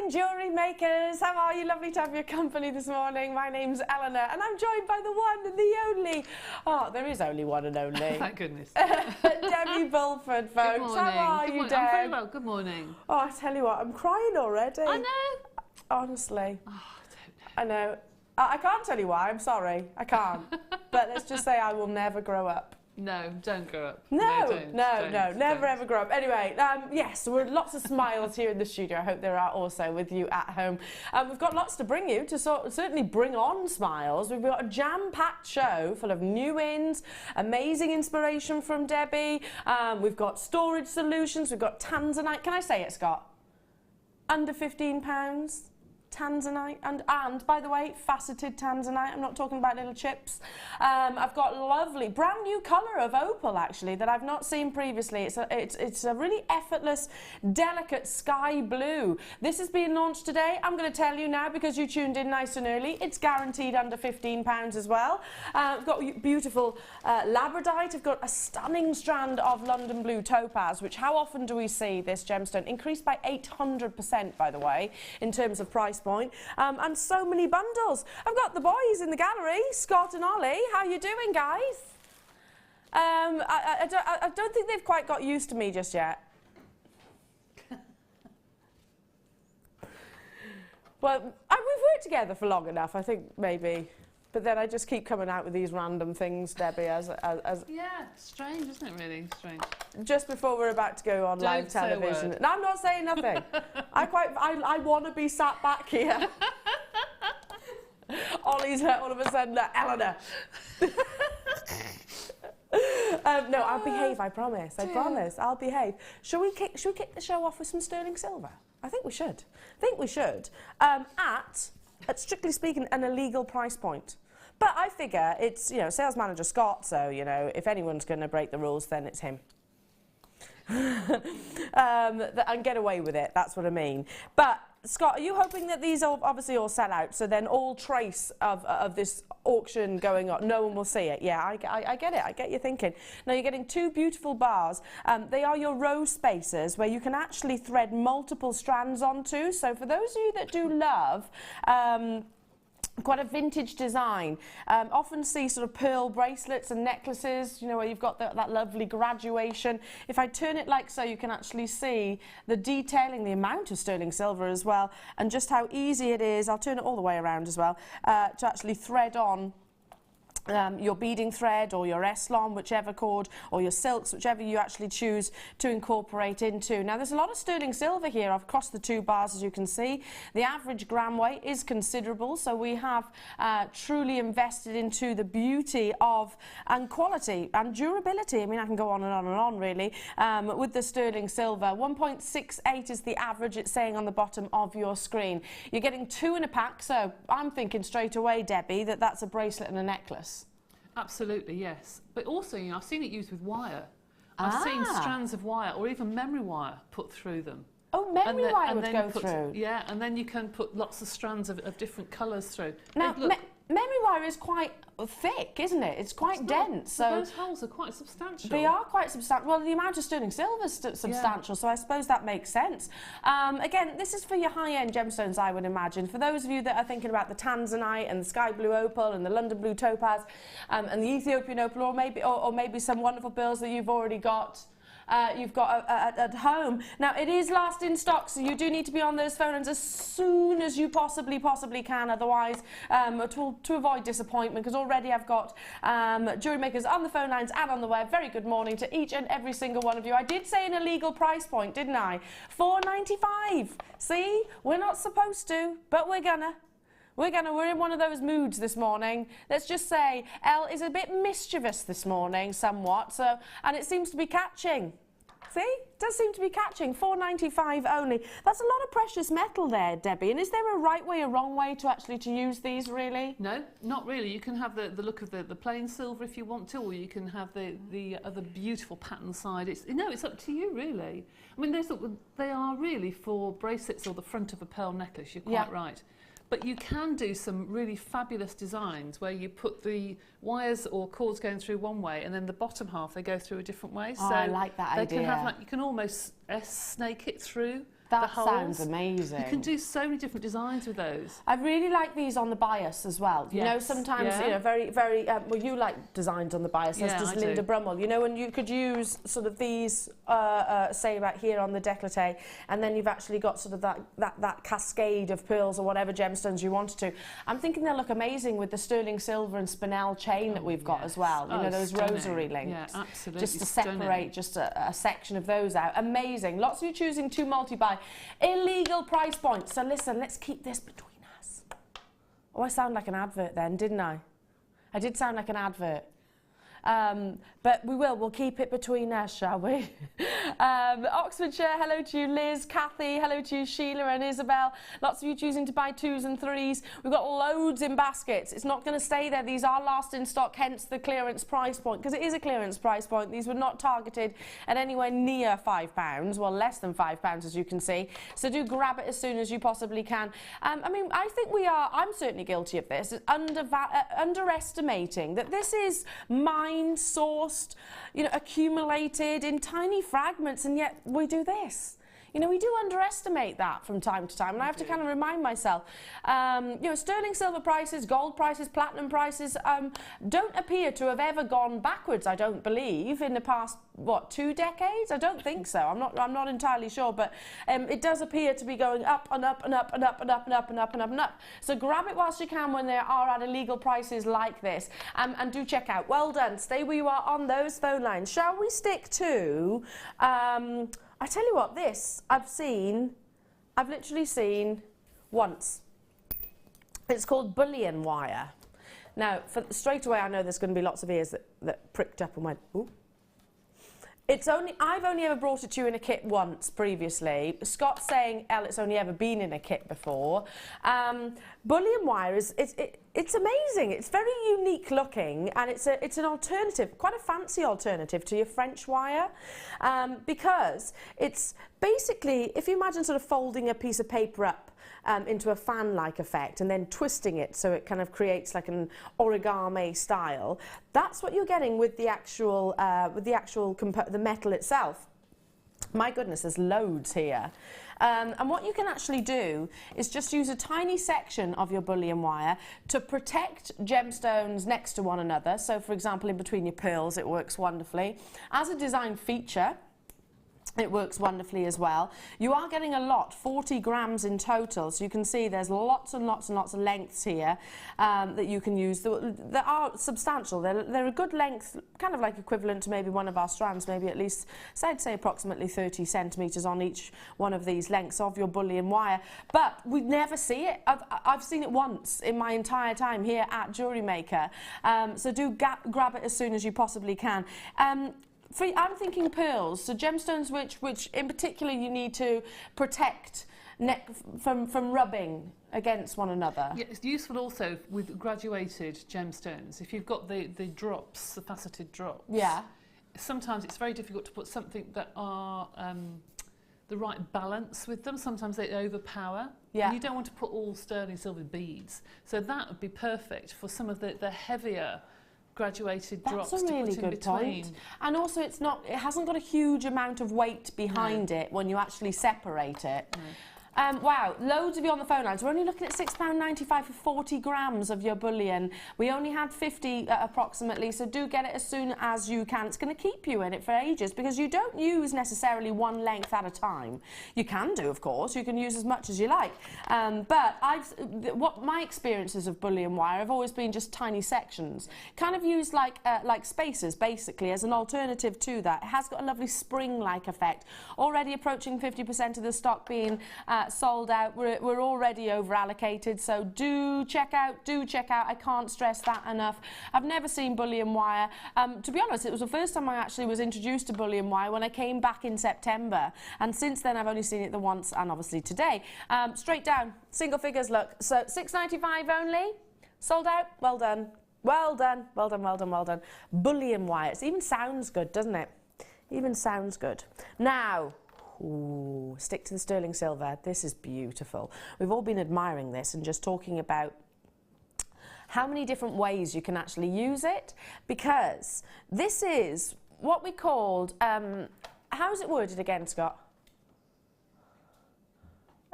morning, jewellery makers. How are you? Lovely to have your company this morning. My name's Elena and I'm joined by the one and the only. Oh, there is only one and only. Thank goodness. Debbie Bulford, folks. Good morning. How are you, Deb? I'm very well. Good morning. Oh, I tell you what, I'm crying already. I know. Honestly. Oh, I don't know. I know. I can't tell you why. I'm sorry. I can't. But let's just say I will never grow up. No, don't grow up. No, don't, never ever grow up. Anyway, yes, we're lots of smiles here in the studio. I hope there are also with you at home. We've got lots to bring you to certainly bring on smiles. We've got a jam-packed show full of new ins, amazing inspiration from Debbie. We've got storage solutions. We've got Tanzanite. Can I say it, Scott? Under £15. Tanzanite and by the way, faceted Tanzanite. I'm not talking about little chips. I've got lovely brand new colour of opal actually that I've not seen previously. It's a really effortless, delicate sky blue. This is being launched today. I'm going to tell you now because you tuned in nice and early. It's guaranteed under £15 as well. I've got beautiful Labradorite. I've got a stunning strand of London blue topaz, which how often do we see this gemstone? Increased by 800% by the way in terms of price point, and so many bundles. I've got the boys in the gallery, Scott and Ollie. How you doing, guys? I don't think they've quite got used to me just yet. Well, we've worked together for long enough, I think maybe. But then I just keep coming out with these random things, Debbie, as yeah, strange, isn't it? Really strange. Just before we're about to go on live television. No, I'm not saying nothing. I want to be sat back here. Ollie's all of a sudden, Eleanor. No, I'll behave. I promise. I promise. I'll behave. Should we kick the show off with some sterling silver? I think we should. At strictly speaking, an illegal price point. But I figure it's, sales manager Scott, so, if anyone's going to break the rules, then it's him. And get away with it, that's what I mean. But, Scott, are you hoping that these obviously all sell out, so then all trace of this auction going on, no one will see it? Yeah, I get it, I get you thinking. Now, you're getting two beautiful bars. They are your row spacers, where you can actually thread multiple strands onto. So for those of you that do love quite a vintage design. Often see sort of pearl bracelets and necklaces, where you've got that lovely graduation. If I turn it like so, you can actually see the detailing, the amount of sterling silver as well, and just how easy it is. I'll turn it all the way around as well, to actually thread on your beading thread or your Eslon, whichever cord, or your silks, whichever you actually choose to incorporate into. Now, there's a lot of sterling silver here across the two bars, as you can see. The average gram weight is considerable, so we have truly invested into the beauty of and quality and durability. I mean, I can go on and on and on, really, with the sterling silver. 1.68 is the average, it's saying on the bottom of your screen. You're getting two in a pack, so I'm thinking straight away, Debbie, that that's a bracelet and a necklace. Absolutely, yes. But also, I've seen it used with wire. I've seen strands of wire or even memory wire put through them. Oh, memory wire would go through? Yeah, and then you can put lots of strands of different colours through. Now, memory wire is quite thick, isn't it? It's quite dense. So those holes are quite substantial. They are quite substantial. Well, the amount of sterling silver is substantial, so I suppose that makes sense. Again, this is for your high-end gemstones, I would imagine. For those of you that are thinking about the Tanzanite and the sky blue opal and the London blue topaz and the Ethiopian opal, or maybe some wonderful pearls that you've already got. At home. Now, it is last in stock, so you do need to be on those phone lines as soon as you possibly can, otherwise, to avoid disappointment, because already I've got jewellery makers on the phone lines and on the web. Very good morning to each and every single one of you. I did say an illegal price point, didn't I? $4.95. See? We're not supposed to, but we're gonna. We're in one of those moods this morning. Let's just say Elle is a bit mischievous this morning, somewhat, and it seems to be catching. See? It does seem to be catching. $4.95 only. That's a lot of precious metal there, Debbie. And is there a right way, a wrong way to use these, really? No, not really. You can have the look of the plain silver if you want to, or you can have the other beautiful pattern side. It's up to you, really. I mean, they are really for bracelets or the front of a pearl necklace. You're quite right. But you can do some really fabulous designs where you put the wires or cords going through one way and then the bottom half they go through a different way. Oh, so I like that idea. Can have you can almost snake it through. That holes. sounds amazing. You can do so many different designs with those. I really like these on the bias as well. You know, Yes, sometimes, yeah. you know, well, you like designs on the bias, as Yeah, does I Linda do. Brummel. You know, and you could use sort of these, say about here on the décolleté, and then you've actually got sort of that cascade of pearls or whatever gemstones you wanted to. I'm thinking they'll look amazing with the sterling silver and spinel chain that we've got as well. You know, those stunning. rosary links. Yeah, absolutely. Just to separate just a section of those out. Amazing. Lots of you choosing to multi-buy. Illegal price points. So listen, let's keep this between us. Oh, I sound like an advert then, didn't I? I did sound like an advert. But we'll keep it between us, shall we? Oxfordshire, hello to you, Liz, Kathy, hello to you, Sheila and Isabel. Lots of you choosing to buy 2s and 3s. We've got loads in baskets. It's not going to stay there. These are last in stock, hence the clearance price point, because it is a clearance price point. These were not targeted at anywhere near £5, well, less than £5, as you can see. So do grab it as soon as you possibly can. I mean, I think I'm certainly guilty of this, underestimating that this is mind-sourced, you know, accumulated in tiny fragments, and yet we do this. You know, we do underestimate that from time to time, and I have to kind of remind myself. You know, sterling silver prices, gold prices, platinum prices don't appear to have ever gone backwards, I don't believe, in the past, what, 2 decades? I don't think so. I'm not entirely sure, but it does appear to be going up and up and up and up and up and up and up and up and up. So grab it whilst you can when they are at illegal prices like this, and do check out. Well done. Stay where you are on those phone lines. Shall we stick to... I tell you what, this I've literally seen once. It's called Bullion wire. Now, straight away, I know there's going to be lots of ears that pricked up and went, ooh. I've only ever brought it to you in a kit once previously. Scott's saying, Elle, it's only ever been in a kit before. Bullion wire it's amazing. It's very unique looking, and it's an alternative, quite a fancy alternative to your French wire, because it's basically, if you imagine sort of folding a piece of paper up into a fan-like effect and then twisting it so it kind of creates like an origami style. That's what you're getting with the actual the metal itself. My goodness, there's loads here. And what you can actually do is just use a tiny section of your bullion wire to protect gemstones next to one another. So, for example, in between your pearls, it works wonderfully. As a design feature, it works wonderfully as well. You are getting a lot, 40 grams in total, so you can see there's lots and lots and lots of lengths here that you can use. They are substantial. They're a good length, kind of like equivalent to maybe one of our strands, maybe at least, so I'd say approximately 30 centimetres on each one of these lengths of your bullion wire. But we never see it. I've seen it once in my entire time here at JewelleryMaker. So do grab it as soon as you possibly can. I'm thinking pearls, so gemstones which in particular you need to protect from rubbing against one another. Yeah, it's useful also with graduated gemstones. If you've got the drops, the faceted drops, yeah, sometimes it's very difficult to put something that are the right balance with them. Sometimes they overpower. Yeah. And you don't want to put all sterling silver beads. So that would be perfect for some of the heavier graduated drops to put in between. That's a really good point. And also it hasn't got a huge amount of weight behind it when you actually separate it. No. Wow, loads of you on the phone lines. We're only looking at £6.95 for 40 grams of your bullion. We only had 50 approximately, so do get it as soon as you can. It's going to keep you in it for ages because you don't use necessarily one length at a time. You can do, of course. You can use as much as you like. But what my experiences of bullion wire have always been just tiny sections, kind of used like spacers, basically, as an alternative to that. It has got a lovely spring-like effect. Already approaching 50% of the stock being sold out. We're already over allocated, so do check out. I can't stress that enough. I've never seen bullion wire. To be honest, it was the first time I actually was introduced to bullion wire when I came back in September, and since then I've only seen it the once, and obviously today. Straight down, single figures, look. So £6.95 only, sold out. Well done. Well done. Well done. Well done. Well done. Bullion wire. It even sounds good, doesn't it? Even sounds good. Now. Ooh, stick to the sterling silver. This is beautiful. We've all been admiring this and just talking about how many different ways you can actually use it, because this is what we called, how is it worded again, Scott?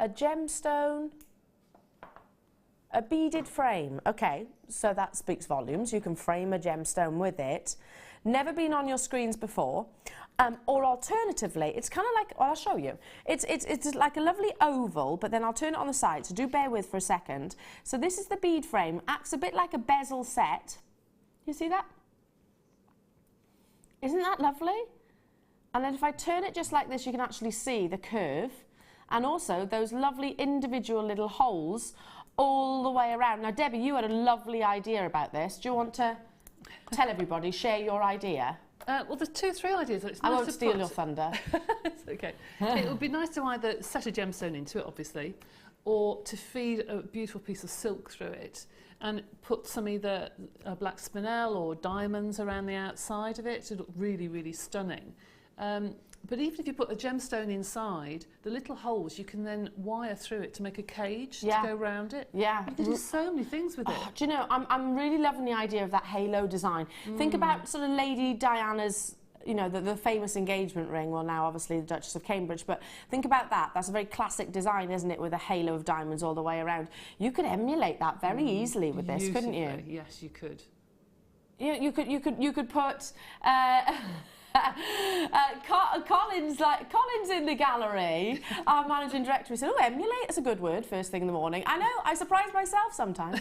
a gemstone, a beaded frame. Okay, so that speaks volumes. You can frame a gemstone with it. Never been on your screens before. Or alternatively, it's kind of like, well, I'll show you. It's like a lovely oval, but then I'll turn it on the side, so do bear with for a second. So this is the bead frame, acts a bit like a bezel set. You see that? Isn't that lovely? And then if I turn it just like this, you can actually see the curve, and also those lovely individual little holes all the way around. Now, Debbie, you had a lovely idea about this. Do you want to tell everybody, share your idea? Well, there's 2 or 3 ideas. It's I nice won't to steal put... your thunder. It's okay. It would be nice to either set a gemstone into it, obviously, or to feed a beautiful piece of silk through it and put some either black spinel or diamonds around the outside of it to look really, really stunning. But even if you put a gemstone inside, the little holes you can then wire through it to make a cage to go around it. Yeah. You can do so many things with it. Do you know, I'm really loving the idea of that halo design. Think about sort of Lady Diana's, you know, the famous engagement ring. Well, now obviously the Duchess of Cambridge, but think about that. That's a very classic design, isn't it, with a halo of diamonds all the way around. You could emulate that very easily with this, couldn't you? Yes, you could. You could put Colin's in the gallery, our managing director. He said, "Oh, emulate is a good word first thing in the morning." I know, I surprise myself sometimes.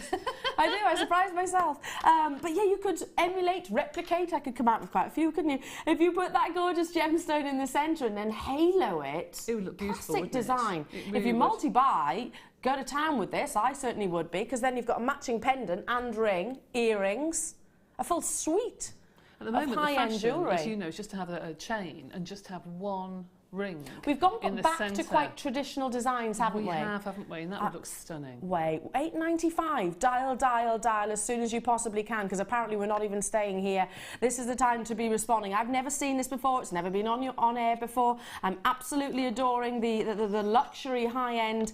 I surprise myself. But yeah, you could emulate, replicate. I could come out with quite a few, couldn't you? If you put that gorgeous gemstone in the centre and then halo it, it would look beautiful. Classic design. It really if you would. multi-buy, go to town with this. I certainly would be, because then you've got a matching pendant and ring, earrings, a full suite. At the moment, high-end the jewellery, as you know, is just to have a chain and just have one ring. We've gone back centre. to quite traditional designs, haven't we? We have, haven't we? And that would look stunning. Wait, £8.95. Dial, dial, dial as soon as you possibly can, because apparently we're not even staying here. This is the time to be responding. I've never seen this before. It's never been on air before. I'm absolutely adoring the luxury high-end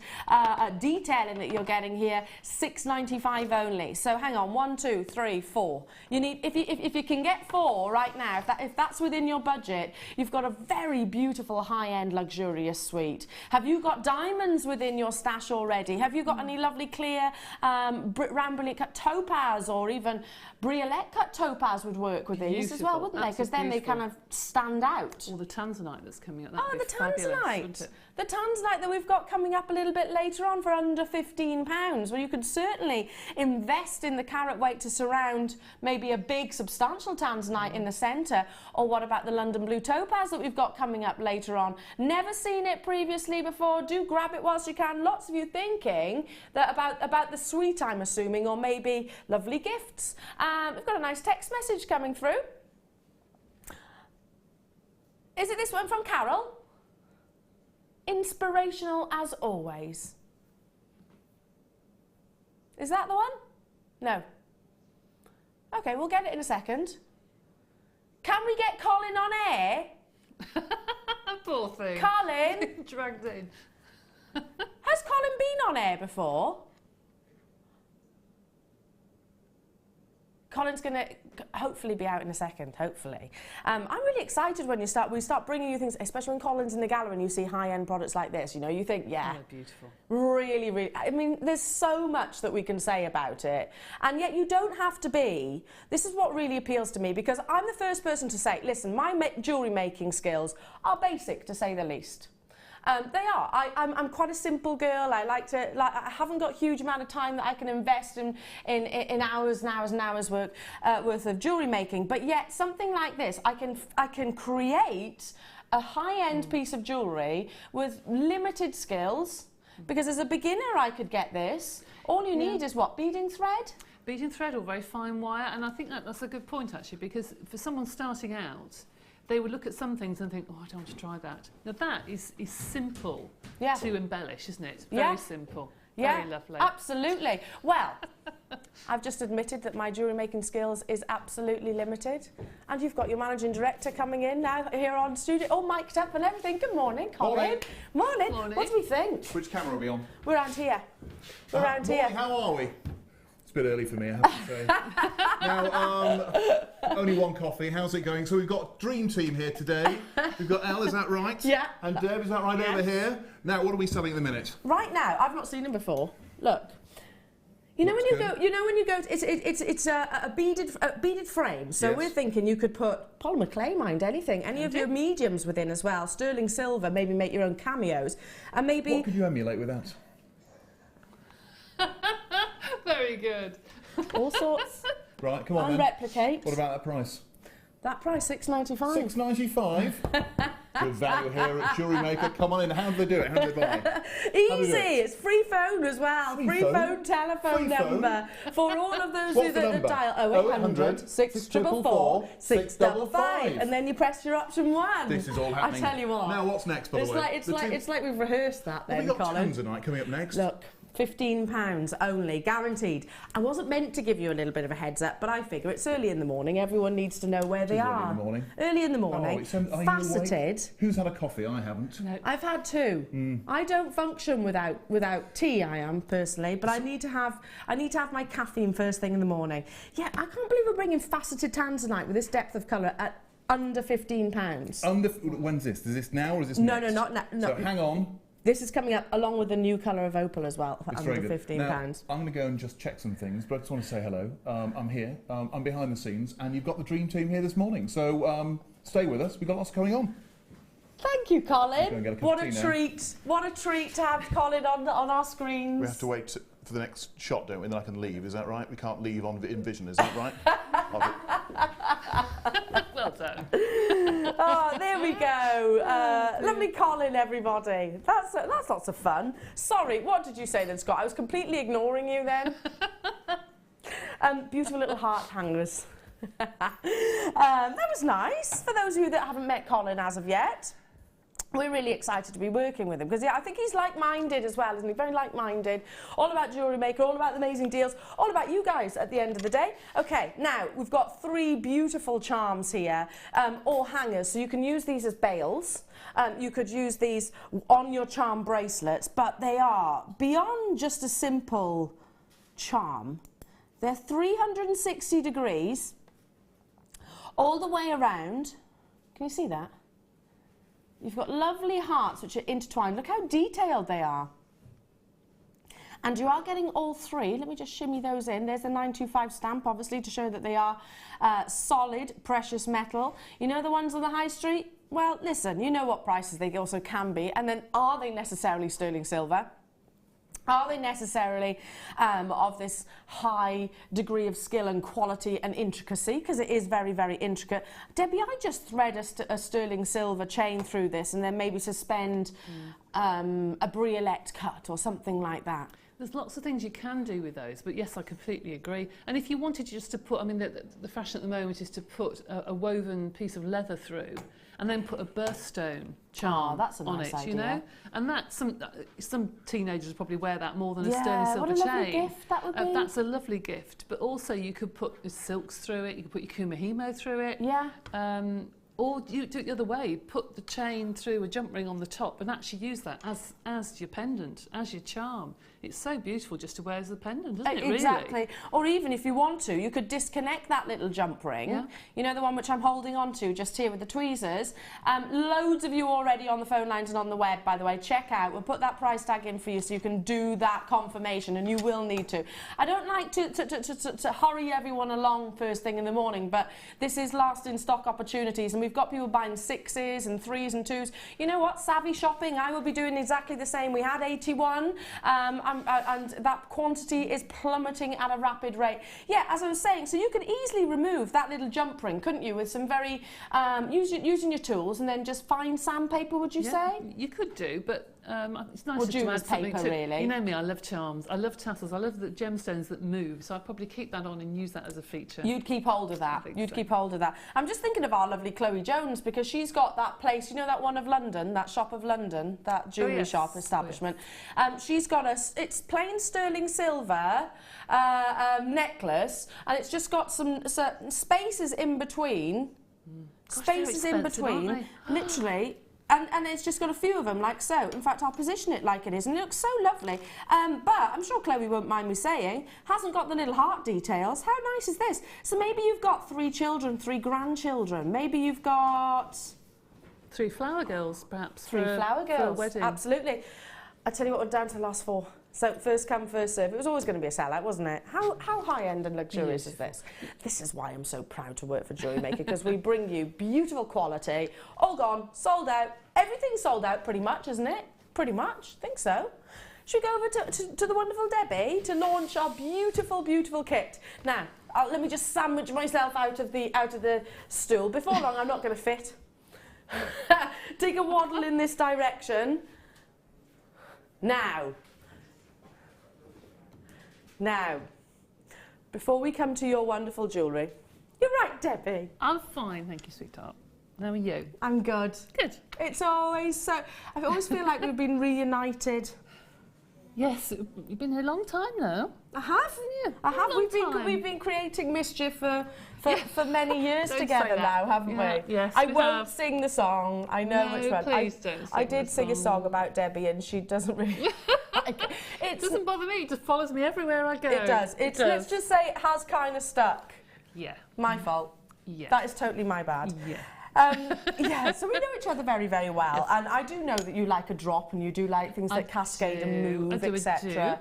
detailing that you're getting here. £6.95 only. So hang on, 1, 2, 3, 4. You need, if you can get 4 right now, if that's within your budget, you've got a very beautiful high-end luxurious suite. Have you got diamonds within your stash already? Have you got any lovely clear round brilliant cut topaz, or even briolette cut topaz would work with these as well, wouldn't they? Because then they kind of stand out. Or the Tanzanite that's coming up. Oh, the Tanzanite. The Tanzanite that we've got coming up a little bit later on for under £15, where you could certainly invest in the carat weight to surround maybe a big substantial Tanzanite in the centre. Or what about the London blue topaz that we've got coming up later on? Never seen it previously before. Do grab it whilst you can. Lots of you thinking that about the suite, I'm assuming, or maybe lovely gifts. We've got a nice text message coming through. Is it this one from Carol? Inspirational as always. Is that the one? No. Okay, we'll get it in a second. Can we get Colin on air? Poor thing. Colin! Dragged in. Has Colin been on air before? Colin's going to hopefully be out in a second, hopefully. I'm really excited when we start bringing you things, especially when Colin's in the gallery and you see high-end products like this, you know, you think, yeah. Oh, beautiful. Really, really, I mean, there's so much that we can say about it. And yet you don't have to be, this is what really appeals to me, because I'm the first person to say, listen, my jewellery making skills are basic, to say the least. They are. I'm quite a simple girl. I I haven't got a huge amount of time that I can invest in hours and hours and hours worth of jewellery making. But yet something like this, I can create a high-end piece of jewellery with limited skills. Because as a beginner, I could get this. All you need is what? Beading thread? Beading thread or very fine wire. And I think that's a good point, actually, because for someone starting out, they would look at some things and think, oh, I don't want to try that. Now, that is simple to embellish, isn't it? Very simple. Very lovely. Absolutely. Well, I've just admitted that my jewellery making skills is absolutely limited. And you've got your managing director coming in now here on studio, all mic'd up and everything. Good morning, Colin. Morning. Morning. What do we think? Which camera are we on? We're around here. We're around here. How are we? It's bit early for me, I have to say. Now, only one coffee. How's it going? So we've got Dream Team here today. We've got Elle, is that right? Yeah. And Deb, is that right over here? Now, what are we selling at the minute? Right now, I've not seen them before. Look. You know when you go, it's a beaded frame. So yes. we're thinking you could put polymer clay, mind anything, any of your mediums within as well. Sterling silver, maybe make your own cameos, and maybe. What could you emulate with that? Very good. All sorts. Right, come on and then. replicate. What about that price? That price, $6.95. $6.95. Good value here at JewelleryMaker. Come on in. How do they do it? How do they buy? Easy. It's free phone as well. Free phone telephone number for all of those who dial 0800 644 655, and then you press your option 1. This is all happening. I tell you what. Now, what's next, by the way? It's like we've rehearsed that then, Colin. Colin. We've got Tanzanite coming up next. Look. £15 only, guaranteed. I wasn't meant to give you a little bit of a heads up, but I figure it's early in the morning. Everyone needs to know where they are. Early in the morning. Early in the morning. Oh, faceted. Who's had a coffee? I haven't. No. I've had 2. I don't function without tea. I am personally, but I need to have my caffeine first thing in the morning. Yeah, I can't believe we're bringing faceted Tanzanite with this depth of colour at under £15. When's this? Is this now or is this No, next? no, not now. No. So hang on. This is coming up along with the new colour of opal as well for It's under very good. £15. Now, I'm going to go and just check some things, but I just want to say hello. I'm here. I'm behind the scenes, and you've got the Dream Team here this morning. So stay with us. We've got lots going on. Thank you, Colin. What a treat! What a treat to have Colin on our screens. We have to wait for the next shot, don't we? Then I can leave. Is that right? We can't leave in vision. Is that right? Well done. Oh, there we go. Lovely Colin, everybody. That's lots of fun. Sorry, what did you say then, Scott? I was completely ignoring you then. Beautiful little heart hangers. That was nice. For those of you that haven't met Colin as of yet, we're really excited to be working with him because I think he's like-minded as well, isn't he? Very like-minded. All about JewelleryMaker, all about the amazing deals, all about you guys at the end of the day. Okay, now we've got 3 beautiful charms here, or hangers, so you can use these as bails. You could use these on your charm bracelets, but they are beyond just a simple charm. They're 360 degrees all the way around. Can you see that? You've got lovely hearts which are intertwined. Look how detailed they are. And you are getting all 3. Let me just shimmy those in. There's the 925 stamp, obviously, to show that they are solid, precious metal. You know the ones on the high street? Well, listen, you know what prices they also can be. And then, are they necessarily sterling silver? Are they necessarily of this high degree of skill and quality and intricacy? Because it is very, very intricate. Debbie, I just thread a sterling silver chain through this and then maybe suspend a briolette cut or something like that. There's lots of things you can do with those, but yes, I completely agree. And if you wanted just to put, I mean, the fashion at the moment is to put a woven piece of leather through and then put a birthstone charm that's a on nice it, idea. you know? And that's some teenagers probably wear that more than a Yeah, sterling silver what a lovely chain. gift that would be. That's a lovely gift, but also you could put your silks through it, you could put your kumihimo through it. Yeah. Or you do it the other way, put the chain through a jump ring on the top and actually use that as your pendant, as your charm. It's so beautiful just to wear as a pendant, isn't it, really? Exactly. Or even if you want to, you could disconnect that little jump ring. Yeah. You know, the one which I'm holding on to just here with the tweezers. Loads of you already on the phone lines and on the web, by the way. Check out. We'll put that price tag in for you so you can do that confirmation, and you will need to. I don't like to hurry everyone along first thing in the morning, but this is last in stock opportunities, and we've got people buying 6s and 3s and 2s. You know what? Savvy shopping. I will be doing exactly the same. We had 81. And that quantity is plummeting at a rapid rate. Yeah, as I was saying, so you could easily remove that little jump ring, couldn't you, with some very, using your tools and then just fine sandpaper, would you say? You could do, but it's nice Or just to add something paper, to really. You know me, I love charms, I love tassels, I love the gemstones that move, so I'd probably keep that on and use that as a feature. You'd keep hold of that. You'd keep hold of that. I'm just thinking of our lovely Chloe Jones, because she's got that place, you know, that one of London, that shop of London, that jewellery shop establishment. She's got it's plain sterling silver necklace, and it's just got some certain spaces in between. Gosh, Spaces in between. aren't they? Literally, And it's just got a few of them, like so. In fact, I'll position it like it is, and it looks so lovely. But I'm sure Chloe won't mind me saying, hasn't got the little heart details. How nice is this? So maybe you've got 3 children, 3 grandchildren. Maybe you've got 3 flower girls, perhaps. 3 flower girls. For a wedding. Absolutely. I tell you what, we're down to the last 4. So first come, first serve. It was always going to be a sellout, wasn't it? How high-end and luxurious is this? This is why I'm so proud to work for JewelleryMaker, because we bring you beautiful quality, all gone, sold out. Everything's sold out pretty much, isn't it? Pretty much, think so. Should we go over to the wonderful Debbie to launch our beautiful, beautiful kit? Now, let me just sandwich myself out of the stool. Before long, I'm not going to fit. Take a waddle in this direction. Now, before we come to your wonderful jewellery, you're right, Debbie. I'm fine, thank you, sweetheart. How are you? I'm good. Good. It's always so... I always feel like we've been reunited. Yes, you've been here a long time now. I have. Yeah, I have. We've been creating mischief for many years Don't together say that. now, haven't we? Yes, I we won't have. sing the song. I know which one. Please don't sing I did the sing a song about Debbie, and she doesn't really. It doesn't bother me. It just follows me everywhere I go. It does. Let's just say it has kind of stuck. Yeah. My fault. Yeah. That is totally my bad. Yeah. Yeah, so we know each other very, very well, Yes. and I do know that you like a drop and you do like things that cascade and move, etc.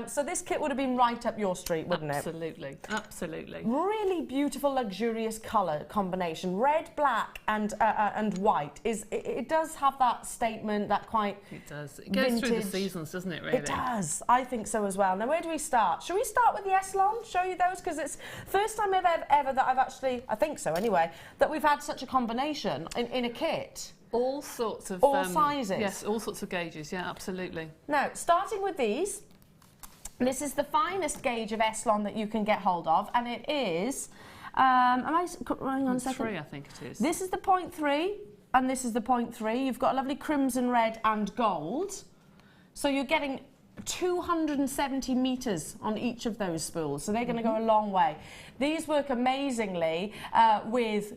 So this kit would have been right up your street, wouldn't it? Absolutely, absolutely. Really beautiful, luxurious colour combination, red, black, and white. It does have that statement, that quite. It does. It goes through the vintage. seasons, doesn't it? Really. It does. I think so as well. Now, where do we start? Shall we start with the Eslon? Show you those, because it's first time ever that I've actually, I think so anyway, that we've had such a combination in a kit. All sorts of... All sizes. Yes, all sorts of gauges, yeah, absolutely. Now, starting with these, this is the finest gauge of Eslon that you can get hold of, and it is, hang on a second. 3, I think it is. This is the 0.3, and this is the 0.3. You've got a lovely crimson, red, and gold. So you're getting 270 metres on each of those spools, so they're going to go a long way. These work amazingly with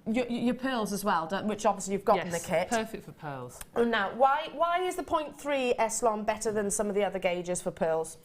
your pearls as well, which obviously you've got in the kit. Perfect for pearls. Now, why is the 0.3 Eslon better than some of the other gauges for pearls?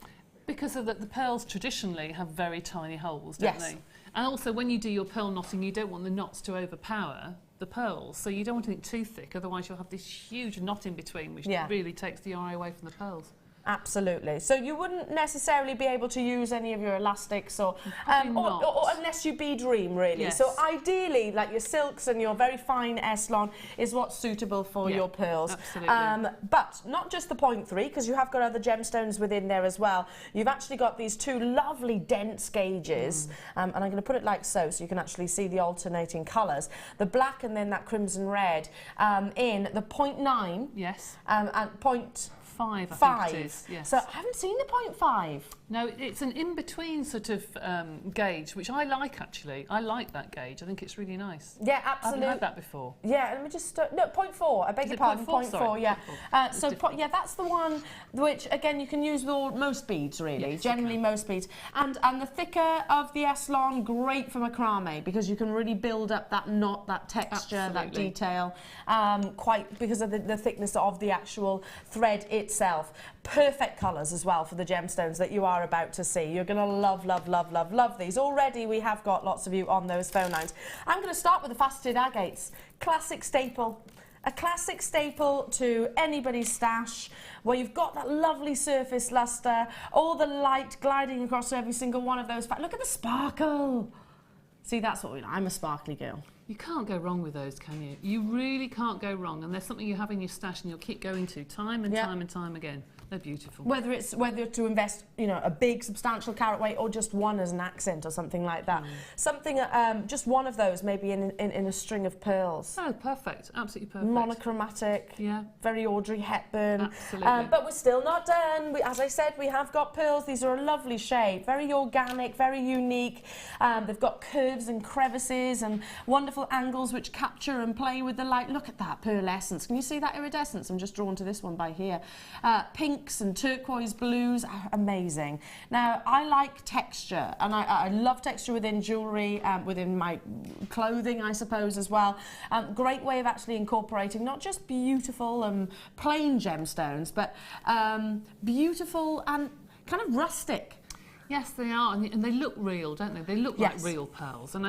Because of the pearls traditionally have very tiny holes, don't they? And also, when you do your pearl knotting, you don't want the knots to overpower the pearls, so you don't want anything too thick, otherwise you'll have this huge knot in between, which really takes the eye away from the pearls. Absolutely. So you wouldn't necessarily be able to use any of your elastics or unless you bead ream, really. Yes. So ideally, like your silks and your very fine Eslon is what's suitable for your pearls. Absolutely. But not just the 0.3, because you have got other gemstones within there as well. You've actually got these 2 lovely dense gauges, and I'm going to put it like so you can actually see the alternating colours. The black and then that crimson red in the 0.9 and 0.5, I think it is. Yes. So I haven't seen the 0.5. No, it's an in-between sort of gauge, which I like actually. I like that gauge. I think it's really nice. Yeah, absolutely. I haven't had that before. Yeah, let me just... no, 0.4. I beg your pardon. 0.4, yeah. Yeah, that's the one which, again, you can use with most beads, really. Yes, generally, most beads. And the thicker of the Eslon, great for macrame, because you can really build up that knot, that texture, that detail, quite because of the thickness of the actual thread itself. Perfect colours as well for the gemstones that you are about to see. You're going to love, love, love, love, love these. Already we have got lots of you on those phone lines. I'm going to start with the faceted agates. Classic staple. A classic staple to anybody's stash, where you've got that lovely surface lustre, all the light gliding across every single one of those. Look at the sparkle. See, that's what I'm a sparkly girl. You can't go wrong with those, can you? You really can't go wrong, and there's something you have in your stash and you'll keep going to time and time and time again. They're beautiful. Whether to invest, a big substantial carat weight or just one as an accent or something like that. Something, just one of those, maybe in a string of pearls. Oh, perfect, absolutely perfect. Monochromatic. Yeah. Very Audrey Hepburn. Absolutely. But we're still not done. As I said, we have got pearls. These are a lovely shape, very organic, very unique. They've got curves and crevices and wonderful little angles which capture and play with the light. Look at that pearlescence. Can you see that iridescence? I'm just drawn to this one by here. Pinks and turquoise blues are amazing. Now, I like texture, and I love texture within jewellery, within my clothing, I suppose, as well. Great way of actually incorporating not just beautiful and plain gemstones, but beautiful and kind of rustic. Yes, they are, and they look real, don't they? They look Yes. like real pearls, and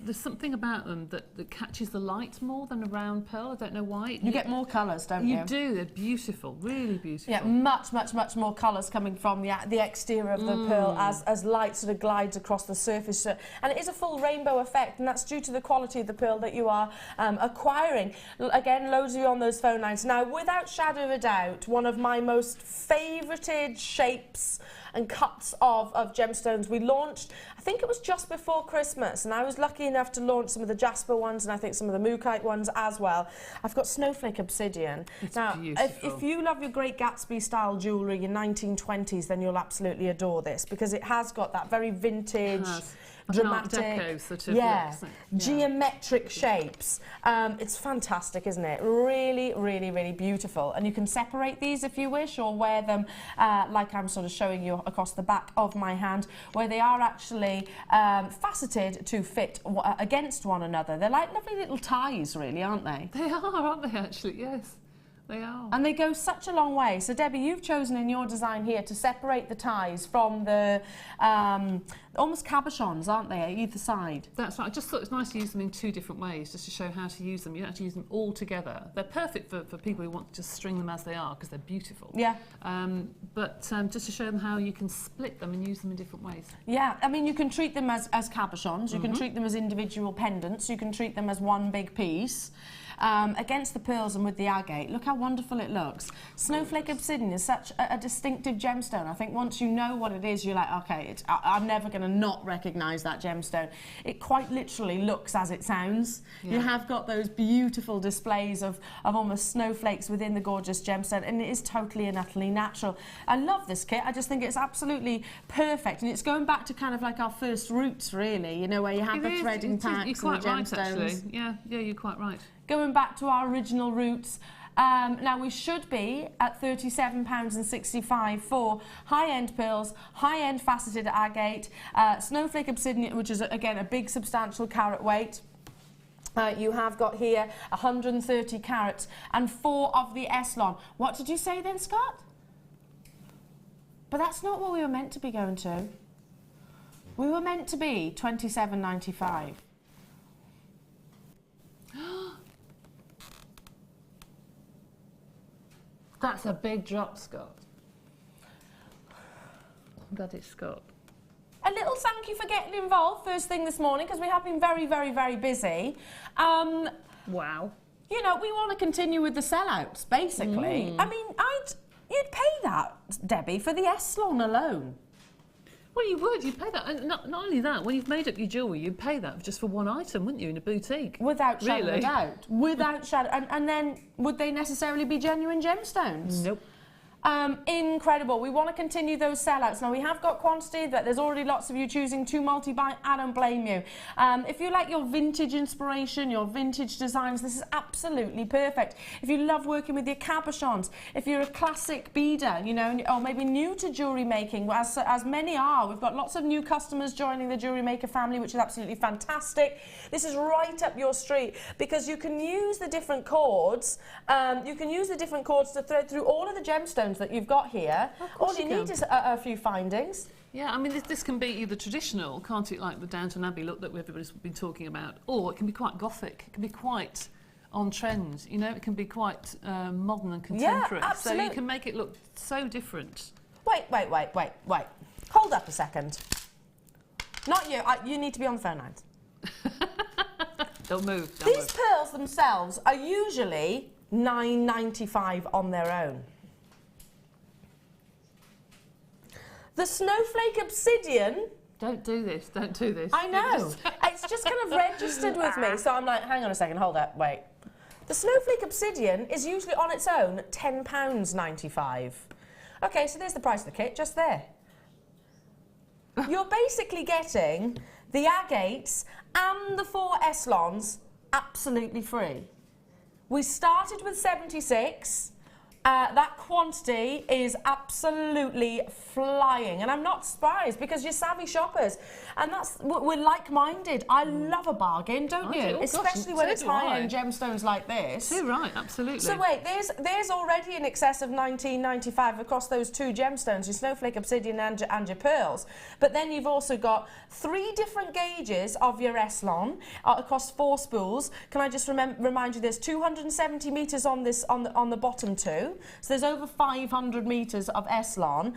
there's something about them that catches the light more than a round pearl. I don't know why. You get more colours, don't you? You do. They're beautiful, really beautiful. Yeah, much more colours coming from the exterior of the pearl as light sort of glides across the surface. And it is a full rainbow effect, and that's due to the quality of the pearl that you are acquiring. Again, loads of you on those phone lines. Now, without shadow of a doubt, one of my most favoured shapes and cuts of gemstones we launched, I think it was just before Christmas, and I was lucky enough to launch some of the jasper ones and I think some of the mookaite ones as well. I've got Snowflake obsidian. It's now, beautiful. if you love your Great Gatsby style jewellery in 1920s, then you'll absolutely adore this, because it has got that very vintage, dramatic, Art Deco sort of geometric shapes. It's fantastic, isn't it? Really, really, really beautiful. And you can separate these if you wish, or wear them like I'm sort of showing you across the back of my hand, where they are actually faceted to fit against one another. They're like lovely little ties, really, aren't they? They are, aren't they, actually? Yes. They are. And they go such a long way. So, Debbie, you've chosen in your design here to separate the ties from the almost cabochons, aren't they, at either side? That's right. I just thought it was nice to use them in two different ways, just to show how to use them. You don't have to use them all together. They're perfect for people who want to just string them as they are, because they're beautiful. Yeah. But just to show them how you can split them and use them in different ways. Yeah, I mean, you can treat them as cabochons, you can treat them as individual pendants, you can treat them as one big piece. Against the pearls and with the agate, look how wonderful it looks. Snowflake obsidian is such a distinctive gemstone. I think once you know what it is, you're like, okay, I'm never going to not recognise that gemstone. It quite literally looks as it sounds. Yeah. You have got those beautiful displays of almost snowflakes within the gorgeous gemstone, and it is totally and utterly natural. I love this kit. I just think it's absolutely perfect, and it's going back to kind of like our first roots, really, you know, where you have the threading packs You're and quite the right, gemstones. actually. Yeah, you're quite right. Going back to our original roots, now we should be at £37.65 for high-end pearls, high-end faceted agate, Snowflake obsidian, which is again a big substantial carat weight. You have got here 130 carats and 4 of the Eslon. What did you say then, Scott? But that's not what we were meant to be going to. We were meant to be £27.95. That's a big drop, Scott. That is Scott. A little thank you for getting involved first thing this morning, because we have been very, very, very busy. Wow. You know, we want to continue with the sellouts, basically. I mean, you'd pay that, Debbie, for the Eslon alone. Well, you would. You'd pay that. And not only that, when you've made up your jewellery, you'd pay that just for one item, wouldn't you, in a boutique? Without shadow of a Really? doubt. Without shadow. And then, would they necessarily be genuine gemstones? Nope. Incredible. We want to continue those sellouts. Now, we have got quantity, but there's already lots of you choosing to multi-buy. I don't blame you. If you like your vintage inspiration, your vintage designs, this is absolutely perfect. If you love working with your cabochons, if you're a classic beader, you know, or maybe new to jewellery making, as many are, we've got lots of new customers joining the JewelleryMaker family, which is absolutely fantastic. This is right up your street, because you can use the different cords. You can use the different cords to thread through all of the gemstones that you've got here. All you need is a few findings. Yeah, I mean, this can be either traditional, can't it, like the Downton Abbey look that everybody's been talking about, or it can be quite gothic. It can be quite on trend, you know, it can be quite modern and contemporary. Yeah, absolutely. So you can make it look so different. Wait. Hold up a second. Not you. You need to be on the phone lines. Don't move. These pearls themselves are usually £9.95 on their own. The Snowflake obsidian... Don't do this. Don't do this. I know. It's just kind of registered with me. So I'm like, hang on a second, hold up, wait. The Snowflake obsidian is usually on its own £10.95. Okay, so there's the price of the kit, just there. You're basically getting the agates and the 4 Eslons absolutely free. We started with 76. That quantity is absolutely flying, and I'm not surprised because you're savvy shoppers, and we're like-minded. I love a bargain, don't you? do. Oh, especially gosh, when so it's do I. high-end gemstones like this. Too right, absolutely. So wait, there's already in excess of $19.95 across those 2 gemstones, your Snowflake, obsidian, and your pearls. But then you've also got 3 different gauges of your Eslon across 4 spools. Can I just remind you, there's 270 meters on the bottom 2. So there's over 500 metres of Eslon.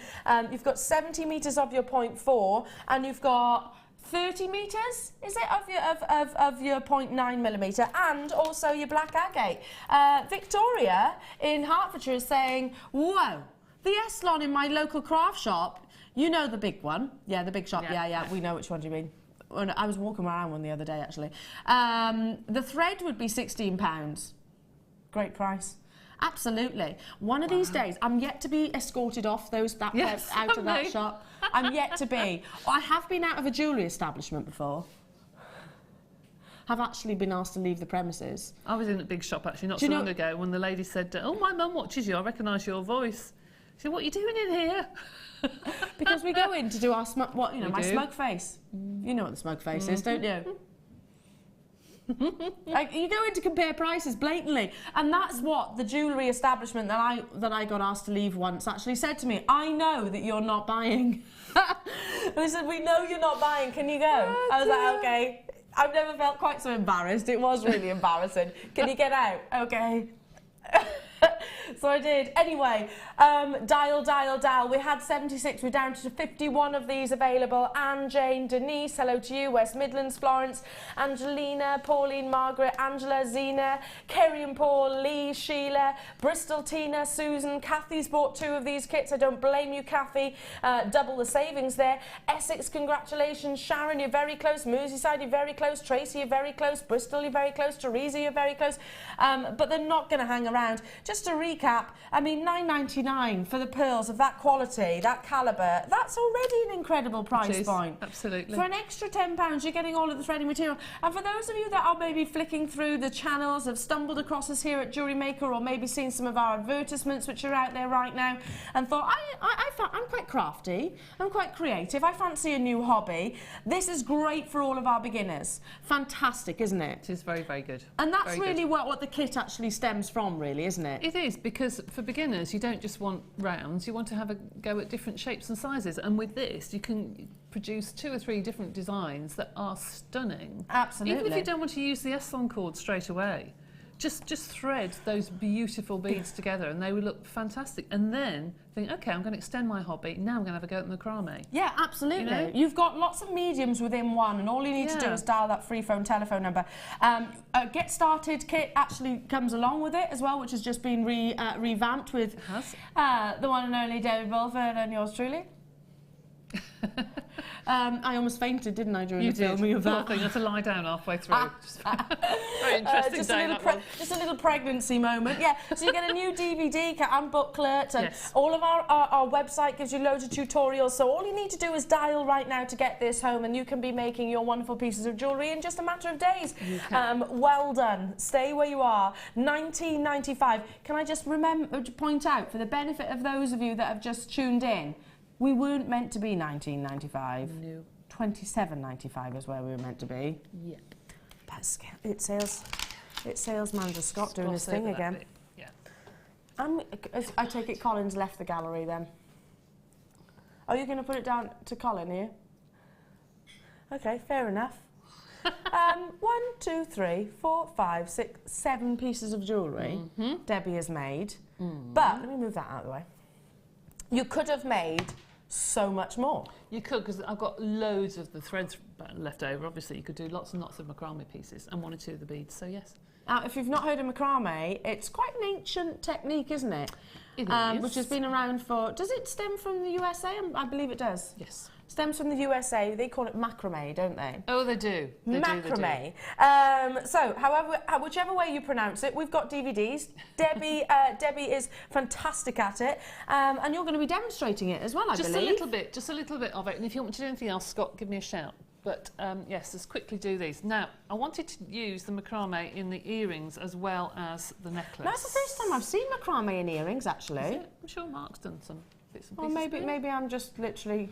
You've got 70 metres of your 0.4, and you've got 30 metres, is it, of your 0.9 millimetre, and also your black agate. Victoria in Hertfordshire is saying, whoa, the Eslon in my local craft shop, you know the big one. Yeah, the big shop, yeah, we know which one do you mean. I was walking around one the other day, actually. The thread would be £16. Great price. Absolutely. One of these days, I'm yet to be escorted off out of that shop. I'm yet to be. I have been out of a jewellery establishment before. I've actually been asked to leave the premises. I was in a big shop actually not so long ago when the lady said, "Oh, my mum watches you. I recognise your voice." She said, "What are you doing in here?" Because we go in to do our my smoke face. You know what the smoke face is, don't you? You go in to compare prices blatantly, and that's what the jewellery establishment that I got asked to leave once actually said to me. I know that you're not buying. They said, we know you're not buying, can you go? I was like, okay. I've never felt quite so embarrassed. It was really embarrassing. Can you get out? Okay. So I did. Anyway, dial. We had 76. We're down to 51 of these available. Anne, Jane, Denise, hello to you. West Midlands, Florence, Angelina, Pauline, Margaret, Angela, Zena, Kerry and Paul, Lee, Sheila, Bristol, Tina, Susan. Kathy's bought 2 of these kits. I don't blame you, Kathy. Double the savings there. Essex, congratulations. Sharon, you're very close. Merseyside, you're very close. Tracy, you're very close. Bristol, you're very close. Teresa, you're very close. But they're not going to hang around. Just to recap, I mean, $9.99 for the pearls of that quality, that calibre, that's already an incredible price point. Absolutely. For an extra £10, you're getting all of the threading material. And for those of you that are maybe flicking through the channels, have stumbled across us here at JewelleryMaker, or maybe seen some of our advertisements which are out there right now, and thought, I'm quite crafty, I'm quite creative, I fancy a new hobby. This is great for all of our beginners. Fantastic, isn't it? It is very, very good. And that's really what the kit actually stems from, really, isn't it? It is, because for beginners, you don't just want rounds, you want to have a go at different shapes and sizes. And with this, you can produce 2 or 3 different designs that are stunning. Absolutely. Even if you don't want to use the Eslon cord straight away, just thread those beautiful beads together and they will look fantastic. And then think, okay, I'm going to extend my hobby. Now I'm going to have a go at macrame. Yeah, absolutely. You know? You've got lots of mediums within one, and all you need to do is dial that free phone telephone number. A Get Started kit actually comes along with it as well, which has just been revamped with the one and only David Bulford and yours truly. I almost fainted, didn't I, during the filming of that? You had to lie down halfway through. Very interesting day, that one. Just a little pregnancy moment. Yeah, so you get a new DVD and booklet, and all of our website gives you loads of tutorials, so all you need to do is dial right now to get this home, and you can be making your wonderful pieces of jewellery in just a matter of days. Well done. Stay where you are. $19.95. Can I just point out, for the benefit of those of you that have just tuned in, we weren't meant to be $19.95. No. $27.95 is where we were meant to be. Yep. Pastel. It's sales manager Scott doing his thing again. Yeah. I take it Colin's left the gallery then. Are you going to put it down to Colin here? Okay, fair enough. 1, 2, 3, 4, 5, 6, 7 pieces of jewellery Debbie has made. But let me move that out of the way. You could have made so much more. You could, because I've got loads of the threads left over. Obviously, you could do lots and lots of macrame pieces and 1 or 2 of the beads, so yes. If you've not heard of macrame, it's quite an ancient technique, isn't it? It is. Which has been around for... Does it stem from the USA? I believe it does. Yes. Stems from the USA. They call it macrame, don't they? Oh, they do. Macrame. So, whichever way you pronounce it, we've got DVDs. Debbie is fantastic at it, and you're going to be demonstrating it as well, I believe. Just a little bit of it. And if you want me to do anything else, Scott, give me a shout. But yes, let's quickly do these. Now, I wanted to use the macrame in the earrings as well as the necklace. That's the first time I've seen macrame in earrings, actually. Is it? I'm sure Mark's done some bits and Or pieces. maybe I'm just literally...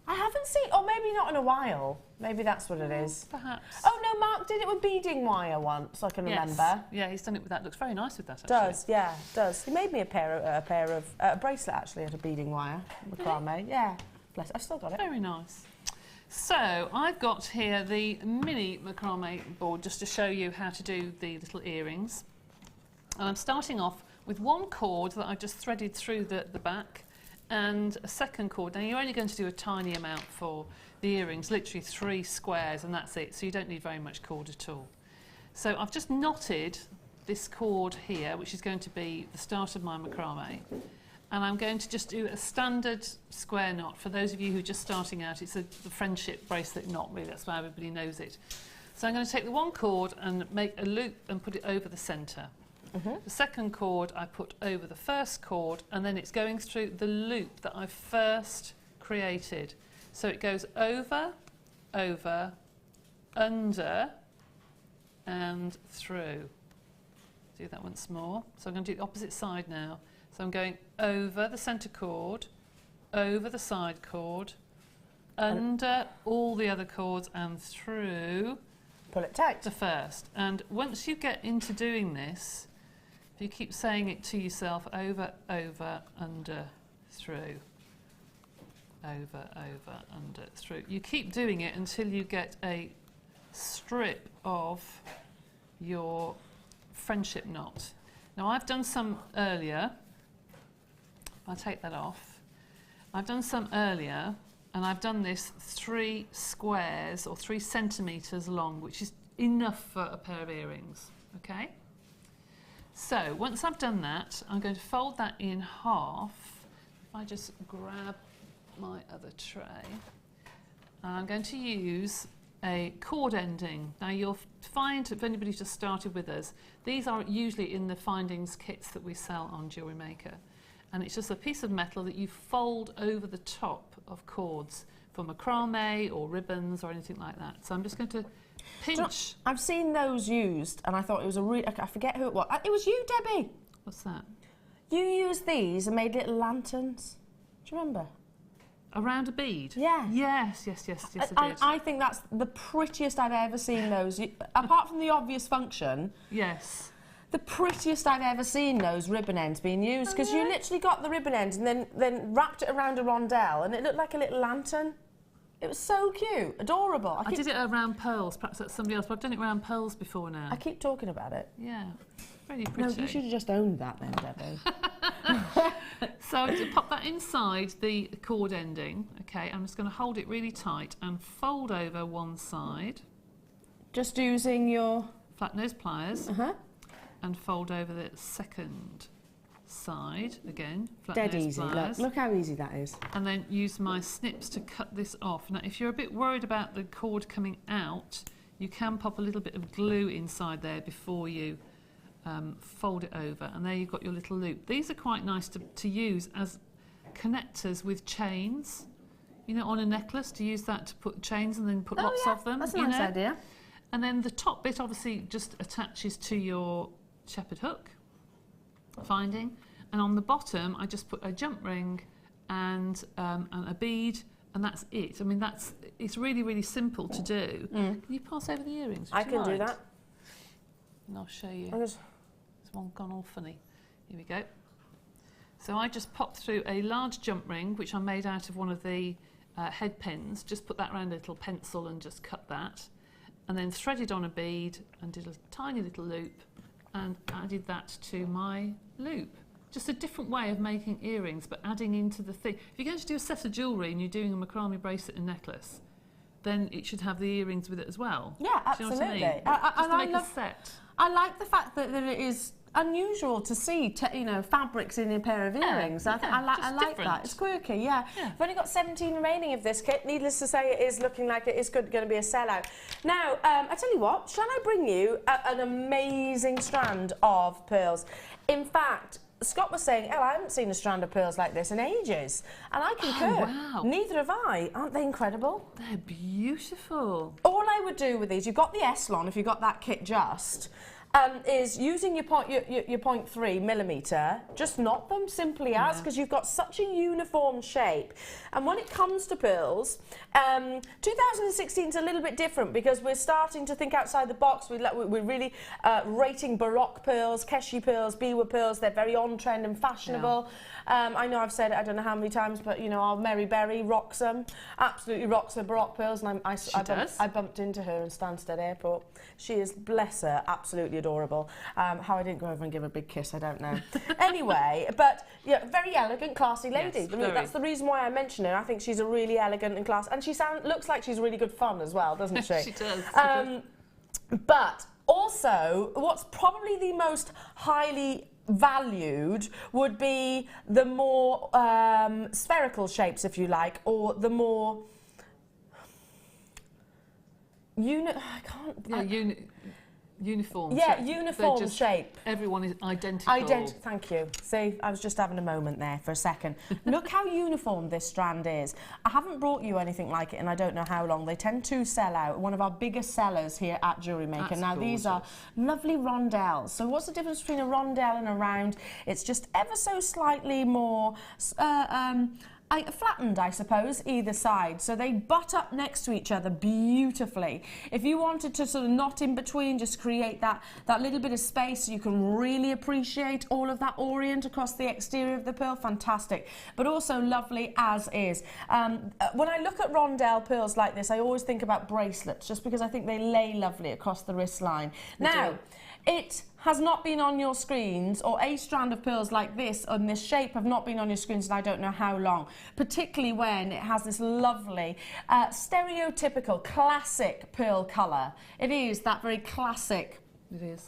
I haven't seen... Or maybe not in a while. Maybe that's what it is. Perhaps. Oh, no, Mark did it with beading wire once, I can remember. Yeah, he's done it with that. Looks very nice with that, actually. Does, yeah, does. He made me a bracelet, actually, out of beading wire. Macrame, yeah. Bless, I've still got it. Very nice. So I've got here the mini macrame board just to show you how to do the little earrings. And I'm starting off with one cord that I've just threaded through the back and a second cord. Now you're only going to do a tiny amount for the earrings, literally 3 squares and that's it. So you don't need very much cord at all. So I've just knotted this cord here, which is going to be the start of my macrame. And I'm going to just do a standard square knot. For those of you who are just starting out, it's the friendship bracelet knot, really. That's why everybody knows it. So I'm going to take the one cord and make a loop and put it over the centre. The second cord I put over the first cord, and then it's going through the loop that I first created. So it goes over, over, under, and through. Do that once more. So I'm going to do the opposite side now. So I'm going over the centre cord, over the side cord, under all the other cords and through. Pull it tight. The first. And once you get into doing this, if you keep saying it to yourself, over, over, under, through, over, over, under, through. You keep doing it until you get a strip of your friendship knot. Now I've done some earlier. I'll take that off. I've done some earlier and I've done this 3 squares or 3 centimetres long, which is enough for a pair of earrings, okay? So once I've done that, I'm going to fold that in half. If I just grab my other tray, and I'm going to use a cord ending. Now you'll find, if anybody's just started with us, these are usually in the findings kits that we sell on JewelleryMaker. And it's just a piece of metal that you fold over the top of cords for macrame or ribbons or anything like that. So I'm just going to pinch. I've seen those used and I thought it was I forget who it was. It was you, Debbie. What's that? You used these and made little lanterns. Do you remember? Around a bead? Yeah. Yes, I did. I think that's the prettiest I've ever seen those. Apart from the obvious function. Yes. The prettiest I've ever seen those ribbon ends being used, because you literally got the ribbon ends and then wrapped it around a rondelle and it looked like a little lantern. It was so cute, adorable. I did it around pearls, perhaps that's somebody else, but I've done it around pearls before now. I keep talking about it. Yeah, really pretty. No, you should have just owned that then, Debbie. So to pop that inside the cord ending, okay, I'm just going to hold it really tight and fold over one side. Just using your... flat nose pliers. And fold over the second side again. Flat Dead nose easy. pliers. Look how easy that is. And then use my snips to cut this off. Now, if you're a bit worried about the cord coming out, you can pop a little bit of glue inside there before you fold it over. And there you've got your little loop. These are quite nice to use as connectors with chains. You know, on a necklace, to use that to put chains and then put lots of them. That's a nice idea. And then the top bit obviously just attaches to your shepherd hook finding, and on the bottom I just put a jump ring and a bead, and that's it. I mean, it's really, really simple to do. Can you pass over the earrings? I can do that. And I'll show you. There's one gone all funny. Here we go. So I just popped through a large jump ring, which I made out of one of the head pins. Just put that around a little pencil and just cut that, and then threaded on a bead and did a tiny little loop and added that to my loop. Just a different way of making earrings, but adding into the thing. If you're going to do a set of jewellery and you're doing a macrame bracelet and necklace, then it should have the earrings with it as well. Yeah, absolutely. absolutely. Do you know what I mean? Just to make a set. I like the fact that it is unusual to see, fabrics in a pair of earrings. I like that. It's quirky, yeah. We've only got 17 remaining of this kit. Needless to say, it is looking like it is going to be a sellout. Now, I tell you what, shall I bring you an amazing strand of pearls? In fact, Scott was saying, I haven't seen a strand of pearls like this in ages. And I concur. Oh, wow. Neither have I. Aren't they incredible? They're beautiful. All I would do with these, you've got the Eslon, if you've got that kit just, is using your 0.3 millimetre, just knot them simply as, because you've got such a uniform shape. And when it comes to pearls, 2016 is a little bit different because we're starting to think outside the box. We're really rating Baroque pearls, Keshi pearls, Biwa pearls. They're very on trend and fashionable. I know I've said it, I don't know how many times, but you know, our Mary Berry rocks them, absolutely rocks her Baroque pearls, and I bumped into her in Stansted Airport. She is, bless her, absolutely adorable. How I didn't go over and give her a big kiss, I don't know. Anyway, but yeah, very elegant, classy lady. Yes, That's the reason why I mention her. I think she's a really elegant and classy, and she looks like she's really good fun as well, doesn't she? She does. But also, what's probably the most highly valued would be the more spherical shapes, if you like, or the more uniform. Yeah, shape. uniform shape. Everyone is identical. Thank you. See, I was just having a moment there for a second. Look how uniform this strand is. I haven't brought you anything like it, and I don't know how long. They tend to sell out. One of our biggest sellers here at JewelleryMaker. That's now, these are lovely rondelles. So what's the difference between a rondelle and a round? It's just ever so slightly more flattened, I suppose, either side. So they butt up next to each other beautifully. If you wanted to sort of knot in between, just create that little bit of space so you can really appreciate all of that orient across the exterior of the pearl, fantastic. But also lovely as is. When I look at rondelle pearls like this, I always think about bracelets, just because I think they lay lovely across the wrist line. Now, it has not been on your screens, or a strand of pearls like this on this shape have not been on your screens and I don't know how long, particularly when it has this lovely stereotypical classic pearl colour. It is that very classic. It is.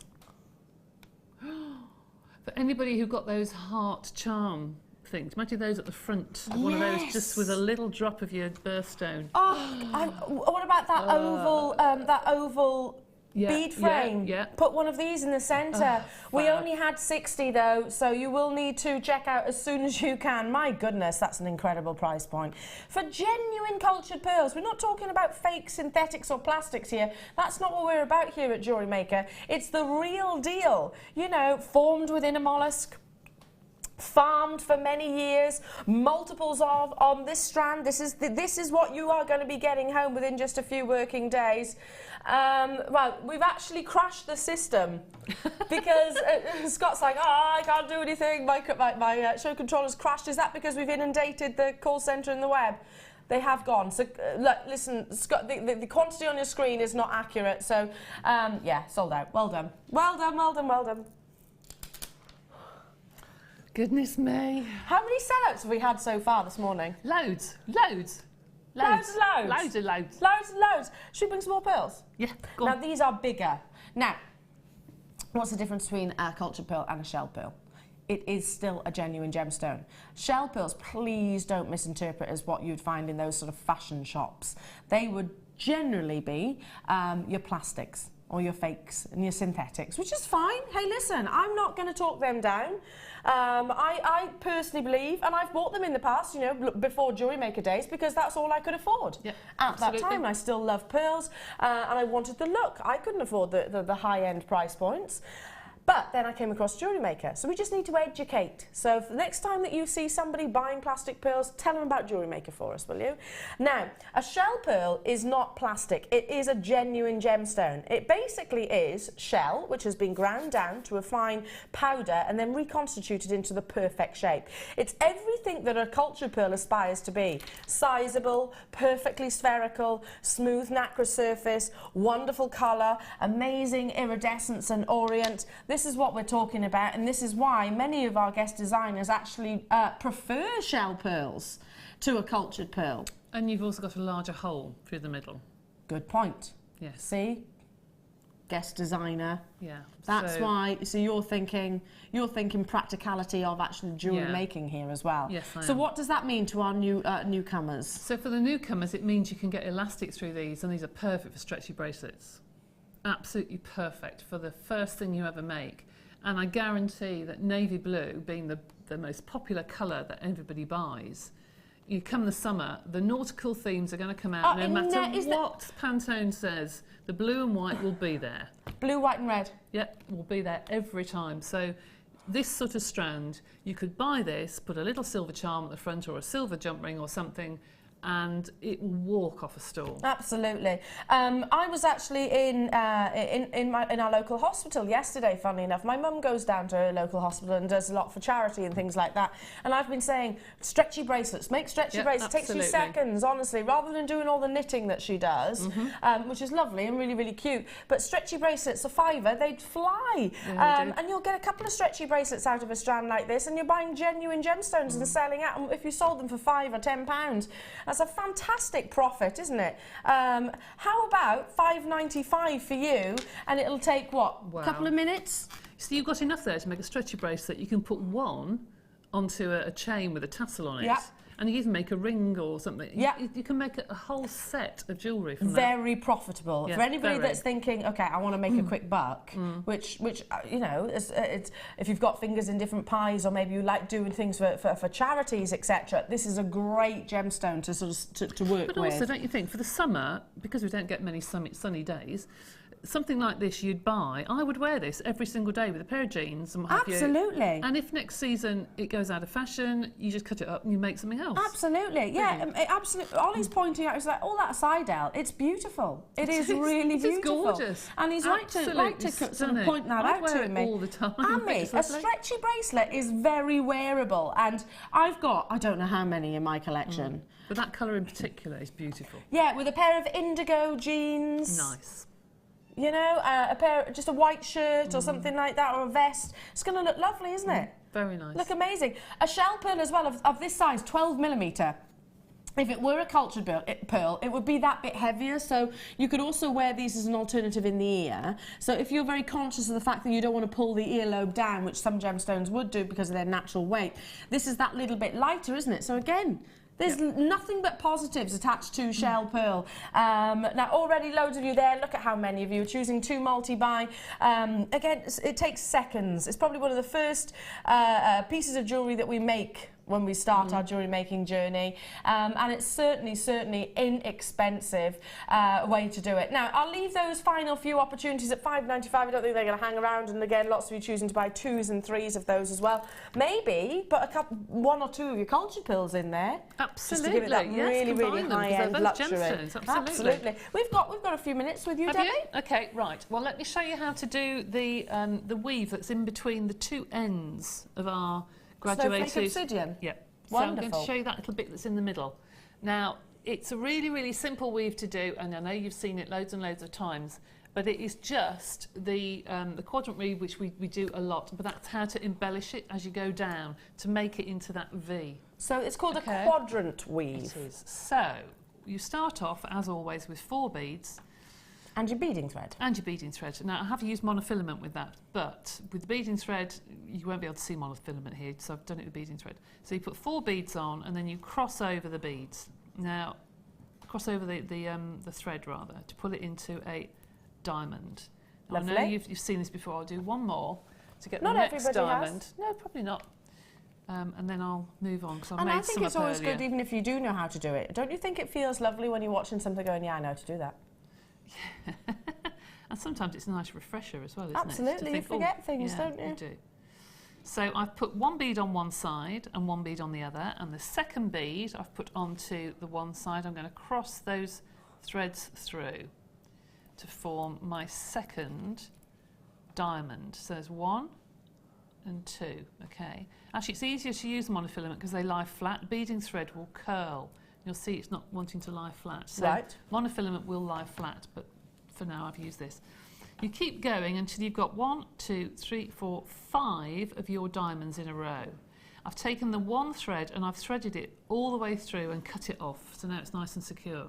For anybody who got those heart charm things, imagine those at the front, one of those just with a little drop of your birthstone. What about that oval bead frame? Put one of these in the centre. We only had 60 though, so you will need to check out as soon as you can. My goodness, that's an incredible price point. For genuine cultured pearls, we're not talking about fake synthetics or plastics here. That's not what we're about here at JewelleryMaker. It's the real deal. You know, formed within a mollusk, farmed for many years, multiples of on this strand. This is what you are going to be getting home within just a few working days. Well, we've actually crashed the system because Scott's like, I can't do anything. My show controller's crashed. Is that because we've inundated the call centre and the web? They have gone. So listen, Scott, the quantity on your screen is not accurate. So yeah, sold out. Well done. Well done. Well done. Well done. Goodness me. How many sellouts have we had so far this morning? Loads. Loads and loads. Loads and loads. Loads and loads. Should we bring some more pearls? Yeah, go Now, on. these are bigger. Now, what's the difference between a cultured pearl and a shell pearl? It is still a genuine gemstone. Shell pearls, please don't misinterpret as what you'd find in those sort of fashion shops. They would generally be your plastics, or your fakes and your synthetics, which is fine. Hey, listen, I'm not going to talk them down. I personally believe, and I've bought them in the past, you know, before JewelleryMaker days, because that's all I could afford. Yep, at that time, I still love pearls, and I wanted the look. I couldn't afford the high-end price points. But then I came across JewelleryMaker, so we just need to educate. So for the next time that you see somebody buying plastic pearls, tell them about JewelleryMaker for us, will you? Now, a shell pearl is not plastic. It is a genuine gemstone. It basically is shell, which has been ground down to a fine powder and then reconstituted into the perfect shape. It's everything that a cultured pearl aspires to be. Sizable, perfectly spherical, smooth nacre surface, wonderful colour, amazing iridescence and orient. This is what we're talking about, and this is why many of our guest designers actually prefer shell pearls to a cultured pearl. And you've also got a larger hole through the middle. Good point. Yes. See? Guest designer. Yeah. That's why, so you're thinking practicality of actually jewellery making here as well. Yes, I am. So what does that mean to our newcomers? So for the newcomers, it means you can get elastic through these, and these are perfect for stretchy bracelets. Absolutely perfect for the first thing you ever make. And I guarantee that navy blue, being the most popular colour that everybody buys, you come the summer, the nautical themes are going to come out no matter what Pantone says. The blue and white will be there. Blue, white and red. Yep, will be there every time. So this sort of strand, you could buy this, put a little silver charm at the front or a silver jump ring or something, and it will walk off a stall. Absolutely. I was actually in our local hospital yesterday, funnily enough. My mum goes down to a local hospital and does a lot for charity and things like that. And I've been saying, stretchy bracelets, make stretchy bracelets. It takes you seconds, honestly, rather than doing all the knitting that she does, which is lovely and really, really cute. But stretchy bracelets, a £5, they'd fly. Yeah, and you'll get a couple of stretchy bracelets out of a strand like this, and you're buying genuine gemstones and selling out. And if you sold them for £5 or £10, that's a fantastic profit, isn't it? How about £5.95 for you, and it'll take, what, a couple of minutes? So you've got enough there to make a stretchy bracelet. You can put one onto a chain with a tassel on it. Yep. And you even make a ring or something. Yeah. You can make a whole set of jewellery from that. Very profitable. Yeah, for anybody that's thinking, okay, I want to make a quick buck, which you know, it's if you've got fingers in different pies, or maybe you like doing things for charities, etc. This is a great gemstone to sort of to work with. But also, don't you think, for the summer, because we don't get many sunny days, something like this you'd buy, I would wear this every single day with a pair of jeans and what have you. Absolutely. And if next season it goes out of fashion, you just cut it up and you make something else. Absolutely, yeah, absolutely. Ollie's pointing out, is like, all that side-out, it's beautiful. It is really beautiful. It's gorgeous. And he's right to sort of point that out to me. All the time. Amy, a stretchy bracelet is very wearable, and I've got, I don't know how many in my collection. But that colour in particular is beautiful. Yeah, with a pair of indigo jeans. Nice. You know, just a white shirt or something like that, or a vest. It's going to look lovely, isn't it? Very nice. Look amazing. A shell pearl as well of this size, 12mm. If it were a cultured pearl, it would be that bit heavier, so you could also wear these as an alternative in the ear. So if you're very conscious of the fact that you don't want to pull the earlobe down, which some gemstones would do because of their natural weight, this is that little bit lighter, isn't it? So again, there's nothing but positives attached to shell pearl. Now, already loads of you there. Look at how many of you are choosing 2 multi-buy. Again, it takes seconds. It's probably one of the first pieces of jewellery that we make when we start our jewellery making journey, and it's certainly inexpensive way to do it. Now, I'll leave those final few opportunities at £5.95. I don't think they're going to hang around, and again, lots of you choosing to buy 2s and 3s of those as well. Maybe put one or two of your cultured pearls in there. Absolutely. Just to give it that really high-end luxury. Absolutely. We've got a few minutes with you, Debbie. Okay, right. Well, let me show you how to do the weave that's in between the two ends of our graduated Snowflake obsidian. Yep. Wonderful. So I'm going to show you that little bit that's in the middle. Now, it's a really simple weave to do, and I know you've seen it loads and loads of times, but it is just the quadrant weave, which we do a lot, but that's how to embellish it as you go down to make it into that V. So it's called a quadrant weave. It is. So you start off, as always, with 4 beads. And your beading thread. And your beading thread. Now, I have used monofilament with that, but with the beading thread, you won't be able to see monofilament here, so I've done it with beading thread. So you put 4 beads on, and then you cross over the beads. Now, cross over the thread, rather, to pull it into a diamond. Now, Lovely. I know you've seen this before. I'll do one more to get Not the next everybody diamond. has. No, probably not. And then I'll move on, because I've And made I think some it's up always earlier. good, even if you do know how to do it. Don't you think it feels lovely when you're watching something going, yeah, I know how to do that? And sometimes it's a nice refresher as well, isn't Absolutely, it? To you think, forget things, don't you? You do. So I've put 1 bead on one side and 1 bead on the other, and the second bead I've put onto the one side. I'm going to cross those threads through to form my second diamond. So there's 1 and 2, okay. Actually, it's easier to use monofilament because they lie flat. Beading thread will curl. You'll see it's not wanting to lie flat. So right. Monofilament will lie flat, but for now I've used this. You keep going until you've got 1, 2, 3, 4, 5 of your diamonds in a row. I've taken the one thread and I've threaded it all the way through and cut it off, so now it's nice and secure.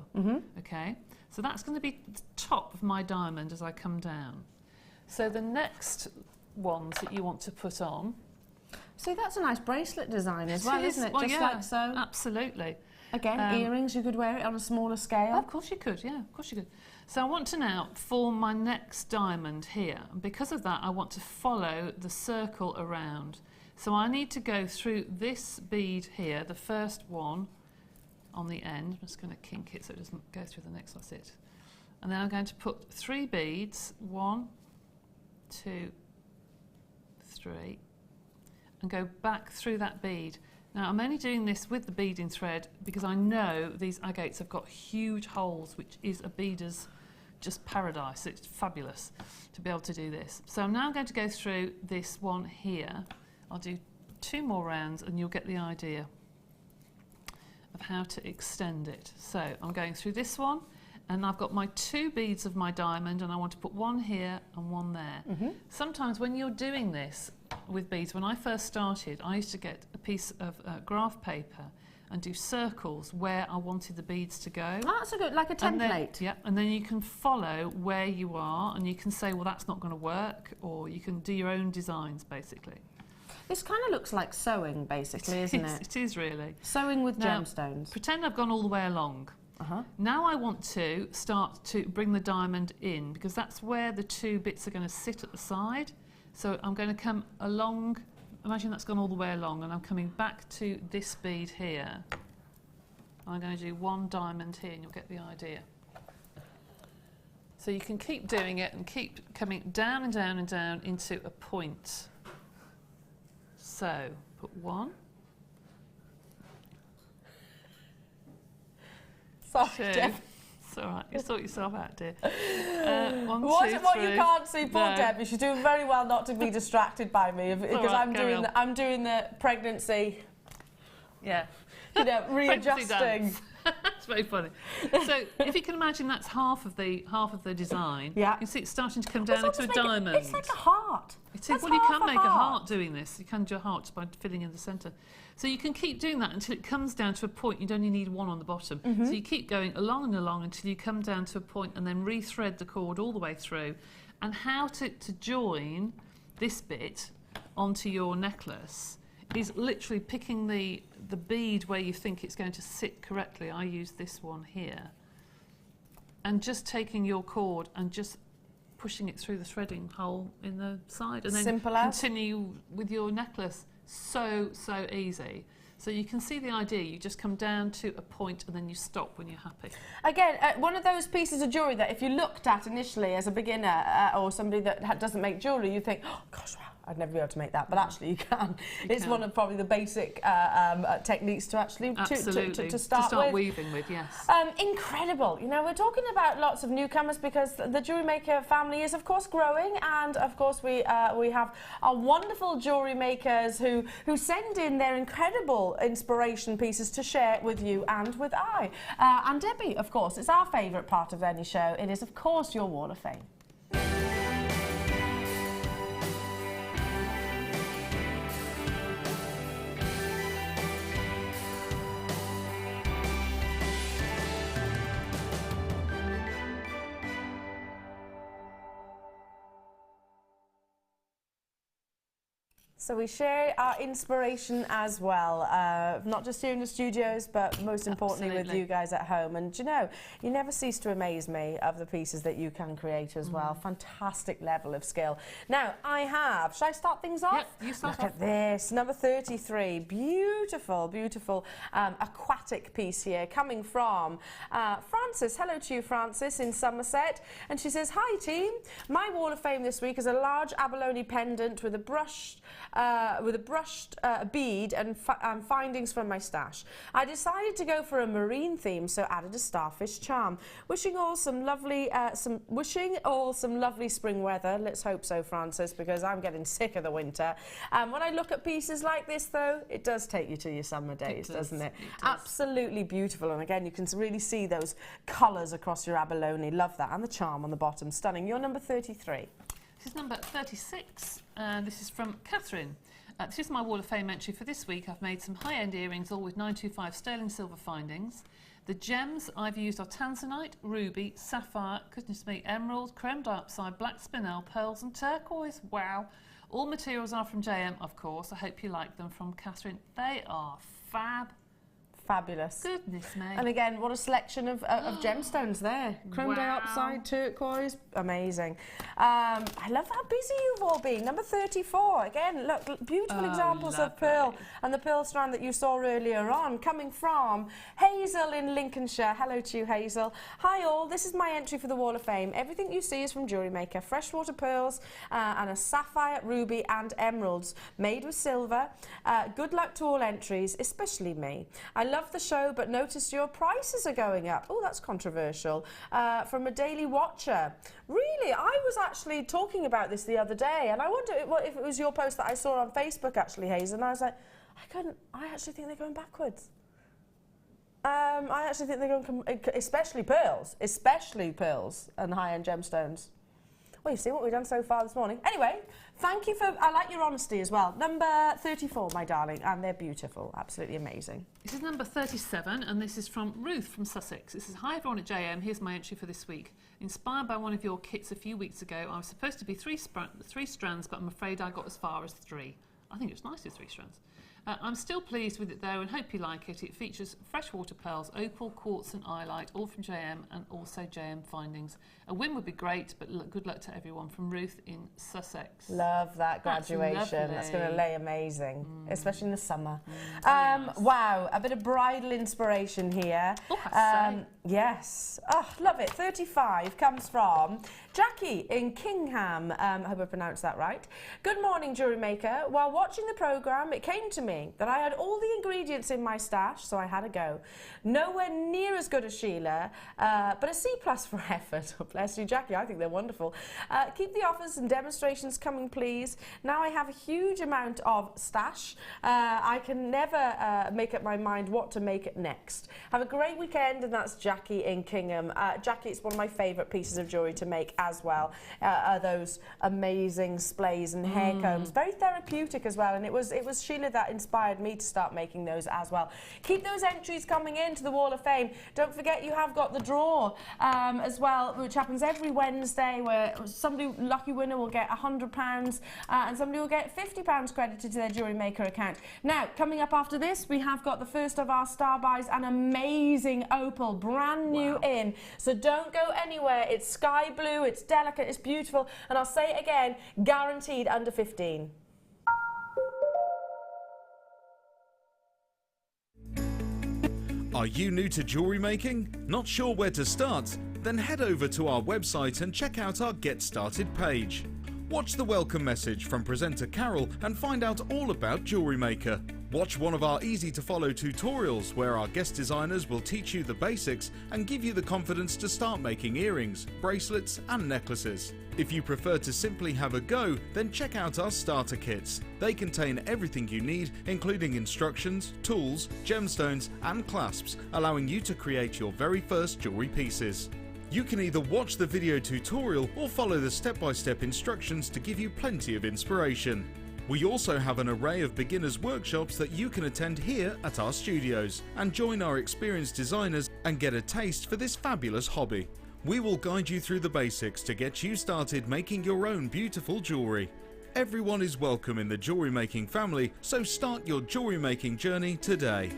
Okay, so that's going to be the top of my diamond as I come down. So the next ones that you want to put on. See, that's a nice bracelet design as well, isn't it? Well, Just yeah, like so. Absolutely. Again, earrings, you could wear it on a smaller scale. Oh, of course you could, yeah, of course you could. So I want to now form my next diamond here. And because of that, I want to follow the circle around. So I need to go through this bead here, the first one on the end. I'm just going to kink it so it doesn't go through the next, that's it. And then I'm going to put 3 beads, 1, 2, 3, and go back through that bead. Now I'm only doing this with the beading thread because I know these agates have got huge holes, which is a beader's just paradise. It's fabulous to be able to do this. So I'm now going to go through this one here. I'll do 2 more rounds and you'll get the idea of how to extend it. So I'm going through this one and I've got my 2 beads of my diamond and I want to put 1 here and 1 there. Sometimes when you're doing this with beads, when I first started, I used to get a piece of graph paper and do circles where I wanted the beads to go. Oh, that's a good, like a template. And then you can follow where you are and you can say, well, that's not going to work, or you can do your own designs, basically. This kind of looks like sewing, basically, isn't it? It is, really. Sewing with Now, gemstones. Pretend I've gone all the way along. Now I want to start to bring the diamond in, because that's where the 2 bits are going to sit at the side. So I'm going to come along, imagine that's gone all the way along, and I'm coming back to this bead here. I'm going to do 1 diamond here and you'll get the idea. So you can keep doing it and keep coming down and down and down into a point. So put 1. Sorry, 2. Deb. It's all right. You sort yourself out, dear. 1, What 2, 3. you can't see, poor No. Debbie, she's doing very well not to be distracted by me because right, I'm doing the pregnancy, Yeah. readjusting. It's very funny. So if you can imagine, that's half of the design. Yeah. You can see it's starting to come down into a diamond. It's like a heart. It is. That's Well, you half can a make a heart. heart doing this. You can do a heart by filling in the centre. So you can keep doing that until it comes down to a point. You'd only need 1 on the bottom. So you keep going along and along until you come down to a point and then re-thread the cord all the way through. And how to join this bit onto your necklace is literally picking the bead where you think it's going to sit correctly. I use this one here. And just taking your cord and just pushing it through the threading hole in the side. And then Simple as. continue with your necklace. So easy. So you can see the idea. You just come down to a point and then you stop when you're happy. Again, one of those pieces of jewellery that if you looked at initially as a beginner or somebody that doesn't make jewellery, you think, oh gosh, wow, I'd never be able to make that. But actually you can. It's one of probably the basic techniques to actually to start weaving with, yes. Incredible. You know, we're talking about lots of newcomers because the JewelleryMaker family is of course growing, and of course we have our wonderful jewellery makers who send in their incredible inspiration pieces to share with you and with I. And Debbie, of course, it's our favourite part of any show. It is, of course, your Wall of Fame. So we share our inspiration as well, not just here in the studios, but most importantly with you guys at home. And you know, you never cease to amaze me of the pieces that you can create as well. Fantastic level of skill. Now, I have, should I start things off? Yep, you start off. Look at this, number 33, beautiful, beautiful aquatic piece here coming from Frances. Hello to you, Frances, in Somerset. And she says, hi team, my Wall of Fame this week is a large abalone pendant with a brushed bead and findings from my stash. I decided to go for a marine theme, so added a starfish charm. Wishing all some lovely spring weather. Let's hope so, Frances, because I'm getting sick of the winter. When I look at pieces like this, though, it does take you to your summer days, doesn't it? Absolutely beautiful. And again, you can really see those colours across your abalone. Love that. And the charm on the bottom. Stunning. You're number 33. This is number 36, and this is from Catherine. This is my Wall of Fame entry for this week. I've made some high-end earrings, all with 925 sterling silver findings. The gems I've used are Tanzanite, ruby, sapphire, goodness me, emerald, creme dioxide, black spinel, pearls and turquoise. Wow. All materials are from JM, of course. I hope you like them. From Catherine. They are fab. Fabulous. Goodness me. And again, what a selection of gemstones there. Chrome dioxide, turquoise, amazing. I love how busy you've all been. Number 34, again, look, beautiful examples of pearl and the pearl strand that you saw earlier on, coming from Hazel in Lincolnshire. Hello to you, Hazel. Hi all, this is my entry for the Wall of Fame. Everything you see is from JewelleryMaker. Freshwater pearls and a sapphire, ruby and emeralds made with silver. Good luck to all entries, especially me. I love the show, but notice your prices are going up. Oh, that's controversial. From a daily watcher. Really, I was actually talking about this the other day, and I wonder if it was your post that I saw on Facebook, actually, Hazel, and I was like, I actually think they're going backwards. I actually think they're going, especially pearls and high-end gemstones. Well, you see what we've done so far this morning. Anyway, thank you I like your honesty as well. Number 34, my darling, and they're beautiful, absolutely amazing. This is number 37, and this is from Ruth from Sussex. This is, hi everyone at JM, here's my entry for this week. Inspired by one of your kits a few weeks ago, I was supposed to be three strands, but I'm afraid I got as far as 3. I think it's nice with 3 strands. I'm still pleased with it though and hope you like it. It features freshwater pearls, opal, quartz and iolite, all from JM and also JM findings. A win would be great, but good luck to everyone. From Ruth in Sussex. Love that graduation. That's going to lay amazing, especially in the summer. Nice. Wow, a bit of bridal inspiration here. Yes. Oh, love it. 35 comes from Jackie in Kingham. I hope I pronounced that right. Good morning, JewelleryMaker. While watching the programme, it came to me that I had all the ingredients in my stash, so I had a go. Nowhere near as good as Sheila, but a C+ for effort. Bless you, Jackie. I think they're wonderful. Keep the offers and demonstrations coming, please. Now I have a huge amount of stash. I can never make up my mind what to make it next. Have a great weekend, and that's Jackie in Kingham. Jackie, it's one of my favourite pieces of jewellery to make as well. Are those amazing splays and hair combs. Very therapeutic as well, and it was Sheila that inspired me to start making those as well. Keep those entries coming in to the Wall of Fame. Don't forget you have got the draw as well, which happens every Wednesday, where somebody, lucky winner, will get £100 and somebody will get £50 credited to their JewelleryMaker account. Now, coming up after this, we have got the first of our star buys, an amazing opal, brand new in. So don't go anywhere. It's sky blue, it's delicate, it's beautiful, and I'll say it again, guaranteed under 15. Are you new to jewellery making? Not sure where to start? Then head over to our website and check out our Get Started page. Watch the welcome message from presenter Carol and find out all about JewelleryMaker. Watch one of our easy-to-follow tutorials where our guest designers will teach you the basics and give you the confidence to start making earrings, bracelets and necklaces. If you prefer to simply have a go, then check out our starter kits. They contain everything you need, including instructions, tools, gemstones and clasps, allowing you to create your very first jewellery pieces. You can either watch the video tutorial or follow the step-by-step instructions to give you plenty of inspiration. We also have an array of beginners workshops that you can attend here at our studios and join our experienced designers and get a taste for this fabulous hobby. We will guide you through the basics to get you started making your own beautiful jewellery. Everyone is welcome in the jewellery making family, so start your jewellery making journey today.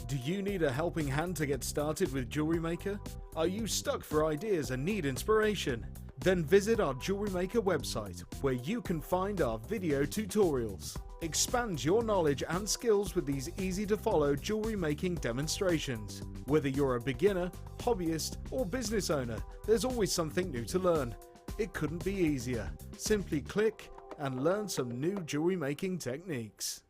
Do you need a helping hand to get started with JewelleryMaker? Are you stuck for ideas and need inspiration? Then visit our JewelleryMaker website, where you can find our video tutorials. Expand your knowledge and skills with these easy-to-follow jewellery making demonstrations. Whether you're a beginner, hobbyist or business owner, there's always something new to learn. It couldn't be easier. Simply click, and learn some new jewellery making techniques.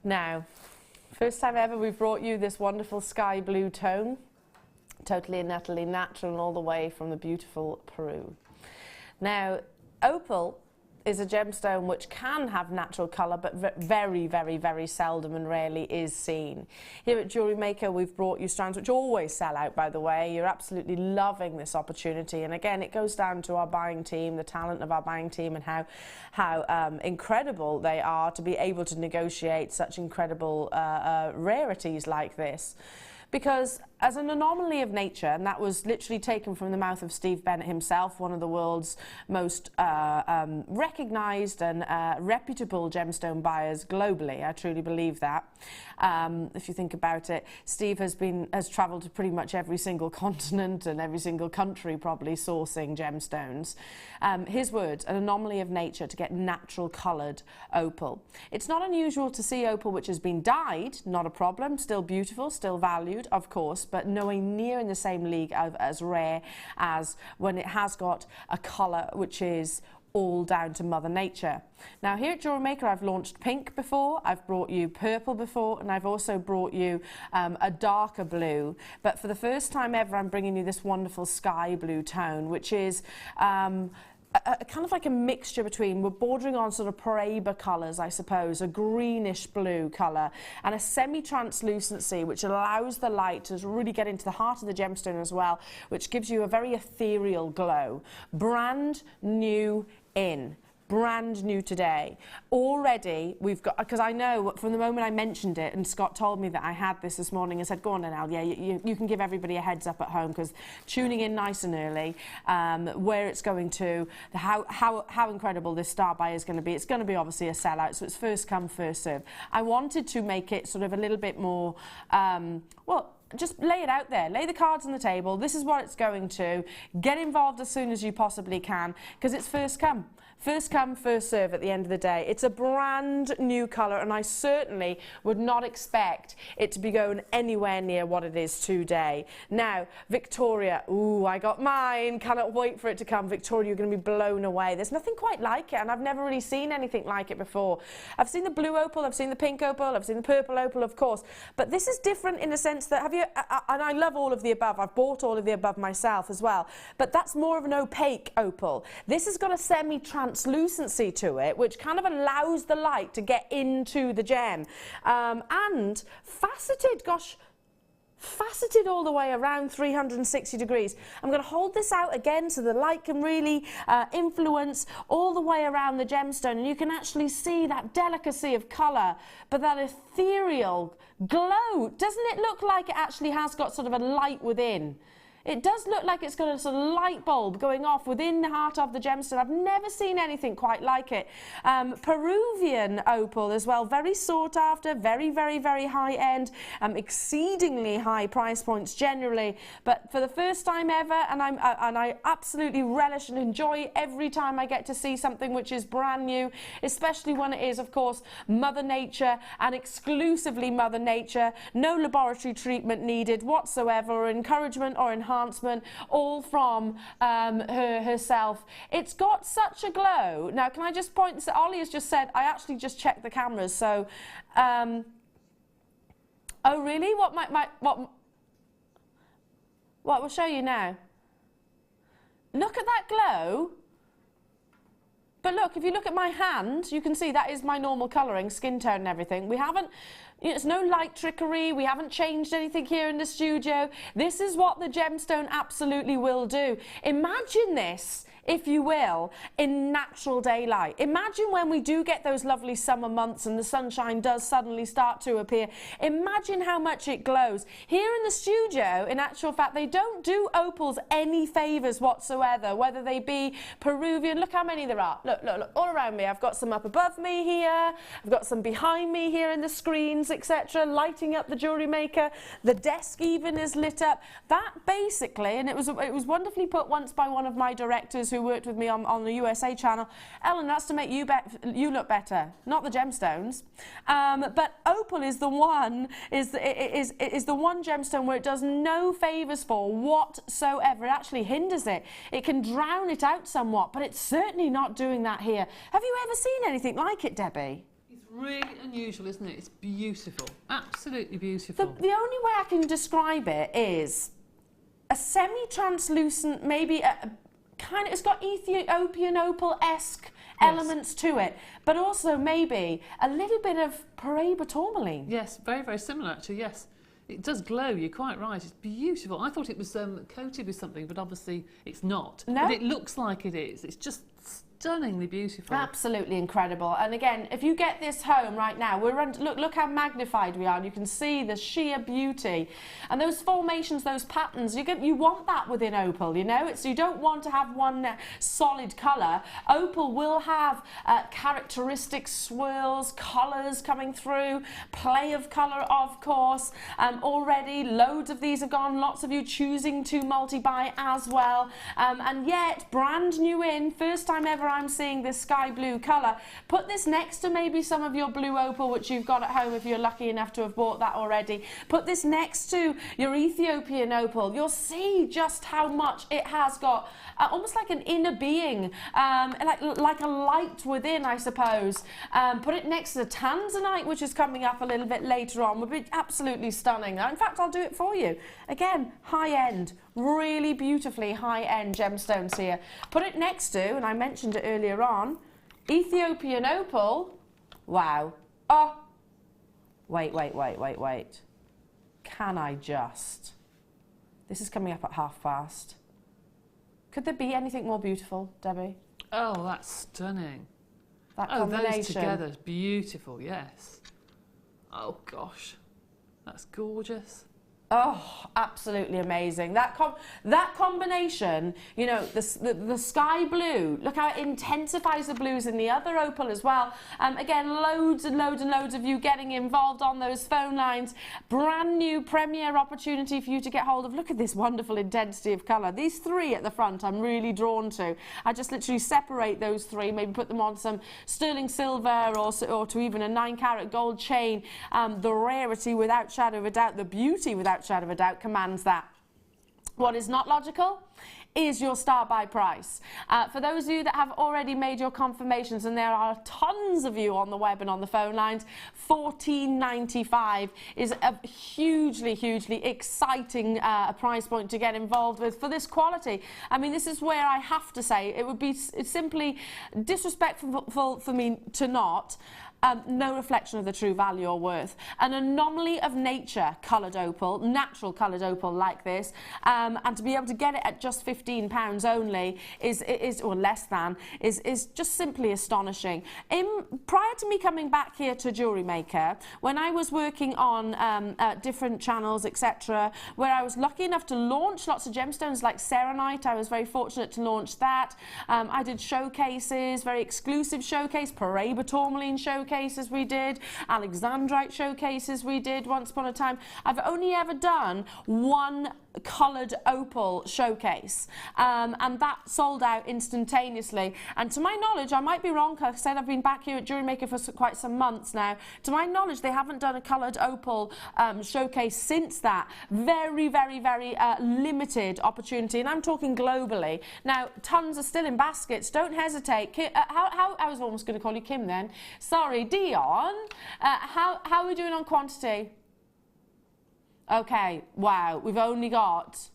Now, first time ever we've brought you this wonderful sky blue tone, totally and utterly natural and all the way from the beautiful Peru. Now, opal is a gemstone which can have natural colour, but very, very, very seldom and rarely is seen. Here at JewelleryMaker, we've brought you strands which always sell out, by the way. You're absolutely loving this opportunity. And again, it goes down to our buying team, the talent of our buying team, and how incredible they are to be able to negotiate such incredible rarities like this. Because as an anomaly of nature, and that was literally taken from the mouth of Steve Bennett himself, one of the world's most recognised and reputable gemstone buyers globally. I truly believe that. If you think about it, Steve has travelled to pretty much every single continent and every single country probably sourcing gemstones. His words, an anomaly of nature to get natural coloured opal. It's not unusual to see opal which has been dyed, not a problem, still beautiful, still valued, of course, but nowhere near in the same league as rare as when it has got a colour which is all down to Mother Nature. Now here at JewelleryMaker I've launched pink before, I've brought you purple before, and I've also brought you a darker blue, but for the first time ever I'm bringing you this wonderful sky blue tone, which is kind of like a mixture between, we're bordering on sort of Paraiba colours, I suppose, a greenish blue colour, and a semi-translucency which allows the light to really get into the heart of the gemstone as well, which gives you a very ethereal glow. Brand new in. Brand new today. Already we've got, because I know from the moment I mentioned it and Scott told me that I had this morning and said, go on then Al, yeah, you can give everybody a heads up at home, because tuning in nice and early, where it's going to, how incredible this star buy is going to be. It's going to be obviously a sellout, so it's first come, first serve. I wanted to make it sort of a little bit more, well, just lay it out there, lay the cards on the table, this is what it's going to, get involved as soon as you possibly can, because it's first come, first serve at the end of the day. It's a brand new colour, and I certainly would not expect it to be going anywhere near what it is today. Now, Victoria, ooh, I got mine, cannot wait for it to come. Victoria, you're going to be blown away. There's nothing quite like it, and I've never really seen anything like it before. I've seen the blue opal, I've seen the pink opal, I've seen the purple opal, of course, but this is different in the sense that, and I love all of the above, I've bought all of the above myself as well, but that's more of an opaque opal. This has got a semi-translucency to it, which kind of allows the light to get into the gem. And faceted, gosh, faceted all the way around 360 degrees. I'm going to hold this out again so the light can really influence all the way around the gemstone, and you can actually see that delicacy of colour, but that ethereal glow. Doesn't it look like it actually has got sort of a light within? It does look like it's got a sort of light bulb going off within the heart of the gemstone. I've never seen anything quite like it. Peruvian opal as well, very sought after, very, very, very high end, exceedingly high price points generally. But for the first time ever, and I absolutely relish and enjoy every time I get to see something which is brand new, especially when it is, of course, Mother Nature and exclusively Mother Nature. No laboratory treatment needed whatsoever, or encouragement or enhancement, all from herself. It's got such a glow. Now, can I just point, so Ollie has just said, I actually just checked the cameras, so, oh really? What we'll show you now. Look at that glow. But look, if you look at my hand, you can see that is my normal colouring, skin tone and everything. We haven't, you know, it's no light trickery. We haven't changed anything here in the studio. This is what the gemstone absolutely will do. Imagine this, if you will, in natural daylight. Imagine when we do get those lovely summer months and the sunshine does suddenly start to appear. Imagine how much it glows. Here in the studio, in actual fact, they don't do opals any favours whatsoever, whether they be Peruvian. Look how many there are. Look, look, look, all around me. I've got some up above me here. I've got some behind me here in the screens, etc., lighting up the jewellery maker. The desk even is lit up. That basically, and it was wonderfully put once by one of my directors who worked with me on the USA channel, Ellen, that's to make you look better, not the gemstones. But opal is the one is the one gemstone where it does no favours for whatsoever. It actually hinders it. It can drown it out somewhat, but it's certainly not doing that here. Have you ever seen anything like it, Debbie? It's really unusual, isn't it? It's beautiful, absolutely beautiful. The only way I can describe it is a semi-translucent, maybe a kind of, it's got Ethiopian opal-esque elements to it, but also maybe a little bit of Paraiba tourmaline. Yes, very, very similar actually, yes. It does glow, you're quite right, it's beautiful. I thought it was coated with something, but obviously it's not. No. But it looks like it is. It's just stunningly beautiful. Absolutely incredible. And again, if you get this home right now, look how magnified we are. And you can see the sheer beauty and those formations, those patterns. You want that within opal, you know. You don't want to have one solid colour. Opal will have characteristic swirls, colours coming through, play of colour, of course. Already loads of these have gone. Lots of you choosing to multi-buy as well. And yet, brand new in, first time ever I'm seeing this sky blue colour. Put this next to maybe some of your blue opal which you've got at home if you're lucky enough to have bought that already. Put this next to your Ethiopian opal. You'll see just how much it has got, almost like an inner being, like a light within, I suppose. Put it next to the Tanzanite, which is coming up a little bit later on, would be absolutely stunning. In fact, I'll do it for you. Again, high end, really beautifully high-end gemstones here. Put it next to, and I mentioned it earlier on, Ethiopian opal. Wow. Oh, wait. Can I just? This is coming up at past. Could there be anything more beautiful, Debbie? Oh, that's stunning. That combination. Those together is beautiful, yes. Oh, gosh. That's gorgeous. Oh, absolutely amazing. That combination, you know, the sky blue, look how it intensifies the blues in the other opal as well. Again, loads and loads of you getting involved on those phone lines. Brand new premiere opportunity for you to get hold of. Look at this wonderful intensity of colour. These three at the front I'm really drawn to. I just literally separate those three, maybe put them on some sterling silver or to even a 9-carat gold chain. The rarity without shadow of a doubt, the beauty without shadow of a doubt commands that. What is not logical is your start buy price. For those of you that have already made your confirmations, and there are tons of you on the web and on the phone lines, $14.95 is a hugely exciting price point to get involved with for this quality. I mean, this is where I have to say it would be simply disrespectful for me to not. No reflection of the true value or worth. An anomaly of nature coloured opal, natural coloured opal like this, and to be able to get it at just £15 only or less than is just simply astonishing. Prior to me coming back here to Jewellery Maker, when I was working on different channels, etc., where I was lucky enough to launch lots of gemstones like serenite, I was very fortunate to launch that. I did showcases, very exclusive showcase, Paraiba tourmaline showcases we did, Alexandrite showcases we did once upon a time. I've only ever done one coloured opal showcase, and that sold out instantaneously. And to my knowledge, I might be wrong, because I said I've been back here at Jewellery Maker for quite some months now. To my knowledge, they haven't done a coloured opal showcase since that. Very limited opportunity, and I'm talking globally. Now, tons are still in baskets. Don't hesitate. I was almost going to call you Kim then. Sorry, Dion. How are we doing on quantity? Okay, wow, we've only got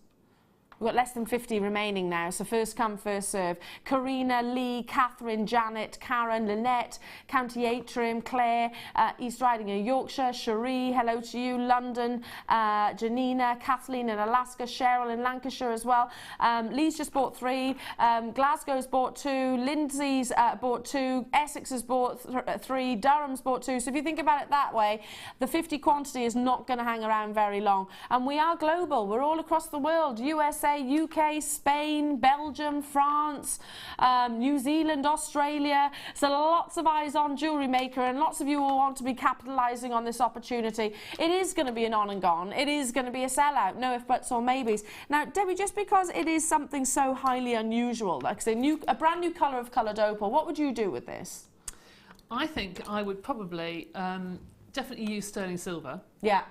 We've got less than 50 remaining now, so first come, first serve. Karina, Lee, Catherine, Janet, Karen, Lynette, County Atrium, Claire, East Riding of Yorkshire, Cherie, hello to you, London, Janina, Kathleen in Alaska, Cheryl in Lancashire as well. Lee's just bought 3, Glasgow's bought 2, Lindsay's bought 2, Essex has bought 3, Durham's bought 2. So if you think about it that way, the 50 quantity is not going to hang around very long. And we are global, we're all across the world, USA, UK, Spain, Belgium, France, New Zealand, Australia. So lots of eyes on Jewellery Maker, and lots of you will want to be capitalising on this opportunity. It is going to be an on and gone. It is going to be a sellout, no if buts or maybes. Now, Debbie, just because it is something so highly unusual, like say a brand new colour of coloured opal, what would you do with this? I think I would probably definitely use sterling silver. Yeah.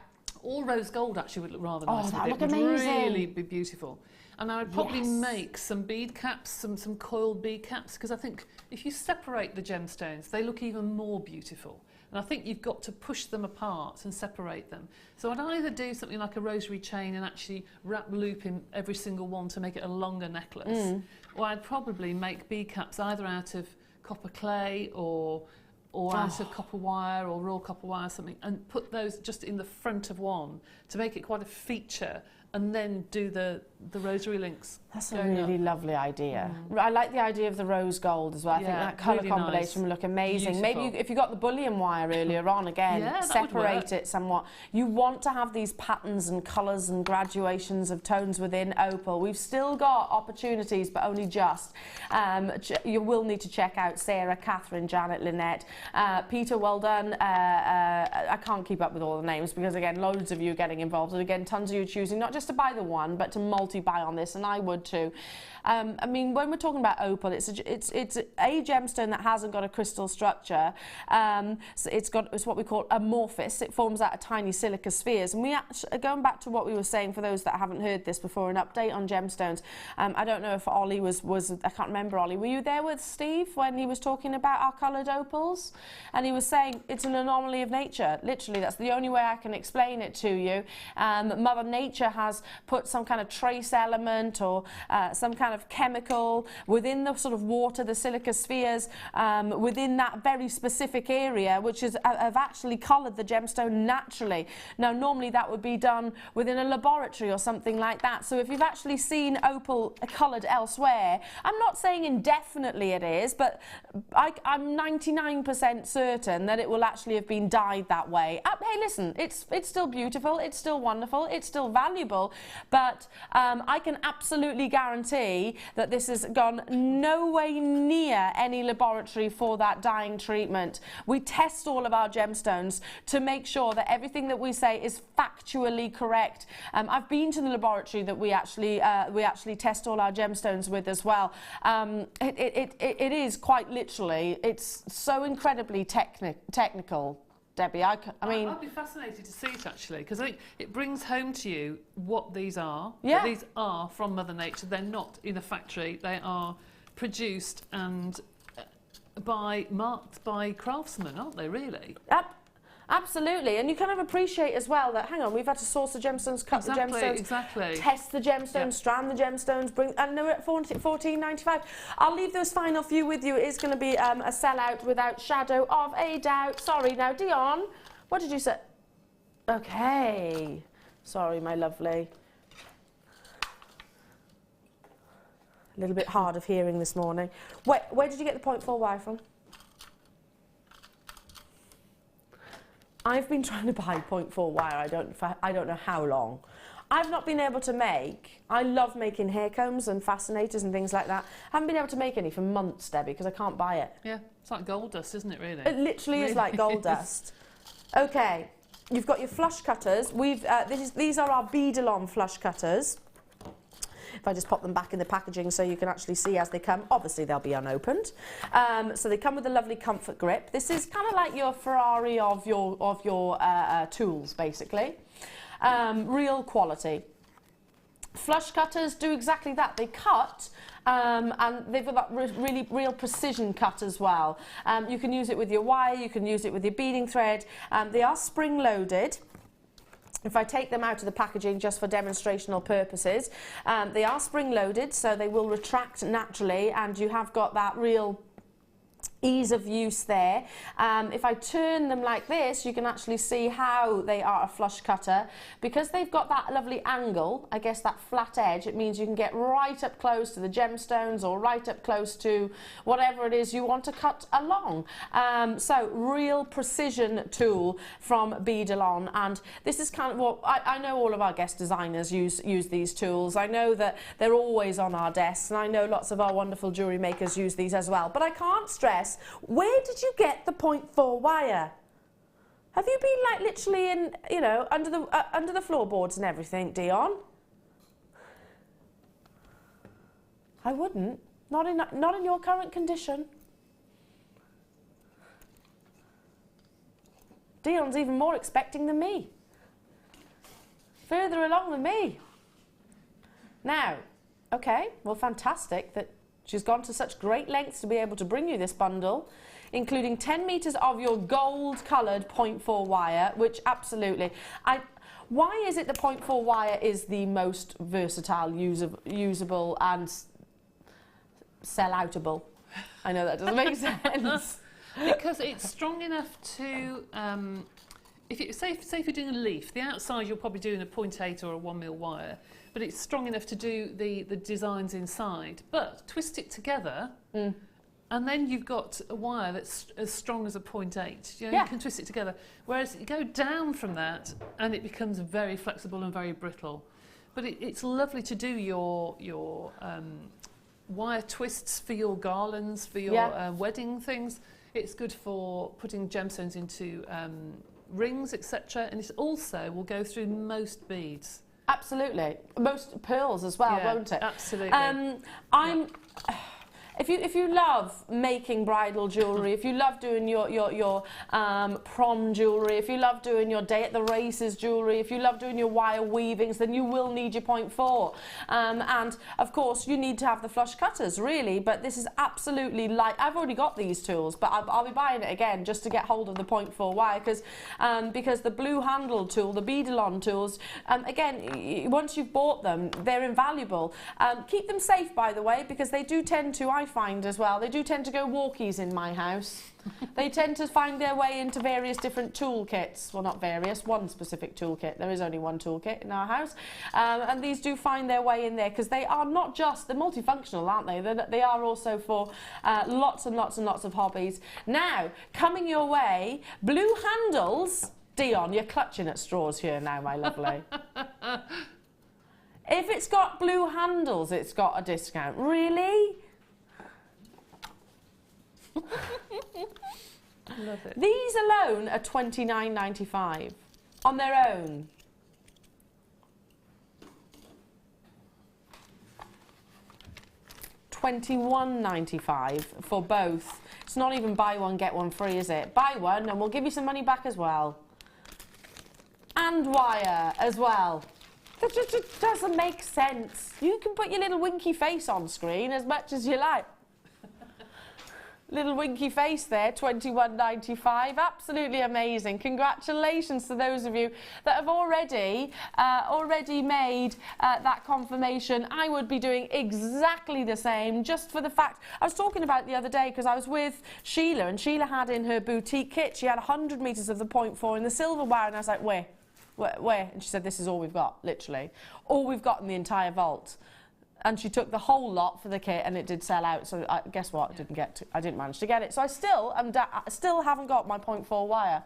Or rose gold actually would look rather nice. Oh, that would look amazing. Really be beautiful. And I would probably make some bead caps, some coiled bead caps, because I think if you separate the gemstones, they look even more beautiful. And I think you've got to push them apart and separate them. So I'd either do something like a rosary chain and actually wrap loop in every single one to make it a longer necklace, or I'd probably make bead caps either out of copper clay or out of copper wire or raw copper wire or something, and put those just in the front of one to make it quite a feature, and then do the rosary links. That's a really lovely idea. I like the idea of the rose gold as well. I think that colour really combination nice. will look amazing. Beautiful. Maybe if you got the bullion wire earlier on, again, separate it somewhat. You want to have these patterns and colours and graduations of tones within opal. We've still got opportunities, but only just. You will need to check out Sarah, Catherine, Janet, Lynette, Peter, well done. I can't keep up with all the names because, again, loads of you getting involved. And again, tons of you choosing not just to buy the one, but to multi-buy on this, and I would too. I mean, when we're talking about opal, it's a gemstone that hasn't got a crystal structure. So it's what we call amorphous. It forms out of tiny silica spheres. And we actually, going back to what we were saying, for those that haven't heard this before, an update on gemstones. I don't know if Ollie was I can't remember, Ollie, were you there with Steve when he was talking about our coloured opals? And he was saying it's an anomaly of nature. Literally, that's the only way I can explain it to you. Mother Nature has put some kind of trace element or some kind of chemical within the sort of water, the silica spheres, within that very specific area, which have actually coloured the gemstone naturally. Now, normally that would be done within a laboratory or something like that. So if you've actually seen opal coloured elsewhere, I'm not saying indefinitely it is, but I'm 99% certain that it will actually have been dyed that way. Hey, listen, it's still beautiful, it's still wonderful, it's still valuable, but I can absolutely guarantee that this has gone no way near any laboratory for that dyeing treatment. We test all of our gemstones to make sure that everything that we say is factually correct. I've been to the laboratory that we actually test all our gemstones with as well. It is quite literally, it's so incredibly technical. Debbie, I mean, I'd be fascinated to see it actually, because I think it brings home to you what these are. Yeah. These are from Mother Nature. They're not in a factory. They are produced and marked by craftsmen, aren't they? Really. Absolutely, and you kind of appreciate as well that, hang on, we've had to source the gemstones, cut the gemstones, test the gemstones, strand the gemstones, and they're at $14.95. I'll leave those final few with you. It is going to be a sellout without shadow of a doubt. Sorry, now, Dion, what did you say? Okay, sorry, my lovely. A little bit hard of hearing this morning. Where did you get the 0.4 wire from? I've been trying to buy 0.4 wire, I don't know how long. I've not been able to make, I love making hair combs and fascinators and things like that. I haven't been able to make any for months, Debbie, because I can't buy it. Yeah, it's like gold dust, isn't it, really? It literally is like gold dust. Okay, you've got your flush cutters. These are our Beadalon flush cutters. If I just pop them back in the packaging so you can actually see as they come. Obviously, they'll be unopened. So they come with a lovely comfort grip. This is kind of like your Ferrari of your tools, basically. Real quality. Flush cutters do exactly that. They cut, and they've got that real precision cut as well. You can use it with your wire, you can use it with your beading thread. They are spring-loaded. If I take them out of the packaging just for demonstrational purposes, they are spring-loaded, so they will retract naturally, and you have got that real ease of use there. If I turn them like this, you can actually see how they are a flush cutter. Because they've got that lovely angle, I guess that flat edge, it means you can get right up close to the gemstones or right up close to whatever it is you want to cut along. So real precision tool from Beadalon, and this is kind of what I know all of our guest designers use these tools. I know that they're always on our desks, and I know lots of our wonderful jewellery makers use these as well, but I can't stress, where did you get the 0.4 wire? Have you been like literally in, you know, under the floorboards and everything, Dion? I wouldn't. Not in your current condition. Dion's even more expecting than me. Further along than me. Now, okay, well, fantastic that she's gone to such great lengths to be able to bring you this bundle, including 10 metres of your gold-coloured 0.4 wire, which absolutely... Why is it the 0.4 wire is the most versatile, usable and sell-outable? I know that doesn't make sense. Because it's strong enough to... if you, say if you're doing a leaf, the outside you're probably doing a 0.8 or a 1 mil wire, but it's strong enough to do the designs inside. But twist it together, and then you've got a wire that's as strong as a 0.8. You know, you can twist it together. Whereas you go down from that, and it becomes very flexible and very brittle. But it's lovely to do your wire twists for your garlands, for your wedding things. It's good for putting gemstones into rings, etc. And it also will go through most beads. Absolutely. Most pearls as well, won't it? Absolutely. If you love making bridal jewellery, if you love doing your prom jewellery, if you love doing your day at the races jewellery, if you love doing your wire weavings, then you will need your 0.4. And of course, you need to have the flush cutters, really. But this is absolutely light. I've already got these tools, but I'll be buying it again just to get hold of the 0.4 wire, because the blue handle tool, the Beadalon tools, again, once you've bought them, they're invaluable. Keep them safe, by the way, because they do tend to, I find as well, they do tend to go walkies in my house. They tend to find their way into various different toolkits. Well, not various, one specific toolkit. There is only one toolkit in our house. And these do find their way in there because they are not just, they're multifunctional, aren't they? They are also for lots and lots and lots of hobbies. Now, coming your way, blue handles. Dion, you're clutching at straws here now, my lovely. If it's got blue handles, it's got a discount. Really? Love it. These alone are £29.95 on their own. £21.95 for both. It's not even buy one get one free, is it? Buy one and we'll give you some money back as well. And wire as well. That just doesn't make sense. You can put your little winky face on screen as much as you like. Little winky face there, £21.95. Absolutely amazing. Congratulations to those of you that have already made that confirmation. I would be doing exactly the same, just for the fact, I was talking about it the other day because I was with Sheila, and Sheila had in her boutique kit, she had 100 metres of the 0.4 in the silver wire, and I was like, where? And she said, this is all we've got, literally. All we've got in the entire vault. And she took the whole lot for the kit, and it did sell out. So guess what? I didn't manage to get it. So I still haven't got my 0.4 wire.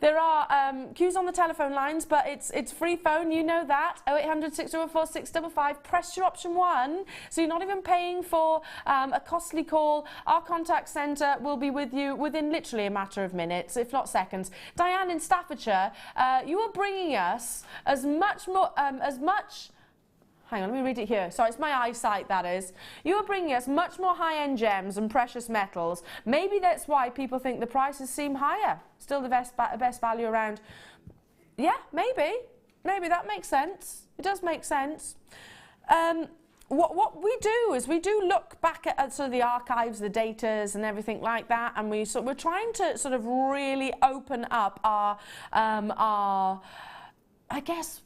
There are queues on the telephone lines, but it's free phone. You know that. 0800 604 655. Press your option 1, so you're not even paying for a costly call. Our contact centre will be with you within literally a matter of minutes, if not seconds. Diane in Staffordshire, you are bringing us hang on, let me read it here. Sorry, it's my eyesight, that is. You are bringing us much more high-end gems and precious metals. Maybe that's why people think the prices seem higher. Still the best value around. Yeah, maybe. Maybe that makes sense. It does make sense. What we do is we do look back at sort of the archives, the datas and everything like that, and we're trying to sort of really open up our I guess,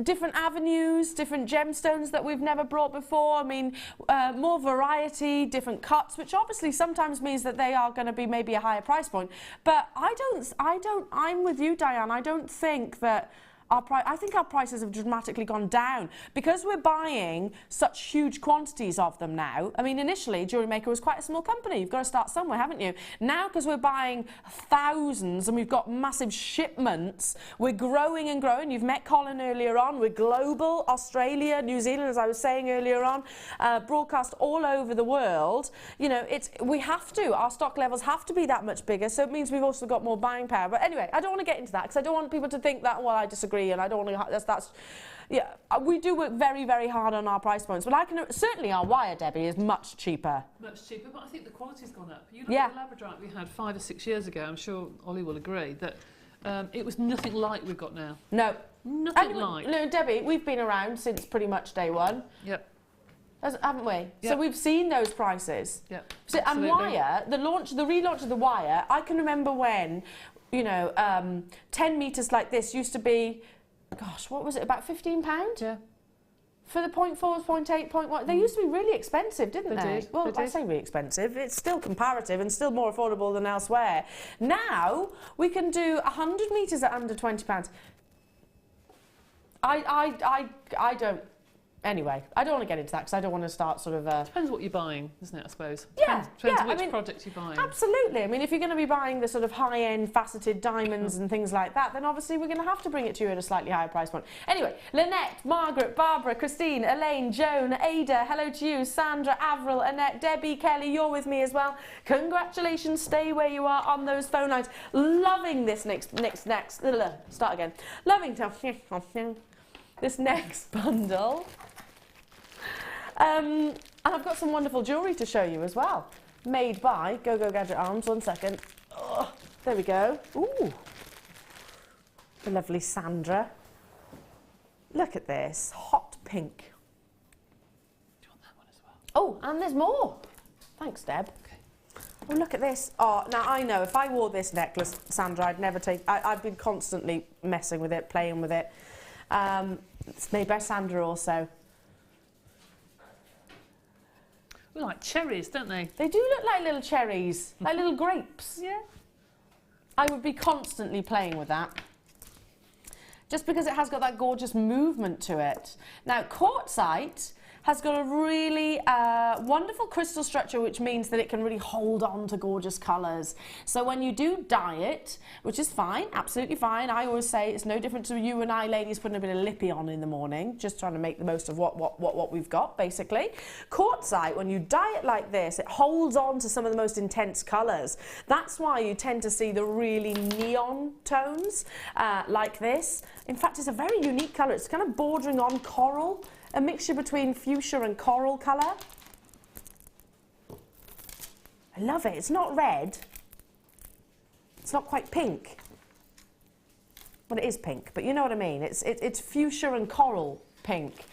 different avenues, different gemstones that we've never brought before. I mean, more variety, different cuts, which obviously sometimes means that they are going to be maybe a higher price point. But I'm with you, Diane. I don't think that I think our prices have dramatically gone down because we're buying such huge quantities of them now. I mean, initially, JewelleryMaker was quite a small company. You've got to start somewhere, haven't you? Now, because we're buying thousands and we've got massive shipments, we're growing and growing. You've met Colin earlier on. We're global, Australia, New Zealand, as I was saying earlier on, broadcast all over the world. You know, we have to. Our stock levels have to be that much bigger, so it means we've also got more buying power. But anyway, I don't want to get into that because I don't want people to think that, well, I disagree. And I don't want to, yeah, we do work very, very hard on our price points, but certainly our wire, Debbie, is much cheaper. Much cheaper, but I think the quality's gone up. You look at the Labradorite we had 5 or 6 years ago, I'm sure Ollie will agree, that it was nothing like we've got now. No. Nothing like. No, Debbie, we've been around since pretty much day one. Yep. Haven't we? Yep. So we've seen those prices. Yeah. So, and wire, the relaunch of the wire, I can remember when, you know, 10 metres like this used to be, gosh, what was it, about £15? Yeah. For the 0.4s, 0.8, 0.1, they used to be really expensive, didn't they? Did. Well, I say really expensive, it's still comparative and still more affordable than elsewhere. Now, we can do 100 metres at under £20. I don't. Anyway, I don't want to get into that because I don't want to start sort of... Depends what you're buying, isn't it, I suppose? Yeah, Depends which project you're buying. Absolutely. I mean, if you're going to be buying the sort of high-end faceted diamonds and things like that, then obviously we're going to have to bring it to you at a slightly higher price point. Anyway, Lynette, Margaret, Barbara, Christine, Elaine, Joan, Ada, hello to you, Sandra, Avril, Annette, Debbie, Kelly, you're with me as well. Congratulations, stay where you are on those phone lines. Loving this start again. Loving this next bundle. And I've got some wonderful jewellery to show you as well. Made by Go Gadget Arms. 1 second. Oh, there we go. Ooh. The lovely Sandra. Look at this. Hot pink. Do you want that one as well? Oh, and there's more. Thanks, Deb. Okay. Oh, look at this. Oh, now I know if I wore this necklace, Sandra, I'd never take... I've been constantly messing with it, playing with it. It's made by Sandra also. Well, like cherries, don't they? They do look like little cherries, like little grapes. Yeah. I would be constantly playing with that. Just because it has got that gorgeous movement to it. Now, quartzite has got a really wonderful crystal structure, which means that it can really hold on to gorgeous colours. So when you do dye it, which is fine, absolutely fine, I always say it's no different to you and I ladies putting a bit of lippy on in the morning, just trying to make the most of what we've got, basically. Quartzite, when you dye it like this, it holds on to some of the most intense colours. That's why you tend to see the really neon tones like this. In fact, it's a very unique colour. It's kind of bordering on coral. A mixture between fuchsia and coral colour. I love it. It's not red. It's not quite pink. Well, it is pink, but you know what I mean. It's fuchsia and coral pink.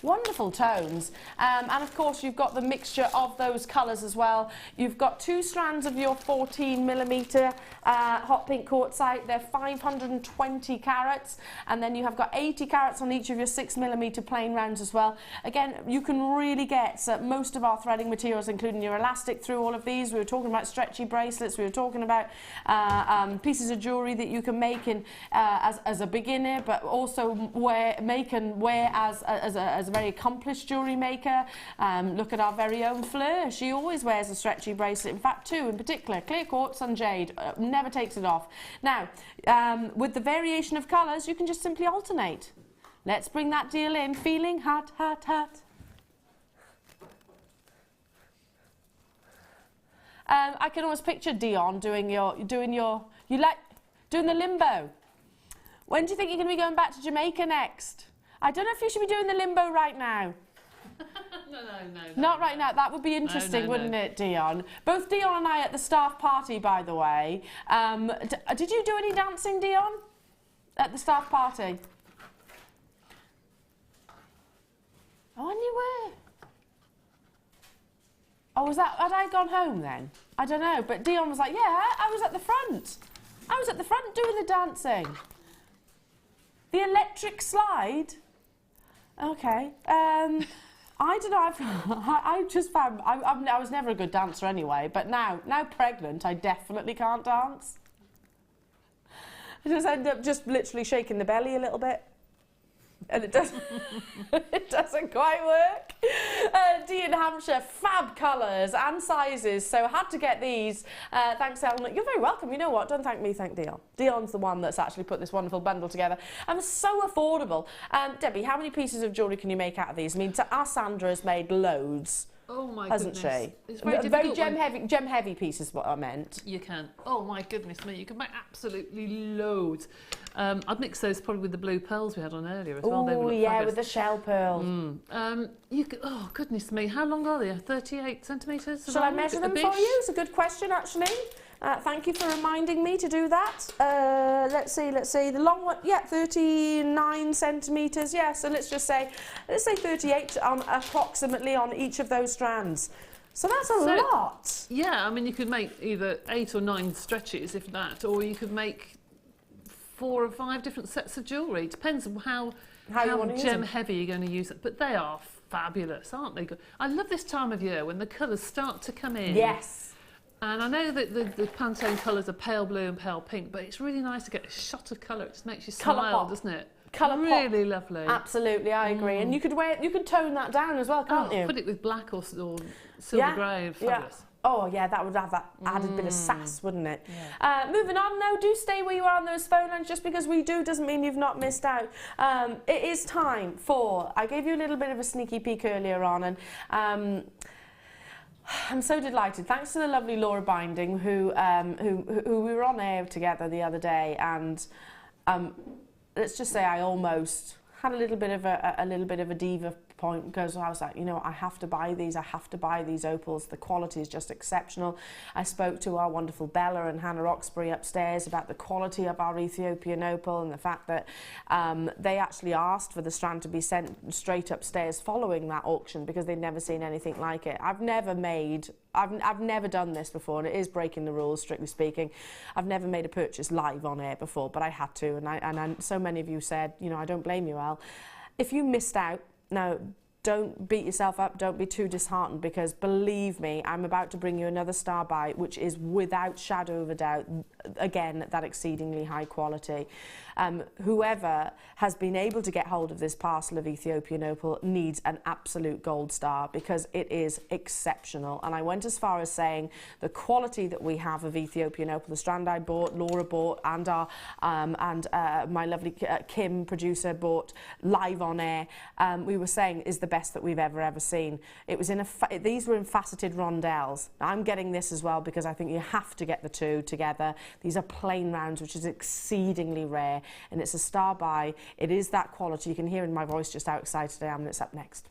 Wonderful tones. And of course, you've got the mixture of those colours as well. You've got 2 strands of your 14mm hot pink quartzite. They're 520 carats. And then you have got 80 carats on each of your 6mm plain rounds as well. Again, you can really get most of our threading materials, including your elastic, through all of these. We were talking about stretchy bracelets. We were talking about pieces of jewellery that you can make as a beginner, but also make and wear as a very accomplished jewellery maker. Look at our very own Fleur. She always wears a stretchy bracelet. In fact, 2 in particular, clear quartz and jade. Never takes it off. Now, with the variation of colours, you can just simply alternate. Let's bring that deal in. Feeling hot, hot, hot. I can almost picture Dion doing the limbo. When do you think you're going to be going back to Jamaica next? I don't know if you should be doing the limbo right now. No. Not right now. That would be interesting, wouldn't it, Dion? Both Dion and I at the staff party, by the way. Did you do any dancing, Dion? At the staff party? Oh, and you were. Oh, was that... Had I gone home then? I don't know. But Dion was like, yeah, I was at the front. I was at the front doing the dancing. The electric slide? Okay. I don't know. I just found I was never a good dancer anyway, but now pregnant, I definitely can't dance. I just end up just literally shaking the belly a little bit, and it doesn't it doesn't quite work. D in Hampshire, fab colours and sizes, so had to get these. Thanks, Elena. You're very welcome. You know what? Don't thank me, thank Dion. Dion's the one that's actually put this wonderful bundle together, and it's so affordable. Debbie, how many pieces of jewellery can you make out of these? I mean, our Sandra has made loads. Oh my hasn't goodness. she? It's very gem heavy pieces, what I meant. You can. Oh my goodness me, you can make absolutely loads. I'd mix those probably with the blue pearls we had on earlier as well. Oh yeah, with the shell pearl. You could, oh goodness me, how long are they? 38 centimetres? Shall I measure them for you? It's a good question actually. Thank you for reminding me to do that. Let's see. The long one, yeah, 39 centimetres. Yeah, so let's say 38 approximately on each of those strands. So that's a lot. Yeah, I mean, you could make either 8 or 9 stretches, if that, or you could make 4 or 5 different sets of jewellery. It depends on how gem heavy you're going to use it. But they are fabulous, aren't they? I love this time of year when the colours start to come in. Yes. And I know that the Pantone colours are pale blue and pale pink, but it's really nice to get a shot of colour. It just makes you smile, doesn't it? Colour really pop. Lovely. Absolutely, I agree. And you could tone that down as well, can't you? Put it with black or silver grey. Fabulous. Yeah. Oh yeah, that would have that added bit of sass, wouldn't it? Yeah. Moving on now, do stay where you are on those phone lines. Just because we do doesn't mean you've not missed out. It is time for, I gave you a little bit of a sneaky peek earlier on, and I'm so delighted. Thanks to the lovely Laura Binding, who we were on air together the other day, and let's just say I almost had a little bit of a diva point, because I was like, you know, I have to buy these opals. The quality is just exceptional. I spoke to our wonderful Bella and Hannah Roxbury upstairs about the quality of our Ethiopian opal and the fact that they actually asked for the strand to be sent straight upstairs following that auction because they'd never seen anything like it. I've never done this before, and it is breaking the rules, strictly speaking. I've never made a purchase live on air before, but I had to, and so many of you said, you know, I don't blame you, Al. If you missed out, now, don't beat yourself up, don't be too disheartened, because believe me, I'm about to bring you another star buy, which is without shadow of a doubt, again, that exceedingly high quality. Whoever has been able to get hold of this parcel of Ethiopian opal needs an absolute gold star, because it is exceptional. And I went as far as saying the quality that we have of Ethiopian opal, the strand I bought, Laura bought, and my lovely Kim, producer, bought live on air, we were saying is the best that we've ever seen. It was these were in faceted rondelles. I'm getting this as well because I think you have to get the two together. These are plain rounds, which is exceedingly rare, and it's a star buy. It is that quality. You can hear in my voice just how excited I am, and it's up next.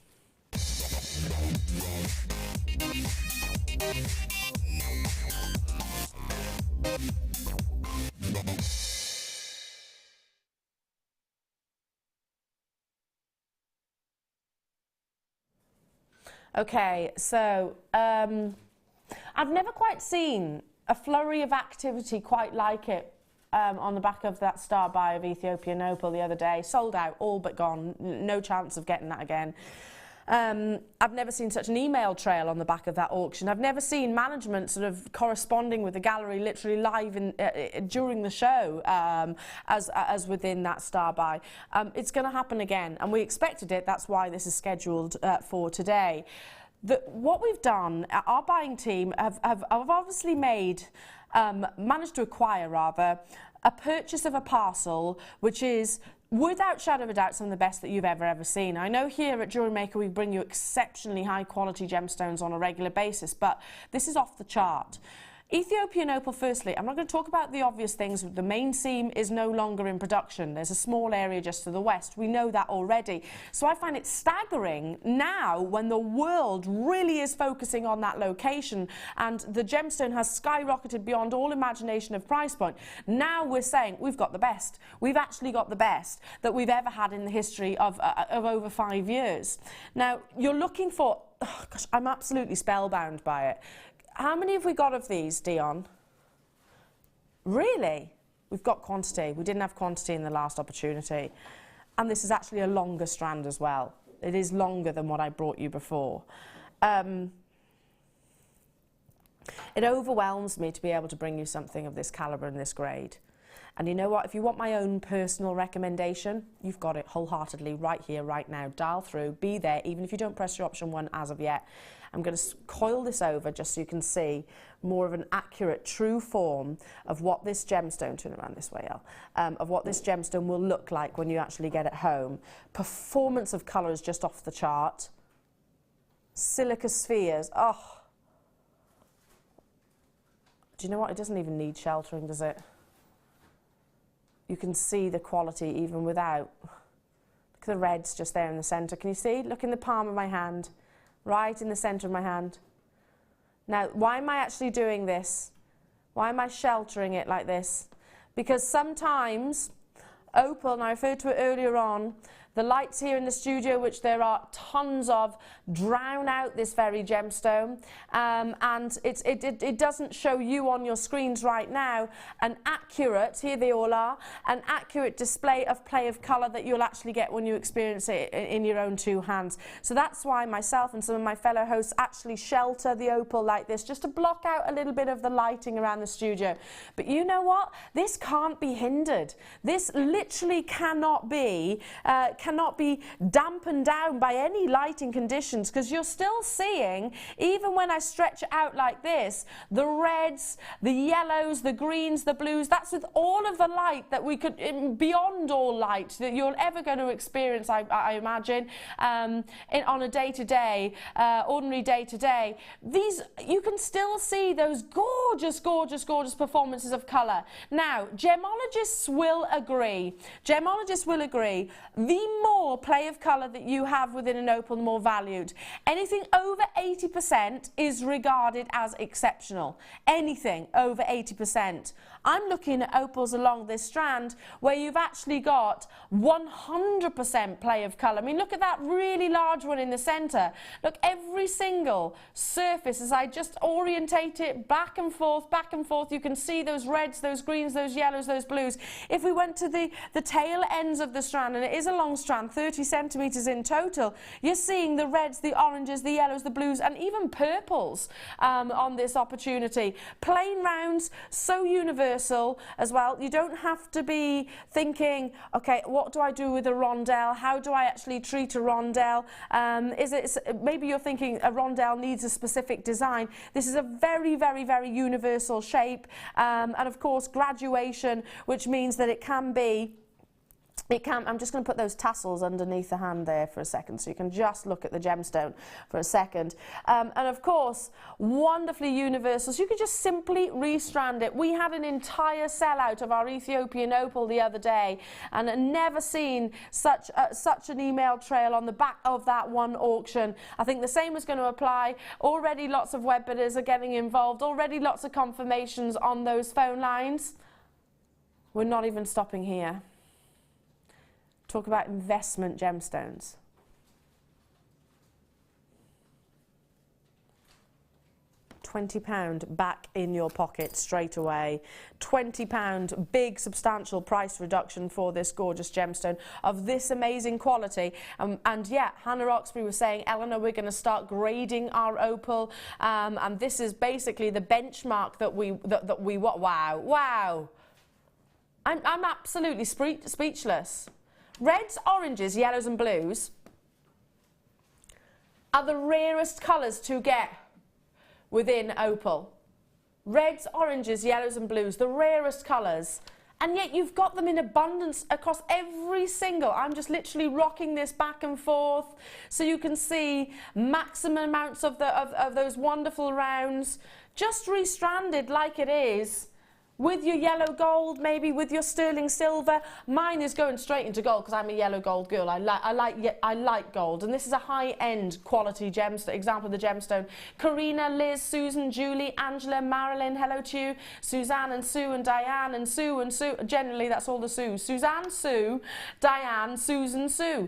Okay, so I've never quite seen a flurry of activity quite like it on the back of that star buy of Ethiopian opal the other day. Sold out, all but gone, no chance of getting that again. I've never seen such an email trail on the back of that auction. I've never seen management sort of corresponding with the gallery literally live during the show as within that star buy. It's going to happen again, and we expected it. That's why this is scheduled for today. What we've done, our buying team have obviously managed to acquire rather a purchase of a parcel which is without shadow of a doubt some of the best that you've ever seen. I know here at JewelleryMaker we bring you exceptionally high quality gemstones on a regular basis, but this is off the chart. Ethiopian opal, firstly, I'm not going to talk about the obvious things. The main seam is no longer in production. There's a small area just to the west. We know that already. So I find it staggering now when the world really is focusing on that location and the gemstone has skyrocketed beyond all imagination of price point. Now we're saying we've got the best. We've actually got the best that we've ever had in the history of over 5 years. Now, you're looking for... Oh, gosh, I'm absolutely spellbound by it. How many have we got of these, Dion? Really? We've got quantity. We didn't have quantity in the last opportunity. And this is actually a longer strand as well. It is longer than what I brought you before. It overwhelms me to be able to bring you something of this calibre and this grade. And you know what? If you want my own personal recommendation, you've got it wholeheartedly right here, right now. Dial through, be there, even if you don't press your option 1 as of yet. I'm going to coil this over just so you can see more of an accurate, true form of what this gemstone, turn around this way, Elle, of what this gemstone will look like when you actually get it home. Performance of colour is just off the chart. Silica spheres, oh. Do you know what? It doesn't even need sheltering, does it? You can see the quality even without. Look at the reds just there in the centre. Can you see? Look in the palm of my hand, right in the centre of my hand. Now, why am I actually doing this? Why am I sheltering it like this? Because sometimes opal, and I referred to it earlier on, the lights here in the studio, which there are tons of, drown out this very gemstone, and it doesn't show you on your screens right now an accurate, here they all are, an accurate display of play of colour that you'll actually get when you experience it in your own 2 hands. So that's why myself and some of my fellow hosts actually shelter the opal like this, just to block out a little bit of the lighting around the studio. But you know what? This can't be hindered. This literally cannot be dampened down by any lighting conditions, because you're still seeing, even when I stretch it out like this, the reds, the yellows, the greens, the blues. That's with all of the light that we could, beyond all light that you're ever going to experience, I imagine, on a day-to-day, ordinary day-to-day. These, you can still see those gorgeous, gorgeous, gorgeous performances of colour. Now, gemologists will agree. Gemologists will agree. The more play of colour that you have within an opal, the more valued. Anything over 80% is regarded as exceptional. Anything over 80%. I'm looking at opals along this strand where you've actually got 100% play of colour. I mean, look at that really large one in the centre. Look, every single surface, as I just orientate it back and forth, you can see those reds, those greens, those yellows, those blues. If we went to the tail ends of the strand, and it is a long strand, 30 centimetres in total, you're seeing the reds, the oranges, the yellows, the blues, and even purples on this opportunity. Plain rounds, so universal as well. You don't have to be thinking, okay, what do I do with a rondelle? How do I actually treat a rondelle? Maybe you're thinking a rondelle needs a specific design. This is a very, very, very universal shape, and of course graduation, which means that it can be. I'm just going to put those tassels underneath the hand there for a second, so you can just look at the gemstone for a second. And of course, wonderfully universal, so you could just simply restrand it. We had an entire sellout of our Ethiopian opal the other day, and never seen such an email trail on the back of that one auction. I think the same is going to apply. Already lots of web bidders are getting involved, already lots of confirmations on those phone lines. We're not even stopping here. Talk about investment gemstones. £20 back in your pocket straight away. £20 big substantial price reduction for this gorgeous gemstone of this amazing quality. And yeah, Hannah Roxbury was saying, Eleanor, we're going to start grading our opal, and this is basically the benchmark that we wow. I'm absolutely speechless. Reds, oranges, yellows and blues are the rarest colours to get within opal. Reds, oranges, yellows and blues, the rarest colours. And yet you've got them in abundance across every single. I'm just literally rocking this back and forth so you can see maximum amounts of those wonderful rounds, just restranded like it is. With your yellow gold, maybe with your sterling silver. Mine is going straight into gold because I'm a yellow gold girl. I like gold, and this is a high-end quality gemstone. Example of the gemstone. Karina, Liz, Susan, Julie, Angela, Marilyn. Hello to you. Suzanne and Sue and Diane and Sue and Sue. Generally, that's all the Sues. Suzanne, Sue, Diane, Susan, Sue.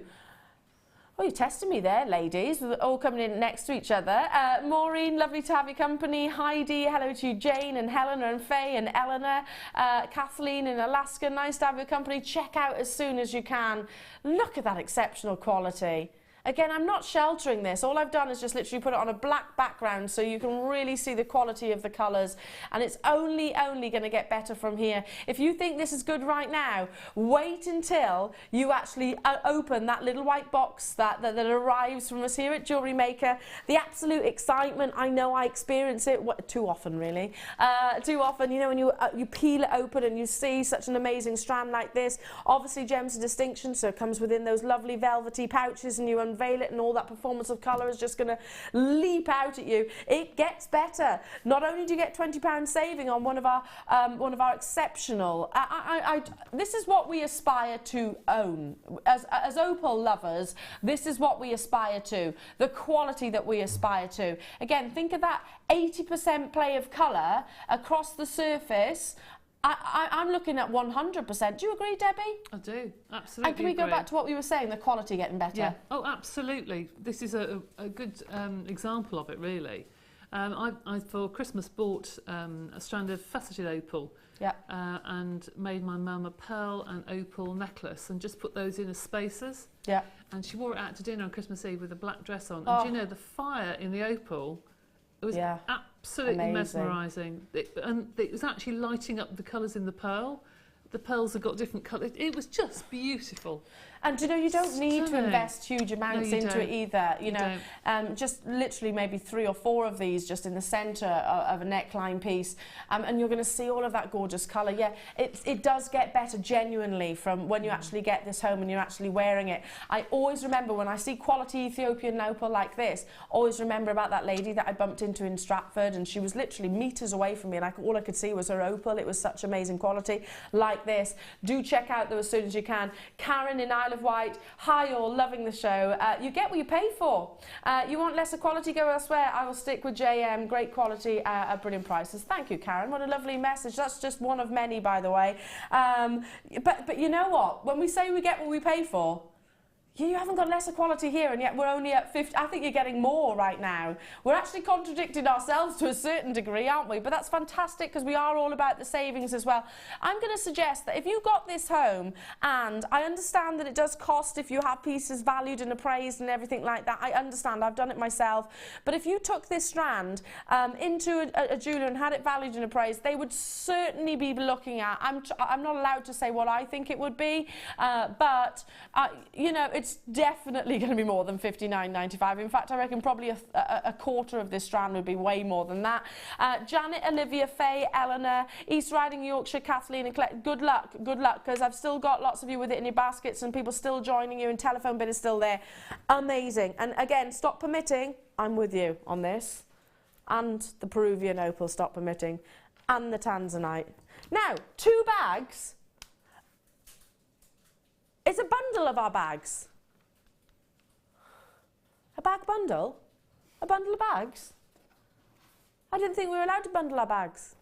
Oh, you're testing me there, ladies. We're all coming in next to each other. Maureen, lovely to have your company. Heidi, hello to you. Jane and Helena and Faye and Eleanor. Kathleen in Alaska, nice to have your company. Check out as soon as you can. Look at that exceptional quality. Again, I'm not sheltering this. All I've done is just literally put it on a black background so you can really see the quality of the colours. And it's only going to get better from here. If you think this is good right now, wait until you actually open that little white box that arrives from us here at JewelleryMaker. The absolute excitement, I know I experience it too often, really. Too often, you know, when you peel it open and you see such an amazing strand like this. Obviously, gems of distinction, so it comes within those lovely velvety pouches and you unveil it and all that performance of colour is just going to leap out at you. It gets better. Not only do you get £20 saving on one of our exceptional, this is what we aspire to own. As opal lovers, this is what we aspire to, the quality that we aspire to. Again, think of that 80% play of colour across the surface. I'm looking at 100%. Do you agree, Debbie? I do, absolutely. And can we go back to what we were saying, the quality getting better? Yeah. Oh, absolutely. This is a good example of it, really. I for Christmas bought a strand of faceted opal. Yeah. And made my mum a pearl and opal necklace and just put those in as spacers. Yeah. And she wore it out to dinner on Christmas Eve with a black dress on. Oh. And do you know, the fire in the opal, it was absolutely mesmerising. And it was actually lighting up the colours in the pearl. The pearls have got different colours. It was just beautiful. And you know, you don't need to invest huge amounts into it either. You know, just literally maybe 3 or 4 of these just in the centre of a neckline piece, and you're going to see all of that gorgeous colour. Yeah, it does get better genuinely from when you actually get this home and you're actually wearing it. I always remember when I see quality Ethiopian opal like this, always remember about that lady that I bumped into in Stratford, and she was literally metres away from me, and all I could see was her opal. It was such amazing quality. Like this, do check out those as soon as you can. Karen in Isle of Wight, hi all, loving the show. You get what you pay for. You want lesser quality, go elsewhere. I will stick with JM, great quality at brilliant prices. Thank you, Karen, what a lovely message. That's just one of many, by the way. But you know what, when we say we get what we pay for, you haven't got lesser quality here, and yet we're only at 50. I think you're getting more right now. We're actually contradicting ourselves to a certain degree, aren't we? But that's fantastic because we are all about the savings as well. I'm going to suggest that if you got this home, and I understand that it does cost if you have pieces valued and appraised and everything like that. I understand, I've done it myself. But if you took this strand into a jeweller and had it valued and appraised, they would certainly be looking at, I'm not allowed to say what I think it would be, but you know, it's definitely going to be more than $59.95. In fact, I reckon probably a quarter of this strand would be way more than that. Janet, Olivia, Faye, Eleanor, East Riding, Yorkshire, Kathleen and Colette, good luck, because I've still got lots of you with it in your baskets and people still joining you and telephone bid is still there. Amazing. And again, stop permitting, I'm with you on this. And the Peruvian opal, stop permitting. And the Tanzanite. Now, 2 bags. It's a bundle of our bags. A bag bundle? A bundle of bags? I didn't think we were allowed to bundle our bags.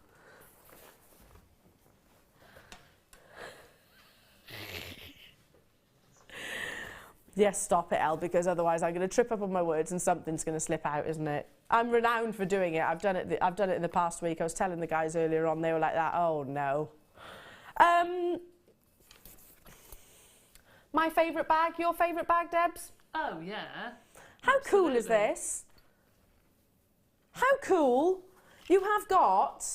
Yes, stop it, Elle, because otherwise I'm going to trip up on my words and something's going to slip out, isn't it? I'm renowned for doing it. I've done it in the past week. I was telling the guys earlier on, they were like that. Oh, no. My favourite bag, your favourite bag, Debs? Oh, yeah. How cool is this? How cool. You have got,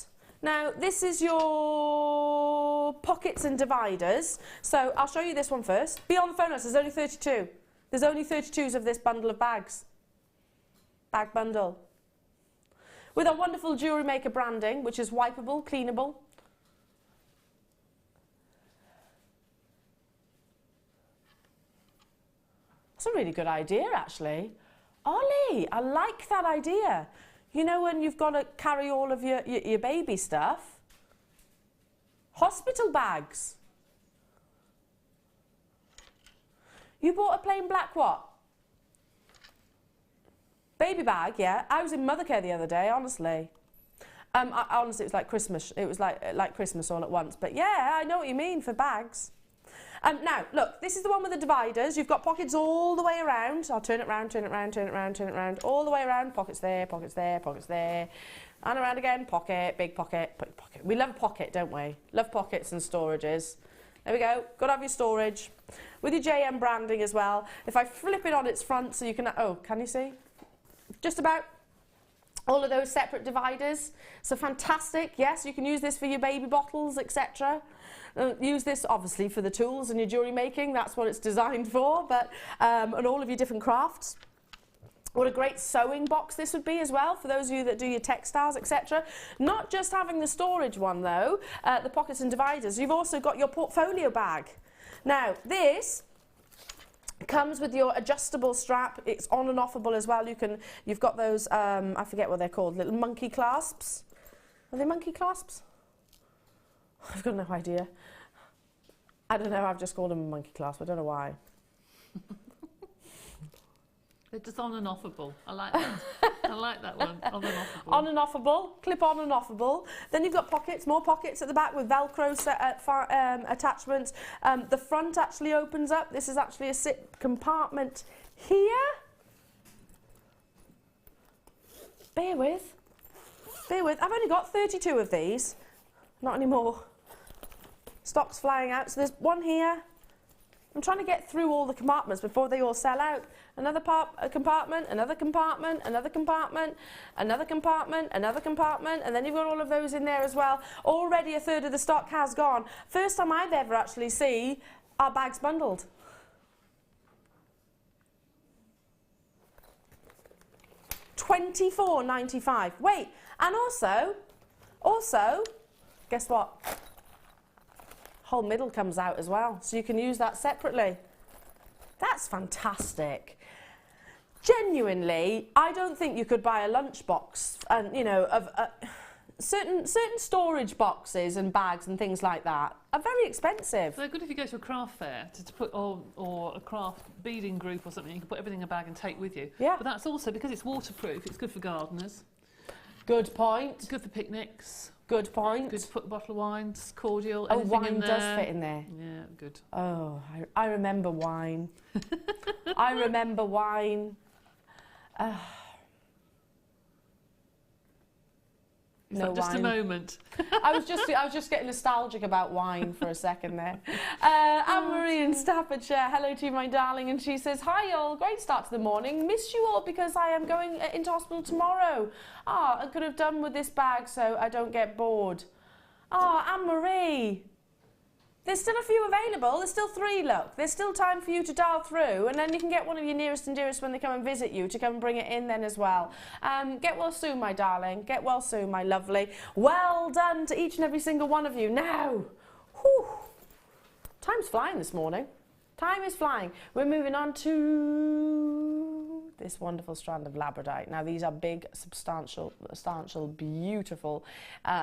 now this is your pockets and dividers. So I'll show you this one first. Be on the phone, there's only 32. There's only 32s of this bundle of bags. Bag bundle. With our wonderful JewelleryMaker branding, which is wipeable, cleanable. That's a really good idea, actually. Ollie, I like that idea. You know when you've got to carry all of your baby stuff? Hospital bags. You bought a plain black what? Baby bag, yeah. I was in Mothercare the other day, honestly. Honestly, it was like Christmas. It was like Christmas all at once. But yeah, I know what you mean for bags. Now, look, this is the one with the dividers. You've got pockets all the way around. I'll turn it round, turn it round, turn it round, turn it round, all the way around. Pockets there, pockets there, pockets there. And around again, pocket, big pocket, big pocket. We love a pocket, don't we? Love pockets and storages. There we go. Got to have your storage. With your JM branding as well. If I flip it on its front so you can... Oh, can you see? Just about all of those separate dividers. So fantastic. Yes, you can use this for your baby bottles, etc. Use this, obviously, for the tools and your jewellery making. That's what it's designed for. But and all of your different crafts. What a great sewing box this would be as well, for those of you that do your textiles, etc. Not just having the storage one, though, the pockets and dividers. You've also got your portfolio bag. Now, this comes with your adjustable strap. It's on and offable as well. You've got those, I forget what they're called, little monkey clasps. Are they monkey clasps? I've got no idea. I don't know, I've just called them a monkey clasp. I don't know why. They're just on and offable. I like that. I like that one. On and offable. On and offable, clip on and offable. Then you've got pockets, more pockets at the back with Velcro attachments. The front actually opens up. This is actually a zip compartment here. Bear with. Bear with. I've only got 32 of these. Not anymore. Stock's flying out. So there's one here. I'm trying to get through all the compartments before they all sell out. Another compartment, another compartment, another compartment, another compartment, another compartment, and then you've got all of those in there as well. Already a third of the stock has gone. First time I've ever actually seen our bags bundled. £24.95. Wait, and also, guess what? Whole middle comes out as well, so you can use that separately. That's fantastic. Genuinely, I don't think you could buy a lunchbox, and you know, of certain storage boxes and bags and things like that are very expensive. They're good if you go to a craft fair to put, or a craft beading group or something. You can put everything in a bag and take with you. Yeah. But that's also because it's waterproof. It's good for gardeners. Good point. It's good for picnics. Good point. Good to put a bottle of wine, cordial. Oh, anything wine in there. does fit in there. Yeah, good. Oh, I remember wine. I remember wine. No just wine. a moment. I was just getting nostalgic about wine for a second there. Anne-Marie in Staffordshire, hello to you, my darling, and she says, hi all, great start to the morning. Missed you all because I am going into hospital tomorrow. I could have done with this bag so I don't get bored. Anne-Marie. There's still a few available. There's still 3, look. There's still time for you to dial through, and then you can get one of your nearest and dearest when they come and visit you to come and bring it in then as well. Get well soon, my darling. Get well soon, my lovely. Well done to each and every single one of you. Now, whew, time's flying this morning. Time is flying. We're moving on to this wonderful strand of Labradorite. Now, these are big, substantial, beautiful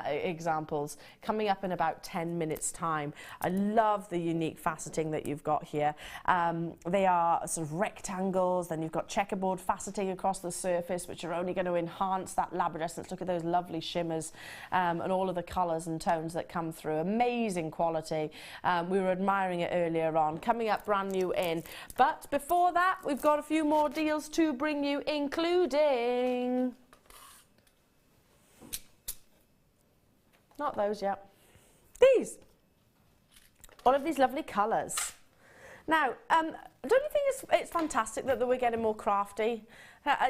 examples coming up in about 10 minutes' time. I love the unique faceting that you've got here. They are sort of rectangles, then you've got checkerboard faceting across the surface, which are only going to enhance that labradescence. Look at those lovely shimmers and all of the colours and tones that come through. Amazing quality. We were admiring it earlier on. Coming up brand new in. But before that, we've got a few more deals to bring you, including... Not those yet. These. All of these lovely colours. Now, don't you think it's fantastic that we're getting more crafty?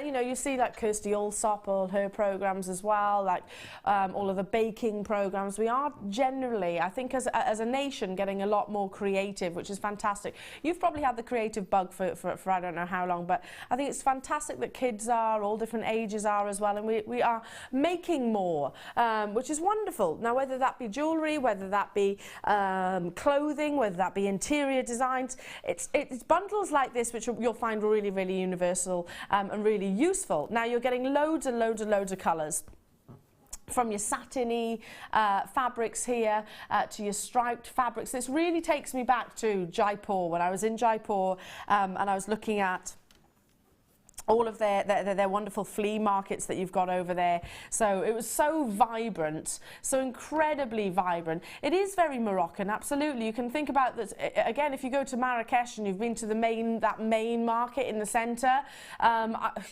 You know, you see like Kirsty Allsop, all her programmes as well, like all of the baking programmes. We are generally, I think, as a nation, getting a lot more creative, which is fantastic. You've probably had the creative bug for I don't know how long, but I think it's fantastic that kids are, all different ages are as well, and we are making more, which is wonderful. Now, whether that be jewellery, whether that be clothing, whether that be interior designs, it's bundles like this which you'll find really, really universal and really useful. Now you're getting loads and loads and loads of colours. From your satiny fabrics here to your striped fabrics. This really takes me back to Jaipur, when I was in Jaipur and I was looking at all of their wonderful flea markets that you've got over there. So it was so vibrant, so incredibly vibrant. It is very Moroccan, absolutely. You can think about that again if you go to Marrakesh and you've been to the main market in the centre.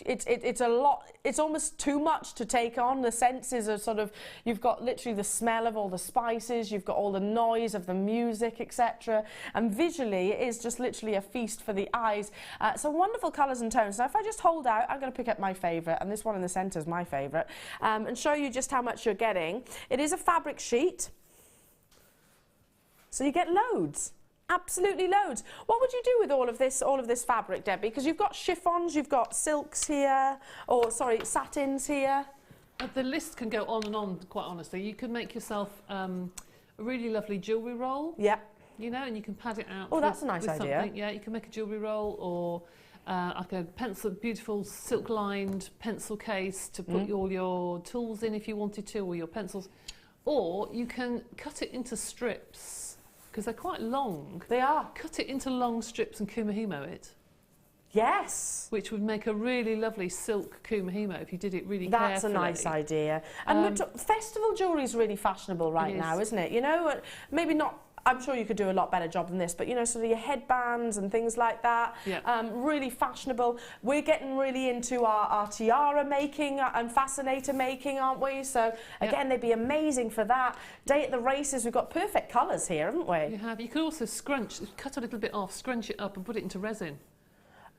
It's a lot. It's almost too much to take on. The senses are sort of, you've got literally the smell of all the spices, you've got all the noise of the music, etc. And visually, it is just literally a feast for the eyes. So wonderful colours and tones. Now, if I just hold out, I'm going to pick up my favourite, and this one in the centre is my favourite, and show you just how much you're getting. It is a fabric sheet, so you get loads. Absolutely loads. What would you do with all of this fabric, Debbie? Because you've got chiffons, you've got silks here, or sorry, satins here. The list can go on and on, quite honestly. You could make yourself a really lovely jewellery roll. Yeah. You know, and you can pad it out. Oh, that's a nice idea. Something. Yeah, you can make a jewellery roll, or like a beautiful silk-lined pencil case to put all your tools in if you wanted to, or your pencils. Or you can cut it into strips, because they're quite long. They are. Cut it into long strips and kumihimo it. Yes. Which would make a really lovely silk kumihimo if you did it really carefully. That's a nice idea. And festival jewellery is really fashionable right now, isn't it? You know, maybe not. I'm sure you could do a lot better job than this, but you know, sort of your headbands and things like that, really fashionable. We're getting really into our tiara making and fascinator making, aren't we? So again, they'd be amazing for that. Day at the races, we've got perfect colours here, haven't we? You have. You could also cut a little bit off, scrunch it up and put it into resin.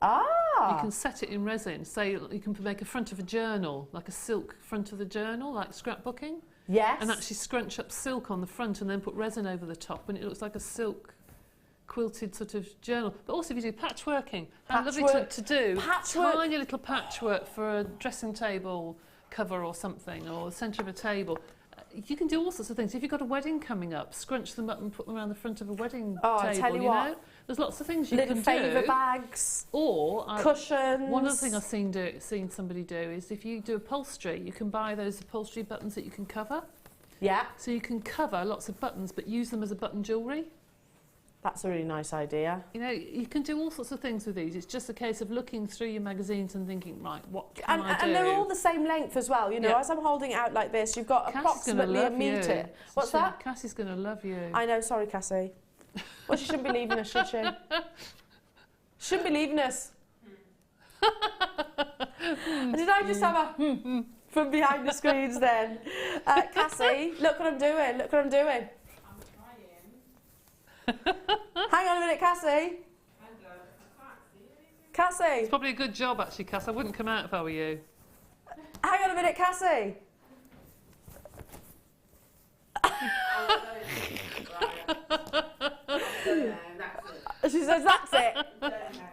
Ah! You can set it in resin. Say you can make a front of a journal, like a silk front of the journal, like scrapbooking. Yes. And actually scrunch up silk on the front and then put resin over the top, and it looks like a silk quilted sort of journal. But also if you do patchworking, how lovely to do. Patchwork. Tiny little patchwork for a dressing table cover or something, or the centre of a table. You can do all sorts of things. If you've got a wedding coming up, scrunch them up and put them around the front of a wedding table. I tell you what. Know? There's lots of things you can do. Little favour bags. Or cushions. One other thing I've seen somebody do is if you do upholstery, you can buy those upholstery buttons that you can cover. Yeah. So you can cover lots of buttons, but use them as a button jewellery. That's a really nice idea. You know, you can do all sorts of things with these. It's just a case of looking through your magazines and thinking, right, what can I do? And they're all the same length as well. You know, as I'm holding it out like this, you've got approximately a metre. What's that? Cassie's going to love you. I know, sorry, Cassie. Well, she shouldn't be leaving us, should she? Shouldn't be leaving us. Did I just have a from behind the screens then? Cassie, look what I'm doing. Look what I'm doing. Hang on a minute, Cassie. Cassie. It's probably a good job, actually, Cass. I wouldn't come out if I were you. Hang on a minute, Cassie. She says, that's it.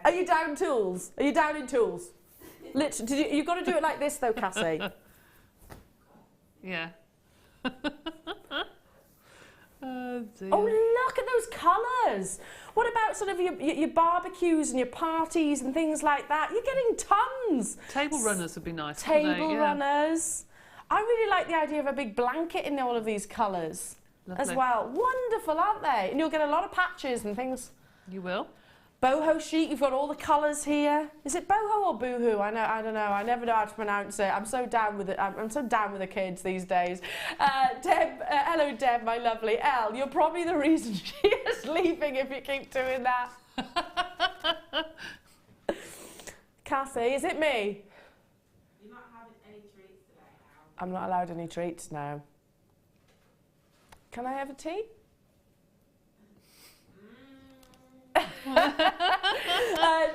Are you down tools? Are you down in tools? Literally, you've got to do it like this, though, Cassie. Yeah. Oh, dear. Oh, look at those colours. What about sort of your barbecues and your parties and things like that? You're getting tons. Table runners would be nice. Table runners. I really like the idea of a big blanket in all of these colours as well. Wonderful, aren't they? And you'll get a lot of patches and things. You will. Boho sheet, you've got all the colours here. Is it boho or boohoo? I don't know. I never know how to pronounce it. I'm so down with it. I'm so down with the kids these days. Deb, hello Deb, my lovely. Elle, you're probably the reason she is leaving if you keep doing that. Cassie, is it me? You're not having any treats today, Al. I'm not allowed any treats now. Can I have a tea?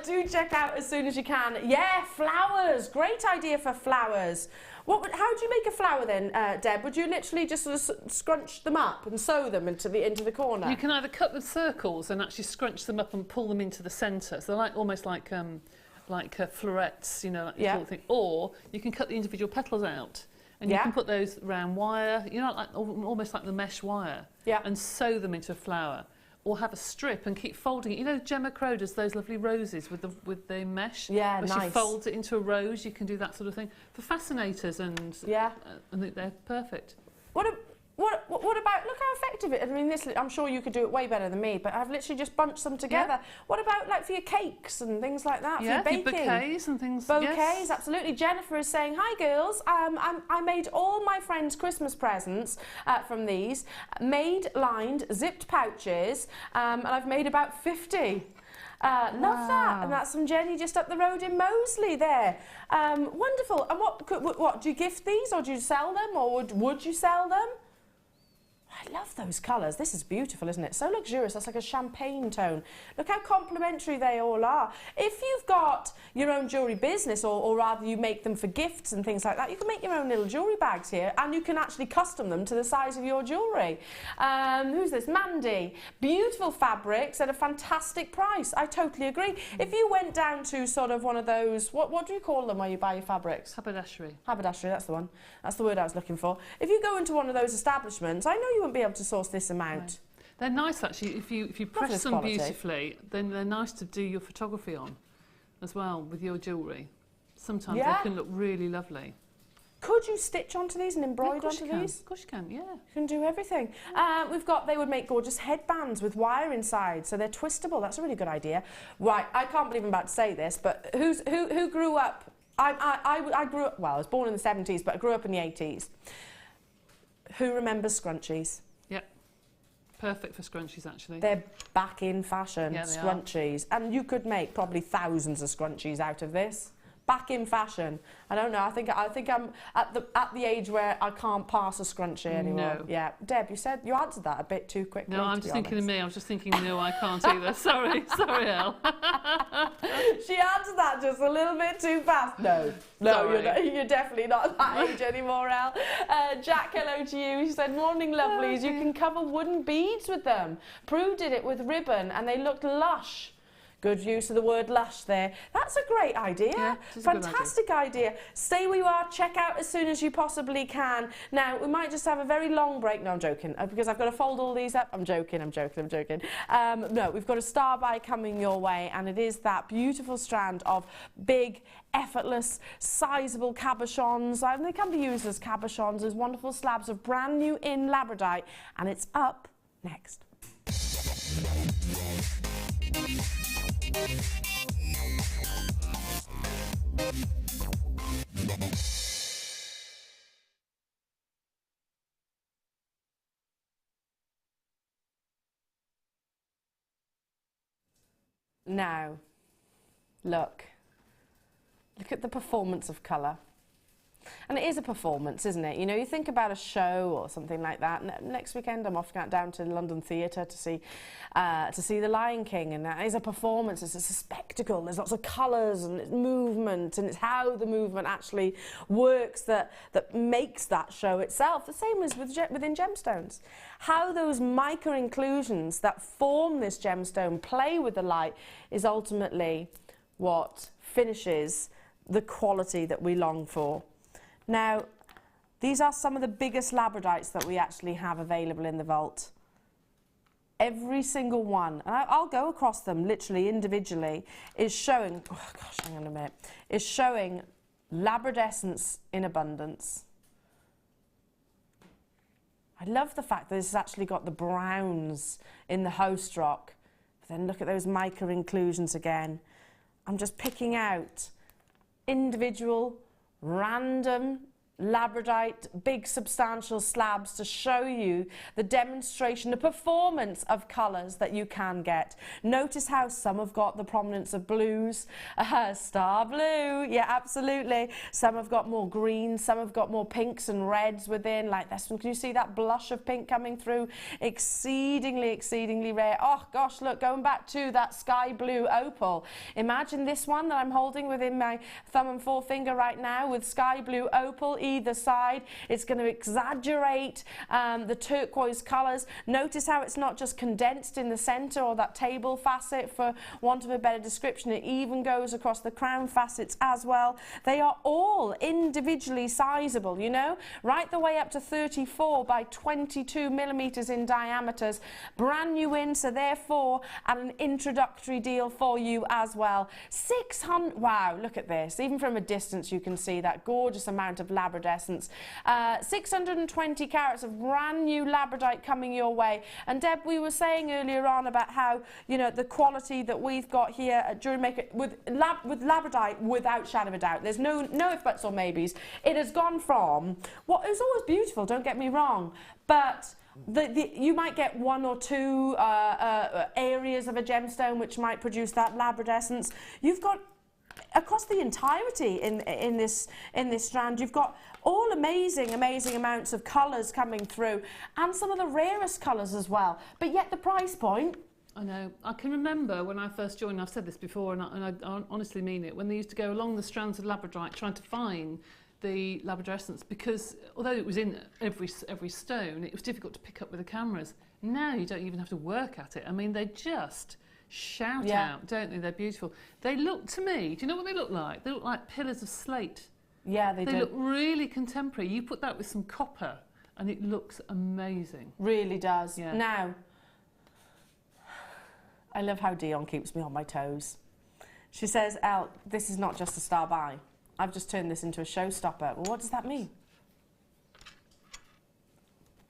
Do check out as soon as you can. Yeah, flowers. Great idea for flowers. How do you make a flower then, Deb? Would you literally just sort of scrunch them up and sew them into the corner? You can either cut the circles and actually scrunch them up and pull them into the centre. So they're almost like florets, you know, like sort of thing. Or you can cut the individual petals out. And you can put those round wire, you know, almost like the mesh wire, and sew them into a flower. Or have a strip and keep folding it. You know, Gemma Crow does those lovely roses with the mesh. Yeah, where nice. She folds it into a rose. You can do that sort of thing for fascinators, and I think they're perfect. What What about, look how effective it is. I mean, this, I'm sure you could do it way better than me, but I've literally just bunched them together. Yeah. What about like for your cakes and things like that, Yeah, for your baking? bouquets and things. Bouquets, yes. absolutely. Jennifer is saying, hi girls, I made all my friends' Christmas presents from these, made lined, zipped pouches, and I've made about 50. Love that, and that's from Jenny just up the road in Moseley there. Wonderful. And what do you gift these, or do you sell them, or would you sell them? I love those colours. This is beautiful, isn't it? So luxurious. That's like a champagne tone. Look how complementary they all are. If you've got your own jewellery business, or rather you make them for gifts and things like that, you can make your own little jewellery bags here, and you can actually custom them to the size of your jewellery. Who's this? Mandy. Beautiful fabrics at a fantastic price. I totally agree. If you went down to sort of one of those, what do you call them where you buy your fabrics? Haberdashery. Haberdashery, that's the one. That's the word I was looking for. If you go into one of those establishments, I know you won't be able to source this amount. No. They're nice actually. If you press them quality. beautifully, then they're nice to do your photography on as well with your jewellery. Sometimes Yeah. they can look really lovely. Could you stitch onto these and embroider onto these? Of course you can, yeah. You can do everything. They would make gorgeous headbands with wire inside, so they're twistable. That's a really good idea. Right, I can't believe I'm about to say this, but who grew up? I grew up, well, I was born in the 70s, but I grew up in the 80s. Who remembers scrunchies? Yep. Perfect for scrunchies, actually. They're back in fashion, Yeah, they scrunchies. And you could make probably thousands of scrunchies out of this. Back in fashion. I don't know, I think I'm at the age where I can't pass a scrunchie anymore. No. Yeah. Deb, you answered that a bit too quickly. No, I'm just thinking of me. I was just thinking, no, I can't either. Sorry, Elle. She answered that just a little bit too fast. No, you're definitely not that age anymore, Elle. Jack, hello to you. He said, morning lovelies, you can cover wooden beads with them. Prue did it with ribbon and they looked lush. Good use of the word lush there. That's a great idea. Yeah, fantastic idea. Stay where you are, check out as soon as you possibly can. Now, we might just have a very long break. No, I'm joking, because I've got to fold all these up. I'm joking. No, we've got a star buy coming your way, and it is that beautiful strand of big, effortless, sizable cabochons. And they can be used as cabochons, as wonderful slabs of brand new in Labradorite, and it's up next. Now, look at the performance of colour. And it is a performance, isn't it? You know, you think about a show or something like that. Next weekend I'm off down to the London Theatre to see The Lion King, and that is a performance. It's a spectacle. There's lots of colours and it's movement, and it's how the movement actually works that makes that show itself. The same as within gemstones. How those micro inclusions that form this gemstone play with the light is ultimately what finishes the quality that we long for. Now, these are some of the biggest labradorites that we actually have available in the vault. Every single one, and I'll go across them literally individually, is showing, oh gosh, hang on a minute, is showing labradescence in abundance. I love the fact that this has actually got the browns in the host rock. But then look at those micro inclusions again. I'm just picking out individual, random labradorite, big substantial slabs to show you the demonstration, the performance of colours that you can get. Notice how some have got the prominence of blues, star blue, yeah, absolutely. Some have got more greens, some have got more pinks and reds within, like this one. Can you see that blush of pink coming through? Exceedingly rare. Oh gosh, look, going back to that sky blue opal. Imagine this one that I'm holding within my thumb and forefinger right now with sky blue opal either side. It's going to exaggerate the turquoise colours. Notice how it's not just condensed in the centre or that table facet, for want of a better description. It even goes across the crown facets as well. They are all individually sizable, you know, right the way up to 34 by 22 millimetres in diameters. Brand new in, so therefore at an introductory deal for you as well. 600, wow, look at this. Even from a distance you can see that gorgeous amount of labradorite labradescence. 620 carats of brand new labradorite coming your way. And Deb, we were saying earlier on about how, you know, the quality that we've got here at JewelleryMaker with labradorite, without shadow of a doubt. There's no if, buts or maybes. It has gone from what is always beautiful, don't get me wrong, but you might get one or two areas of a gemstone which might produce that labradescence. You've got across the entirety in this strand, you've got all amazing amounts of colours coming through, and some of the rarest colours as well. But yet the price point. I know. I can remember when I first joined, I've said this before, and I honestly mean it, when they used to go along the strands of labradorite trying to find the labradescence, because although it was in every stone, it was difficult to pick up with the cameras. Now you don't even have to work at it. I mean, they just shout out, don't they? They're beautiful. They look, to me, do you know what they look like? They look like pillars of slate. Yeah, they do. They look really contemporary. You put that with some copper and it looks amazing. Really does. Yeah. Now, I love how Dion keeps me on my toes. She says, Elle, this is not just a star buy. I've just turned this into a showstopper. Well, what does that mean?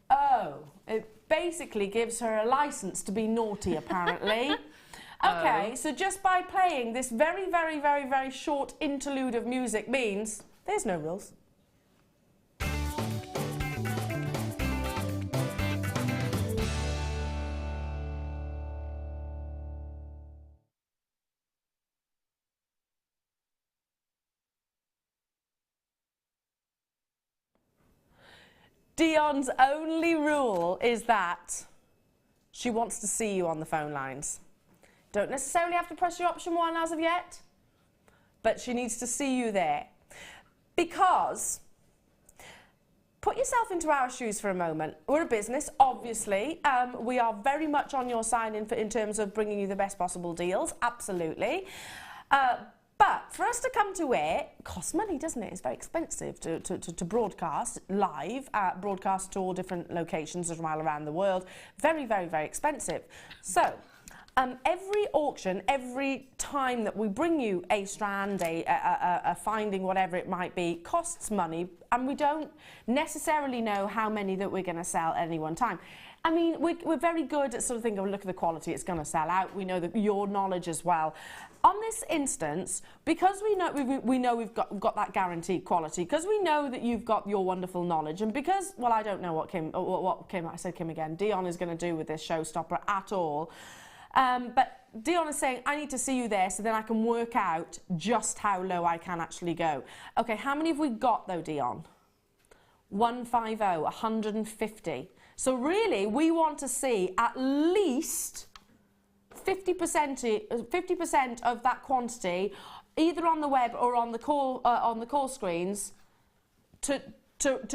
Oh, it basically gives her a license to be naughty, apparently. Okay, so just by playing this very short interlude of music means there's no rules. Dion's only rule is that she wants to see you on the phone lines. Don't necessarily have to press your option 1 as of yet, but she needs to see you there. Because, put yourself into our shoes for a moment. We're a business, obviously. We are very much on your side in terms of bringing you the best possible deals, absolutely. But for us to come to it costs money, doesn't it? It's very expensive to broadcast live, broadcast to all different locations from all around the world. Very expensive. So, every auction, every time that we bring you a strand, a finding, whatever it might be, costs money, and we don't necessarily know how many that we're going to sell at any one time. I mean, we're very good at sort of thinking, oh, look at the quality, it's going to sell out. We know that your knowledge as well. On this instance, because we know we've got that guaranteed quality, because we know that you've got your wonderful knowledge, and because, well, I don't know what Kim, I said Kim again, Dion is going to do with this showstopper at all. But Dion is saying, I need to see you there so then I can work out just how low I can actually go. Okay, how many have we got though, Dion? 150, 150. So really, we want to see at least 50% of that quantity, either on the web or on the call screens, to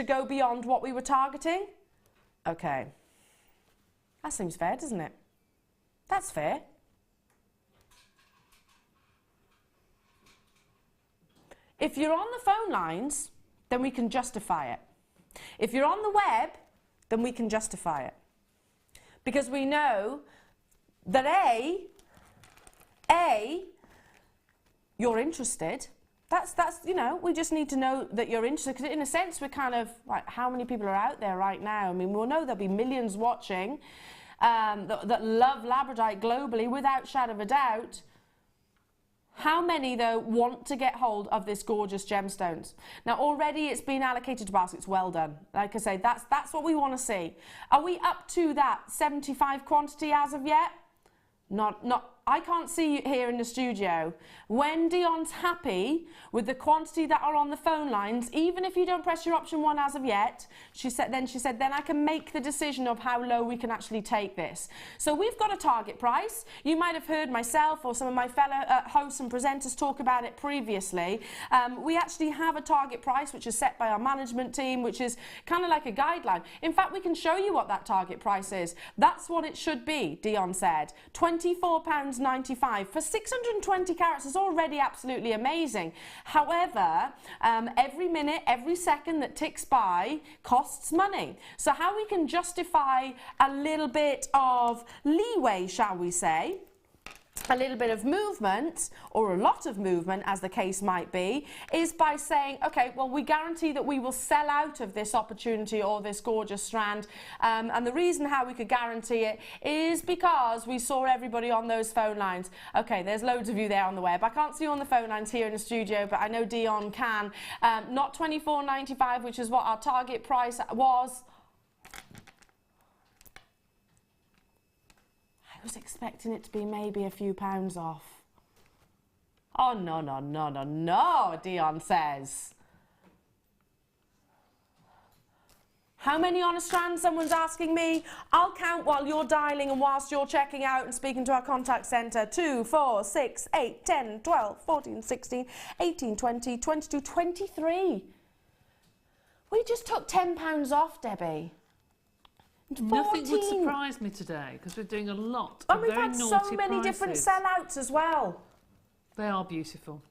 go beyond what we were targeting. Okay, that seems fair, doesn't it? That's fair. If you're on the phone lines, then we can justify it. If you're on the web, then we can justify it. Because we know that A, you're interested. That's you know, we just need to know that you're interested, because in a sense we're kind of like, how many people are out there right now? I mean, we'll know there'll be millions watching that love Labradorite globally, without shadow of a doubt. How many, though, want to get hold of this gorgeous gemstones? Now, already it's been allocated to baskets. Well done. Like I say, that's what we want to see. Are we up to that 75 quantity as of yet? Not. I can't see you here in the studio. When Dion's happy with the quantity that are on the phone lines, even if you don't press your option 1 as of yet, she said, then I can make the decision of how low we can actually take this. So we've got a target price. You might have heard myself or some of my fellow hosts and presenters talk about it previously. We actually have a target price which is set by our management team, which is kind of like a guideline. In fact, we can show you what that target price is. That's what it should be, Dion said. £24.95 for 620 carats is already absolutely amazing. However, every minute, every second that ticks by costs money. So how we can justify a little bit of leeway, shall we say, a little bit of movement, or a lot of movement as the case might be, is by saying, okay, well, we guarantee that we will sell out of this opportunity or this gorgeous strand, and the reason how we could guarantee it is because we saw everybody on those phone lines. Okay, there's loads of you there on the web. I can't see you on the phone lines here in the studio, but I know Dion can. Not $24.95, which is what our target price was. I was expecting it to be maybe a few pounds off. Oh, no, no, no, no, no, Dion says. How many on a strand, someone's asking me? I'll count while you're dialing and whilst you're checking out and speaking to our contact centre. 2, 4, 6, 8, 10, 12, 14, 16, 18, 20, 22, 23. We just took £10 off, Debbie. 14. Nothing would surprise me today because we're doing a lot of and we've very had naughty so many prices. different sellouts as well. They are beautiful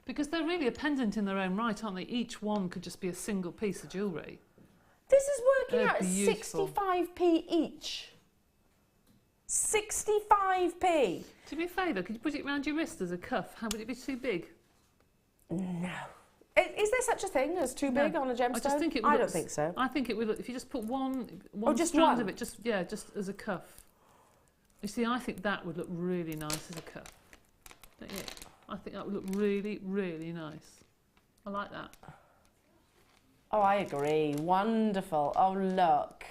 because they're really a pendant in their own right, aren't they? Each one could just be a single piece of jewellery. This is working They're out at beautiful. 65p each. 65p. Do me a favour, could you put it around your wrist as a cuff? How would it be too big? No. Is there such a thing as too big on a gemstone? I just think it would I look, don't think so. I think it would look, if you just put one just strand one? of it, just as a cuff. You see, I think that would look really nice as a cuff. Don't you? I think that would look really, really nice. I like that. Oh, I agree. Wonderful. Oh, look.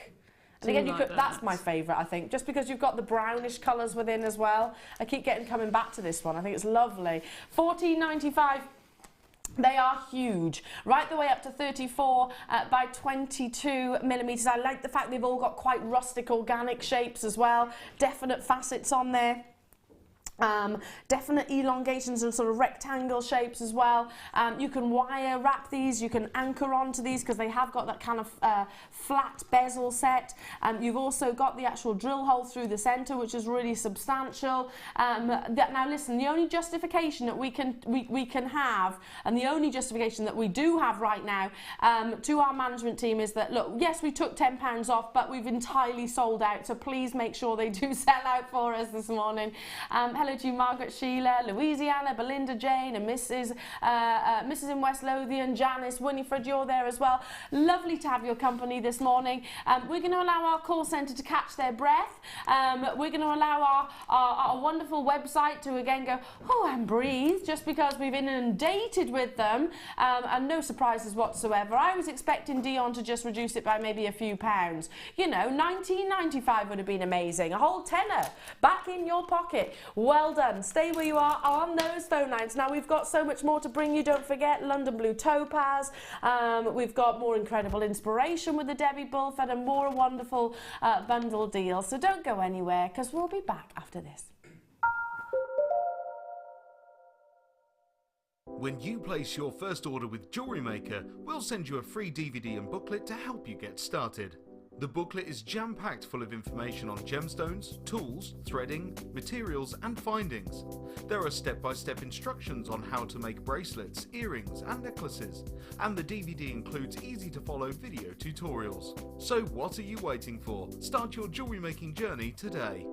And again, that's my favourite, I think, just because you've got the brownish colours within as well. I keep coming back to this one. I think it's lovely. $14.95. They are huge, right the way up to 34 by 22 millimetres. I like the fact they've all got quite rustic organic shapes as well. Definite facets on there. Definite elongations and sort of rectangle shapes as well. You can wire wrap these, you can anchor onto these because they have got that kind of flat bezel set. You've also got the actual drill hole through the centre, which is really substantial. Now listen, the only justification that we can have, and the only justification that we do have right now to our management team is that, look, yes, we took £10 off, but we've entirely sold out, so please make sure they do sell out for us this morning. Hello to you, Margaret, Sheila, Louisiana, Belinda, Jane, and Mrs. in West Lothian, Janice, Winifred, you're there as well. Lovely to have your company this morning. We're going to allow our call centre to catch their breath. We're going to allow our wonderful website to again go, oh, and breathe, just because we've inundated with them, and no surprises whatsoever. I was expecting Dion to just reduce it by maybe a few pounds. You know, $19.95 would have been amazing. A whole tenner back in your pocket. Well done. Stay where you are on those phone lines. Now, we've got so much more to bring you. Don't forget London Blue Topaz. We've got more incredible inspiration with the Debbie Bulford and more wonderful bundle deals. So don't go anywhere because we'll be back after this. When you place your first order with JewelleryMaker, we'll send you a free DVD and booklet to help you get started. The booklet is jam-packed full of information on gemstones, tools, threading, materials and findings. There are step-by-step instructions on how to make bracelets, earrings and necklaces, and the DVD includes easy-to-follow video tutorials. So what are you waiting for? Start your jewellery making journey today.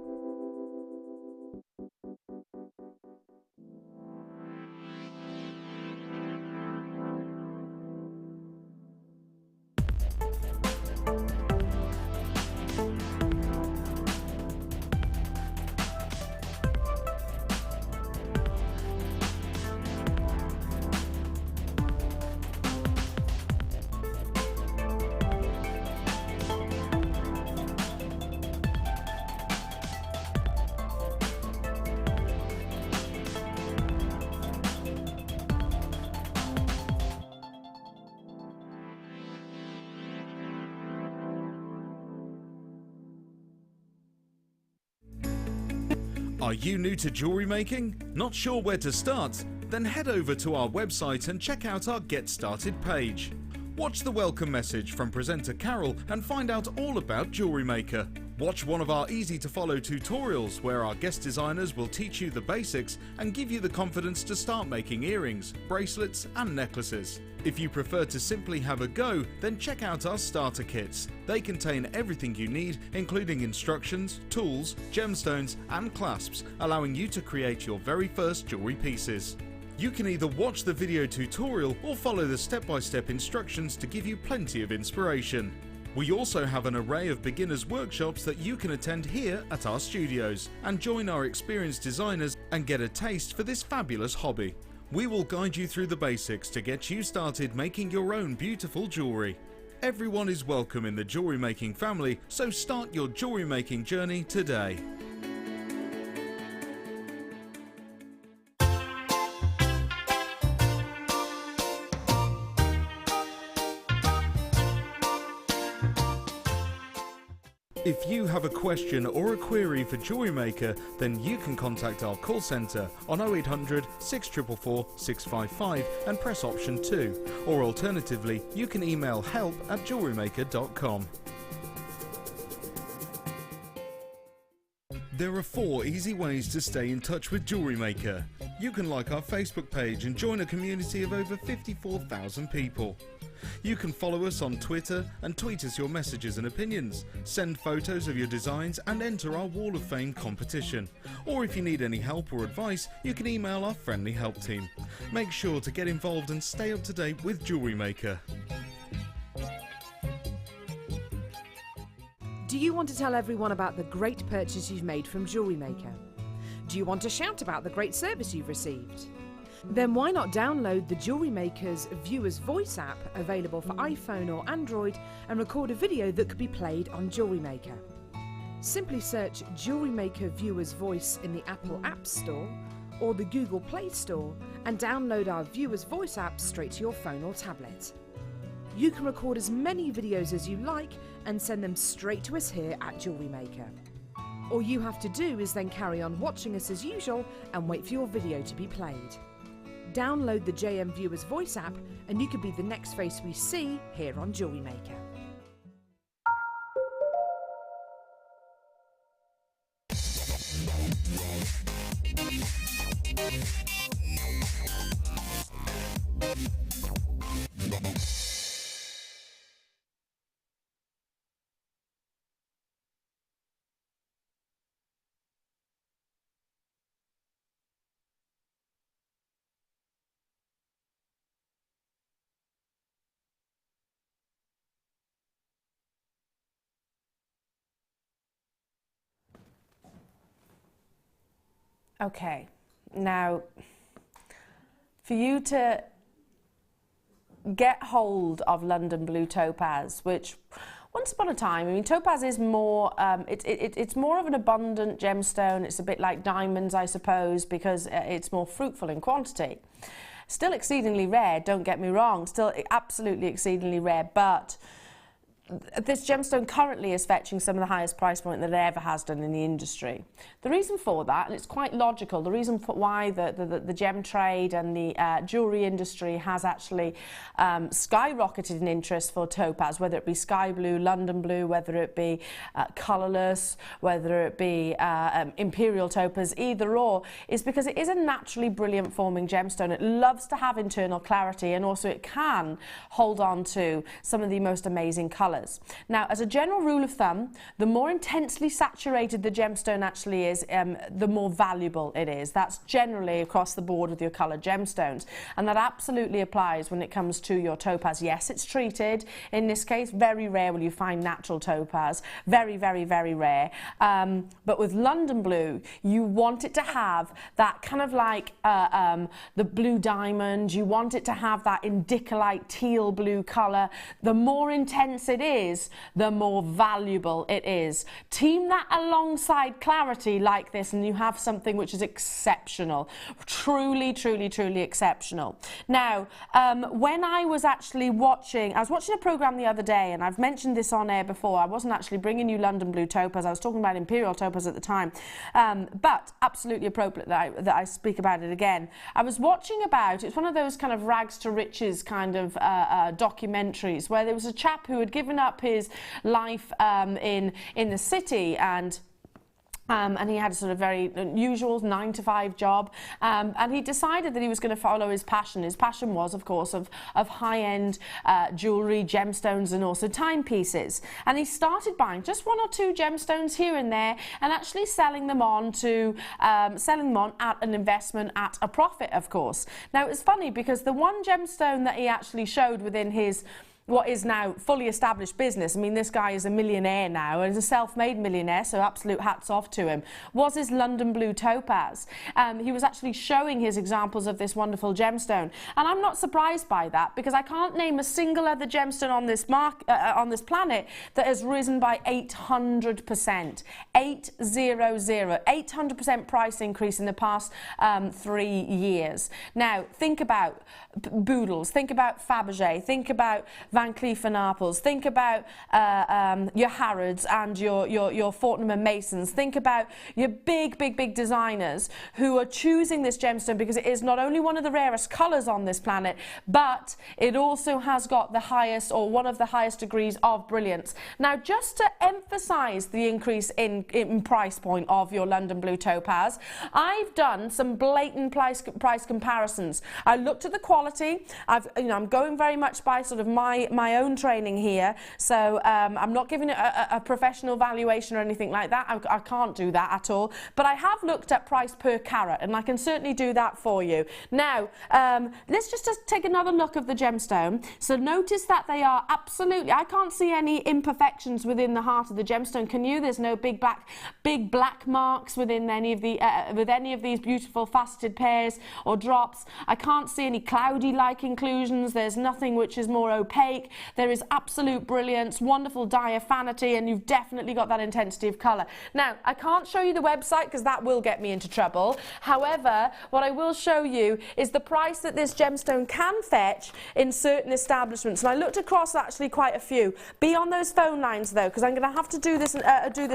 Are you new to jewellery making? Not sure where to start? Then head over to our website and check out our Get Started page. Watch the welcome message from presenter Carol and find out all about JewelleryMaker. Watch one of our easy-to-follow tutorials where our guest designers will teach you the basics and give you the confidence to start making earrings, bracelets and necklaces. If you prefer to simply have a go, then check out our starter kits. They contain everything you need, including instructions, tools, gemstones and clasps, allowing you to create your very first jewellery pieces. You can either watch the video tutorial or follow the step-by-step instructions to give you plenty of inspiration. We also have an array of beginners workshops that you can attend here at our studios and join our experienced designers and get a taste for this fabulous hobby. We will guide you through the basics to get you started making your own beautiful jewellery. Everyone is welcome in the jewellery making family, so start your jewellery making journey today. If you have a question or a query for JewelleryMaker, then you can contact our call centre on 0800 644 655 and press option 2, or alternatively you can email help@jewellerymaker.com. There are 4 easy ways to stay in touch with JewelleryMaker. You can like our Facebook page and join a community of over 54,000 people. You can follow us on Twitter and tweet us your messages and opinions, send photos of your designs and enter our Wall of Fame competition. Or if you need any help or advice, you can email our friendly help team. Make sure to get involved and stay up to date with JewelleryMaker. Do you want to tell everyone about the great purchase you've made from JewelleryMaker? Do you want to shout about the great service you've received? Then why not download the JewelleryMaker's Viewer's Voice app, available for iPhone or Android, and record a video that could be played on JewelleryMaker. Simply search JewelleryMaker Viewer's Voice in the Apple App Store or the Google Play Store and download our Viewer's Voice app straight to your phone or tablet. You can record as many videos as you like and send them straight to us here at JewelleryMaker. All you have to do is then carry on watching us as usual and wait for your video to be played. Download the JM Viewer's Voice app and you could be the next face we see here on JewelleryMaker. Okay, now for you to get hold of London Blue Topaz, which once upon a time, I mean, topaz is more, it's more of an abundant gemstone. It's a bit like diamonds, I suppose, because it's more fruitful in quantity. Still exceedingly rare, don't get me wrong, still absolutely exceedingly rare, but this gemstone currently is fetching some of the highest price point that it ever has done in the industry. The reason for that, and it's quite logical, the reason for why the gem trade and the jewellery industry has actually skyrocketed in interest for topaz, whether it be sky blue, London blue, whether it be colourless, whether it be imperial topaz, either or, is because it is a naturally brilliant forming gemstone. It loves to have internal clarity, and also it can hold on to some of the most amazing colours. Now, as a general rule of thumb, the more intensely saturated the gemstone actually is, the more valuable it is. That's generally across the board with your coloured gemstones, and that absolutely applies when it comes to your topaz. Yes, it's treated. In this case, very rare will you find natural topaz. Very, very, very rare. But with London blue, you want it to have that kind of like the blue diamond. You want it to have that indicolite teal blue colour. The more intense it is, the more valuable it is. Team that alongside clarity like this and you have something which is exceptional. Truly, truly, truly exceptional. Now, when I was actually watching a program the other day, and I've mentioned this on air before, I wasn't actually bringing you London Blue Topaz, I was talking about Imperial Topaz at the time, but absolutely appropriate that I speak about it again. I was watching it's one of those kind of rags to riches kind of documentaries where there was a chap who had given given up his life in the city, and he had a sort of very unusual 9-to-5 job, and he decided that he was going to follow his passion. His passion was, of course, of high-end jewellery, gemstones, and also timepieces. And he started buying just 1 or 2 gemstones here and there, and actually selling them on at an investment at a profit, of course. Now, it's funny because the one gemstone that he actually showed within his what is now fully established business, I mean, this guy is a millionaire now and is a self-made millionaire, so absolute hats off to him, was his London blue topaz. He was actually showing his examples of this wonderful gemstone, and I'm not surprised by that, because I can't name a single other gemstone on this planet that has risen by 800%. 800% price increase in the past 3 years. Now, think about Boodles, think about Fabergé, think about Van Cleef & Arpels, think about your Harrods and your Fortnum and Masons, think about your big designers who are choosing this gemstone because it is not only one of the rarest colours on this planet, but it also has got the highest, or one of the highest degrees of brilliance. Now, just to emphasise the increase in price point of your London blue topaz, I've done some blatant price comparisons. I looked at the quality. I'm going very much by sort of my own training here, so I'm not giving it a professional valuation or anything like that. I can't do that at all, but I have looked at price per carat, and I can certainly do that for you. Now, let's just take another look of the gemstone. So notice that they are absolutely, I can't see any imperfections within the heart of the gemstone. Can you? There's no big black marks within any of the with any of these beautiful faceted pairs or drops. I can't see any cloudy-like inclusions. There's nothing which is more opaque. There is absolute brilliance, wonderful diaphanity, and you've definitely got that intensity of colour. Now, I can't show you the website because that will get me into trouble. However, what I will show you is the price that this gemstone can fetch in certain establishments. And I looked across actually quite a few. Be on those phone lines though, because I'm going to have to do this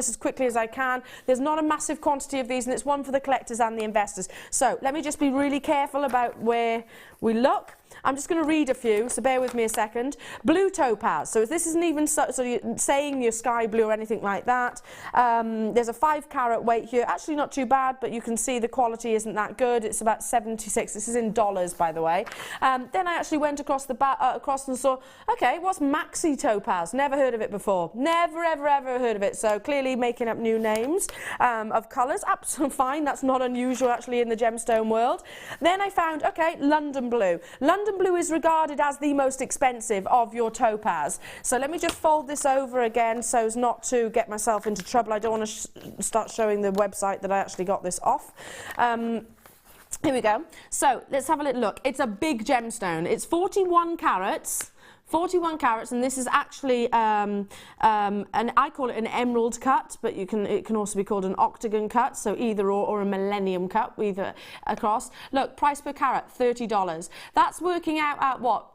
as quickly as I can. There's not a massive quantity of these, and it's one for the collectors and the investors. So let me just be really careful about where we look. I'm just going to read a few, so bear with me a second. Blue topaz. So this isn't even saying you're sky blue or anything like that. There's a 5 carat weight here. Actually not too bad, but you can see the quality isn't that good. It's about 76. This is in dollars, by the way. Then I actually went across and saw, okay, what's maxi topaz? Never heard of it before. Never, ever heard of it. So clearly making up new names of colours. Absolutely fine. That's not unusual, actually, in the gemstone world. Then I found, okay, London blue. London blue is regarded as the most expensive of your topaz. So let me just fold this over again so as not to get myself into trouble. I don't want to start showing the website that I actually got this off. Here we go. So let's have a little look. It's a big gemstone. It's 41 carats. 41 carats, and this is actually and I call it an emerald cut, but it can also be called an octagon cut, so either or a millennium cut, either across. Look, price per carat, $30. That's working out at what?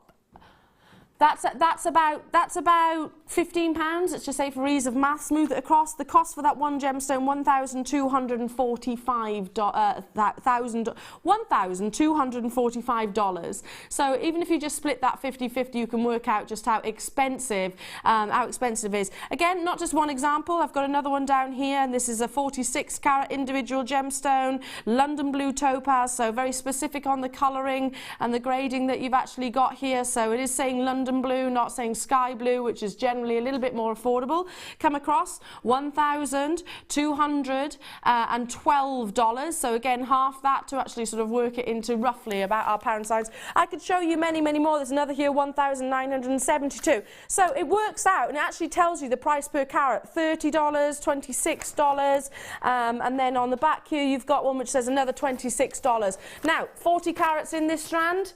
That's about £15. Let's just say for ease of math, smooth it across. The cost for that one gemstone, $1,245. So even if you just split that 50-50, you can work out just how expensive it is. Again, not just one example. I've got another one down here, and this is a 46 carat individual gemstone, London blue topaz. So very specific on the colouring and the grading that you've actually got here. So it is saying London blue, not saying sky blue, which is generally a little bit more affordable. Come across $1,212. So again, half that to actually sort of work it into roughly about our pound signs. I could show you many more. There's another here, $1,972. So it works out, and it actually tells you the price per carat, $30, $26, and then on the back here you've got one which says another $26. Now, 40 carats in this strand,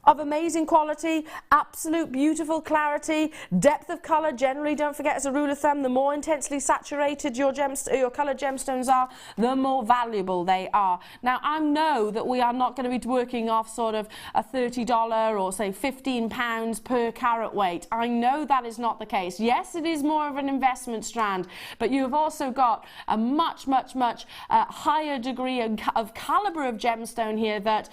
of amazing quality, absolute beautiful clarity, depth of colour. Generally, don't forget, as a rule of thumb, the more intensely saturated your coloured gemstones are, the more valuable they are. Now, I know that we are not going to be working off sort of a $30 or say £15 per carat weight. I know that is not the case. Yes, it is more of an investment strand, but you have also got a much higher degree of calibre of gemstone here that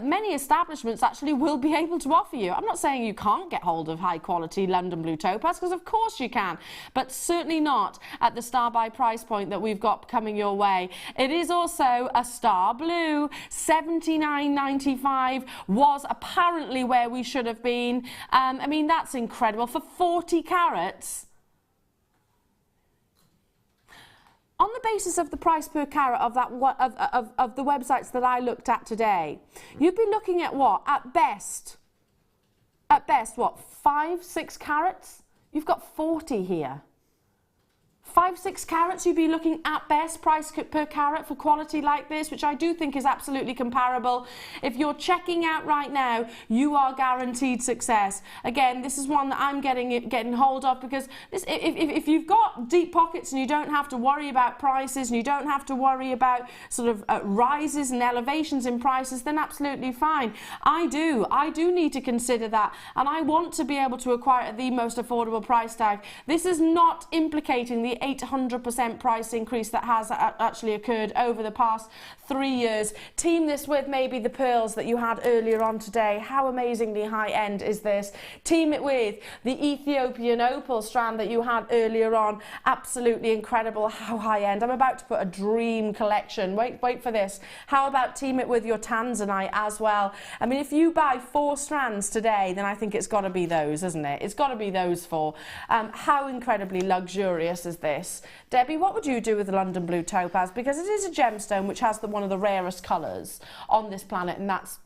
many establishments actually will be able to offer you. I'm not saying you can't get hold of high quality London blue topaz, because of course you can, but certainly not at the star buy price point that we've got coming your way. It is also a star blue. $79.95 was apparently where we should have been. I mean, that's incredible for 40 carats. On the basis of the price per carat of that of the websites that I looked at today, you'd be looking at what? At best, what, 5-6 carats? You've got 40 here. 5-6 carats, you'd be looking at best price per carat for quality like this, which I do think is absolutely comparable. If you're checking out right now, you are guaranteed success. Again, this is one that I'm getting hold of, because if you've got deep pockets and you don't have to worry about prices and you don't have to worry about sort of rises and elevations in prices, then absolutely fine. I do need to consider that, and I want to be able to acquire at the most affordable price tag. This is not implicating the 800% price increase that has actually occurred over the past 3 years. Team this with maybe the pearls that you had earlier on today. How amazingly high end is this? Team it with the Ethiopian opal strand that you had earlier on. Absolutely incredible. How high end. I'm about to put a dream collection. Wait for this. How about team it with your Tanzanite as well? I mean, if you buy 4 strands today, then I think it's got to be those, isn't it? It's got to be those 4. How incredibly luxurious is this? Debbie, what would you do with the London blue topaz? Because it is a gemstone which has one of the rarest colours on this planet, and that's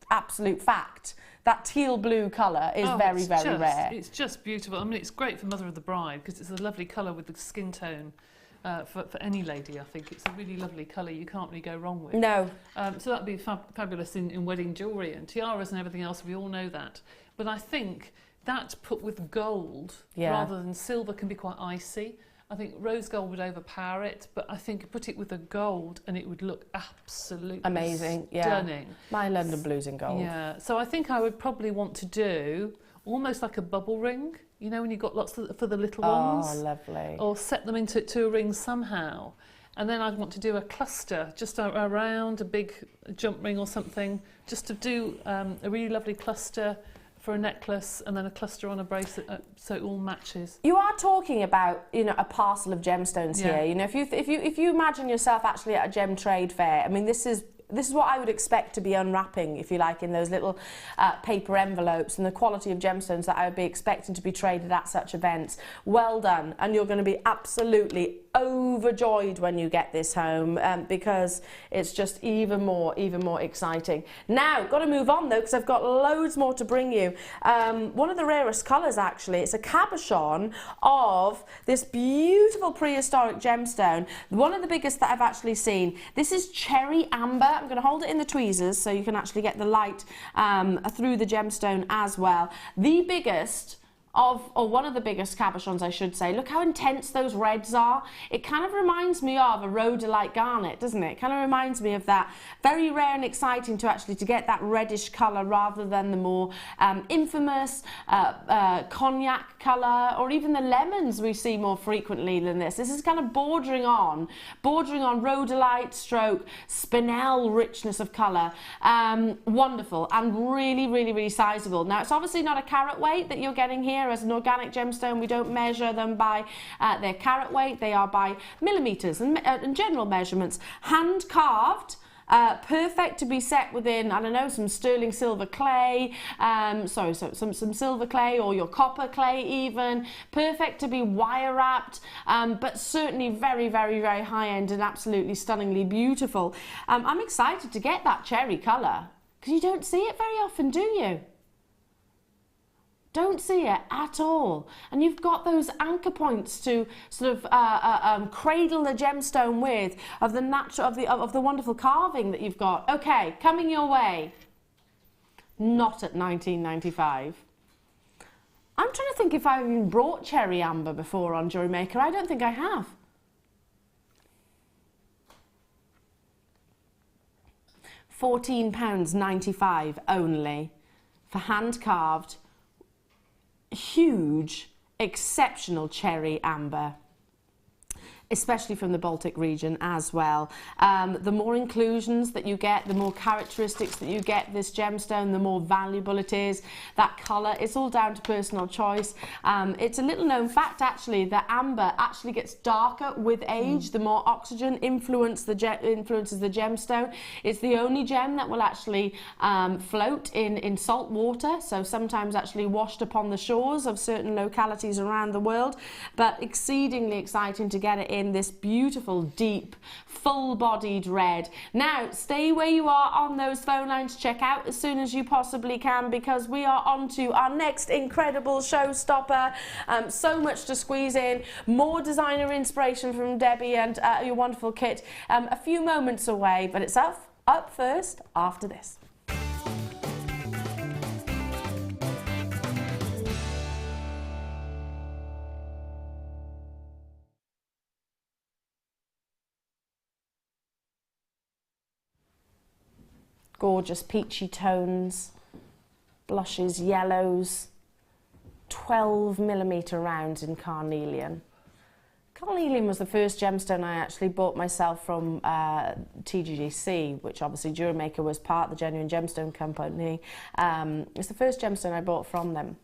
absolute fact. That teal blue colour is very rare. It's just beautiful. I mean, it's great for Mother of the Bride because it's a lovely colour with the skin tone. For any lady, I think it's a really lovely colour you can't really go wrong with. No. So that'd be fabulous in wedding jewellery and tiaras and everything else. We all know that. But I think that put with gold rather than silver can be quite icy. I think rose gold would overpower it, but I think put it with a gold and it would look absolutely amazing, stunning. My London blues in gold. Yeah, so I think I would probably want to do almost like a bubble ring, you know, when you've got lots for the little ones. Oh, lovely. Or set them into a ring somehow. And then I'd want to do a cluster just around a big jump ring or something, just to do a really lovely cluster for a necklace and then a cluster on a bracelet, so it all matches. You are talking about, you know, a parcel of gemstones here. You know, if you imagine yourself actually at a gem trade fair, I mean, this is what I would expect to be unwrapping, if you like, in those little paper envelopes, and the quality of gemstones that I would be expecting to be traded at such events. Well done, and you're going to be absolutely overjoyed when you get this home, because it's just even more exciting. Now, got to move on though, because I've got loads more to bring you. One of the rarest colours, actually. It's a cabochon of this beautiful prehistoric gemstone, one of the biggest that I've actually seen. This is cherry amber. I'm going to hold it in the tweezers so you can actually get the light through the gemstone as well. The biggest or one of the biggest cabochons, I should say. Look how intense those reds are. It kind of reminds me of a rhodolite garnet, doesn't it? It kind of reminds me of that. Very rare and exciting to actually get that reddish colour rather than the more infamous cognac colour, or even the lemons we see more frequently than this. This is kind of bordering on rhodolite stroke spinel richness of colour. Wonderful and really sizable. Now, it's obviously not a carat weight that you're getting here. As an organic gemstone, we don't measure them by their carat weight. They are by millimetres and general measurements. Hand carved. Perfect to be set within, I don't know, some sterling silver clay, some silver clay, or your copper clay even. Perfect to be wire wrapped, but certainly very high end and absolutely stunningly beautiful. I'm excited to get that cherry colour, because you don't see it very often, do you? Don't see it at all. And you've got those anchor points to sort of cradle the gemstone with, of the natural, of the wonderful carving that you've got. Okay, coming your way. Not at $19.95. I'm trying to think if I've even brought cherry amber before on JewelleryMaker. I don't think I have. £14.95 only for hand carved, huge, exceptional cherry amber. especially from the Baltic region as well. The more inclusions that you get, the more characteristics that you get this gemstone, the more valuable it is. That colour, it's all down to personal choice. It's a little known fact actually that amber actually gets darker with age. The more oxygen influences the gemstone. It's the only gem that will actually float in salt water, so sometimes actually washed upon the shores of certain localities around the world, but exceedingly exciting to get it in this beautiful, deep, full-bodied red. Now, stay where you are on those phone lines. Check out as soon as you possibly can, because we are on to our next incredible showstopper. So much to squeeze in. More designer inspiration from Debbie and your wonderful kit. A few moments away, but it's up first after this. Gorgeous peachy tones, blushes, yellows, 12mm rounds in Carnelian. Carnelian was the first gemstone I actually bought myself from TGGC, which obviously JewelleryMaker was part of the Genuine Gemstone Company. It's the first gemstone I bought from them.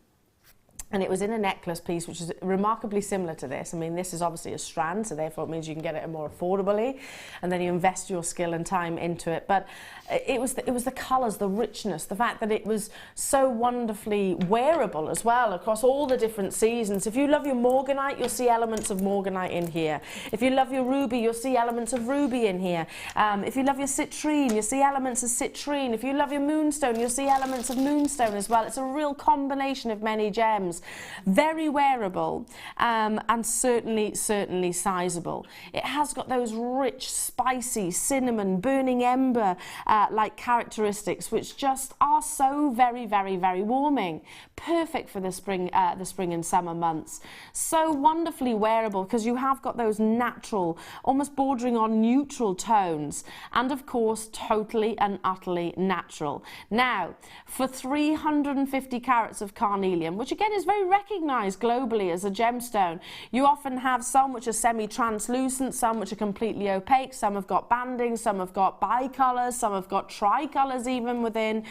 And it was in a necklace piece, which is remarkably similar to this. I mean, this is obviously a strand, so therefore it means you can get it more affordably, and then you invest your skill and time into it. But it was the colours, the richness, the fact that it was so wonderfully wearable as well across all the different seasons. If you love your morganite, you'll see elements of morganite in here. If you love your ruby, you'll see elements of ruby in here. If you love your citrine, you'll see elements of citrine. If you love your moonstone, you'll see elements of moonstone as well. It's a real combination of many gems. Very wearable, and certainly sizable. It has got those rich, spicy, cinnamon, burning ember like characteristics, which just are so very warming. Perfect for the spring and summer months. So wonderfully wearable, because you have got those natural, almost bordering on neutral tones, and of course totally and utterly natural. Now, for 350 carats of carnelian, which again is very recognised globally as a gemstone, you often have some which are semi-translucent, some which are completely opaque, some have got banding, some have got bicolours, some have got tricolours even within,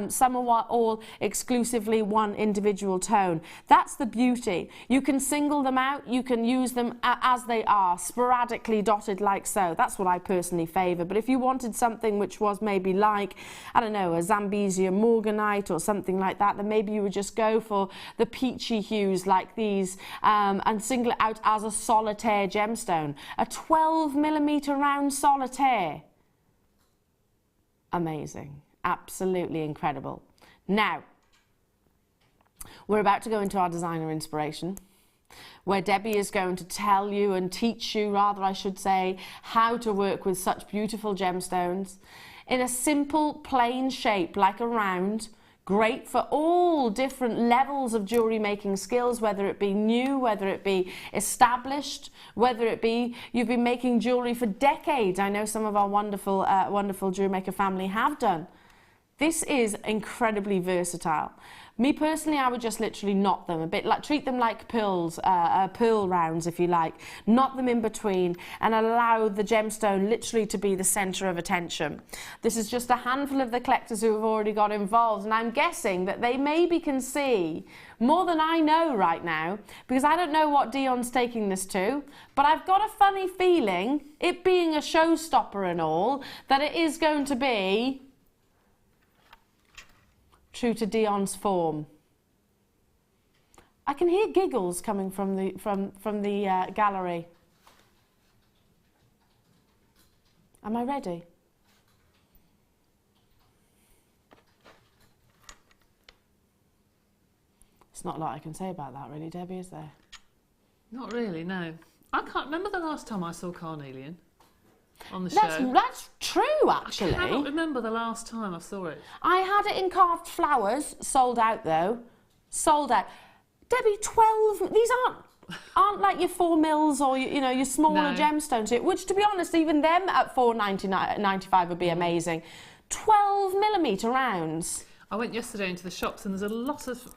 some are all exclusively one individual tone. That's the beauty. You can single them out, you can use them as they are, sporadically dotted like so. That's what I personally favour. But if you wanted something which was maybe like, I don't know, a Zambezia morganite or something like that, then maybe you would just go for the peachy hues like these and single it out as a solitaire gemstone. A 12mm round solitaire. Amazing. Absolutely incredible. Now, we're about to go into our designer inspiration, where Debbie is going to tell you and teach you, rather I should say, how to work with such beautiful gemstones in a simple plain shape like a round. Great for all different levels of jewellery making skills, whether it be new, whether it be established, whether it be you've been making jewellery for decades. I know some of our wonderful JewelleryMaker family have done. This is incredibly versatile. Me personally, I would just literally knot them, a bit like, treat them like pearls, pearl rounds if you like, knot them in between and allow the gemstone literally to be the centre of attention. This is just a handful of the collectors who have already got involved, and I'm guessing that they maybe can see more than I know right now, because I don't know what Dion's taking this to, but I've got a funny feeling, it being a showstopper and all, that it is going to be true to Dion's form. I can hear giggles coming from the gallery. Am I ready? There's not a lot I can say about that, really, Debbie, is there? Not really, no. I can't remember the last time I saw Carnelian on the show. That's true, actually. I cannot remember the last time I saw it. I had it in carved flowers, sold out though. Sold out. Debbie, 12, these aren't like your 4 mils or your smaller gemstones, which to be honest, even them at $4.95 would be amazing. 12mm rounds. I went yesterday into the shops and there's a lot of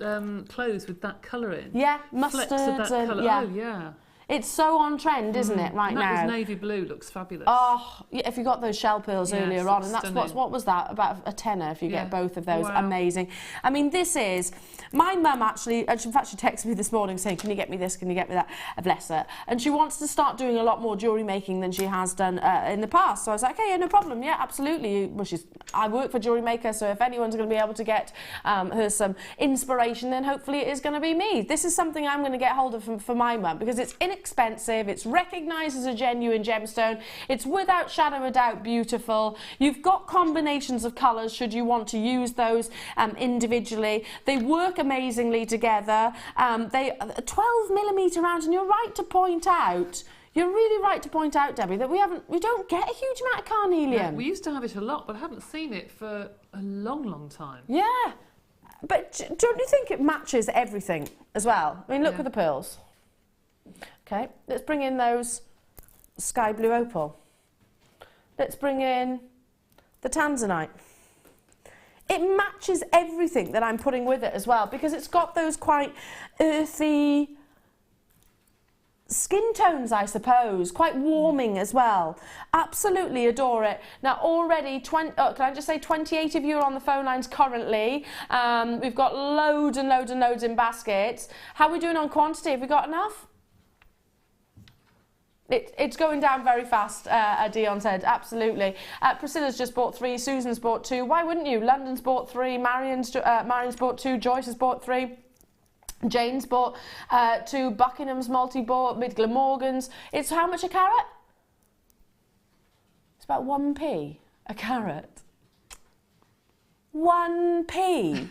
clothes with that colour in. Yeah, mustards Flecks of that colour. yeah. Oh, yeah. It's so on trend, isn't it, right and now? that was navy blue, looks fabulous. Oh, yeah, if you got those shell pearls Yes, earlier on, and that's stunning. what was that? About a tenner if you Yeah. get both of those. Wow. Amazing. I mean, this is, my mum actually, in fact, she texted me this morning saying, can you get me this, can you get me that? Bless her. And she wants to start doing a lot more jewellery making than she has done in the past. So I was like, okay, yeah, no problem. Yeah, absolutely. Well, I work for JewelleryMaker, so if anyone's going to be able to get her some inspiration, then hopefully it is going to be me. This is something I'm going to get hold of for my mum because it's inexpensive, it's recognised as a genuine gemstone, it's without shadow of a doubt beautiful. You've got combinations of colours should you want to use those individually. They work amazingly together. They 12mm rounds, and you're right to point out. You're really right to point out, Debbie, that we don't get a huge amount of carnelian. Yeah, we used to have it a lot, but I haven't seen it for a long, long time. Yeah, but don't you think it matches everything as well? I mean, look Yeah. at the pearls. Okay, let's bring in those sky blue opal. Let's bring in the Tanzanite. It matches everything that I'm putting with it as well because it's got those quite earthy skin tones, I suppose, quite warming as well. Absolutely adore it. Now already, can I just say 28 of you are on the phone lines currently. We've got loads and loads and loads in baskets. How are we doing on quantity? Have we got enough? It's going down very fast, Dion said, absolutely. Priscilla's just bought 3, Susan's bought 2. Why wouldn't you? London's bought 3, Marion's bought 2, Joyce has bought 3. Jane's bought 2, Buckingham's multi-bought, mid Glamorgan's. It's how much a carat? It's about 1p a carat. 1p.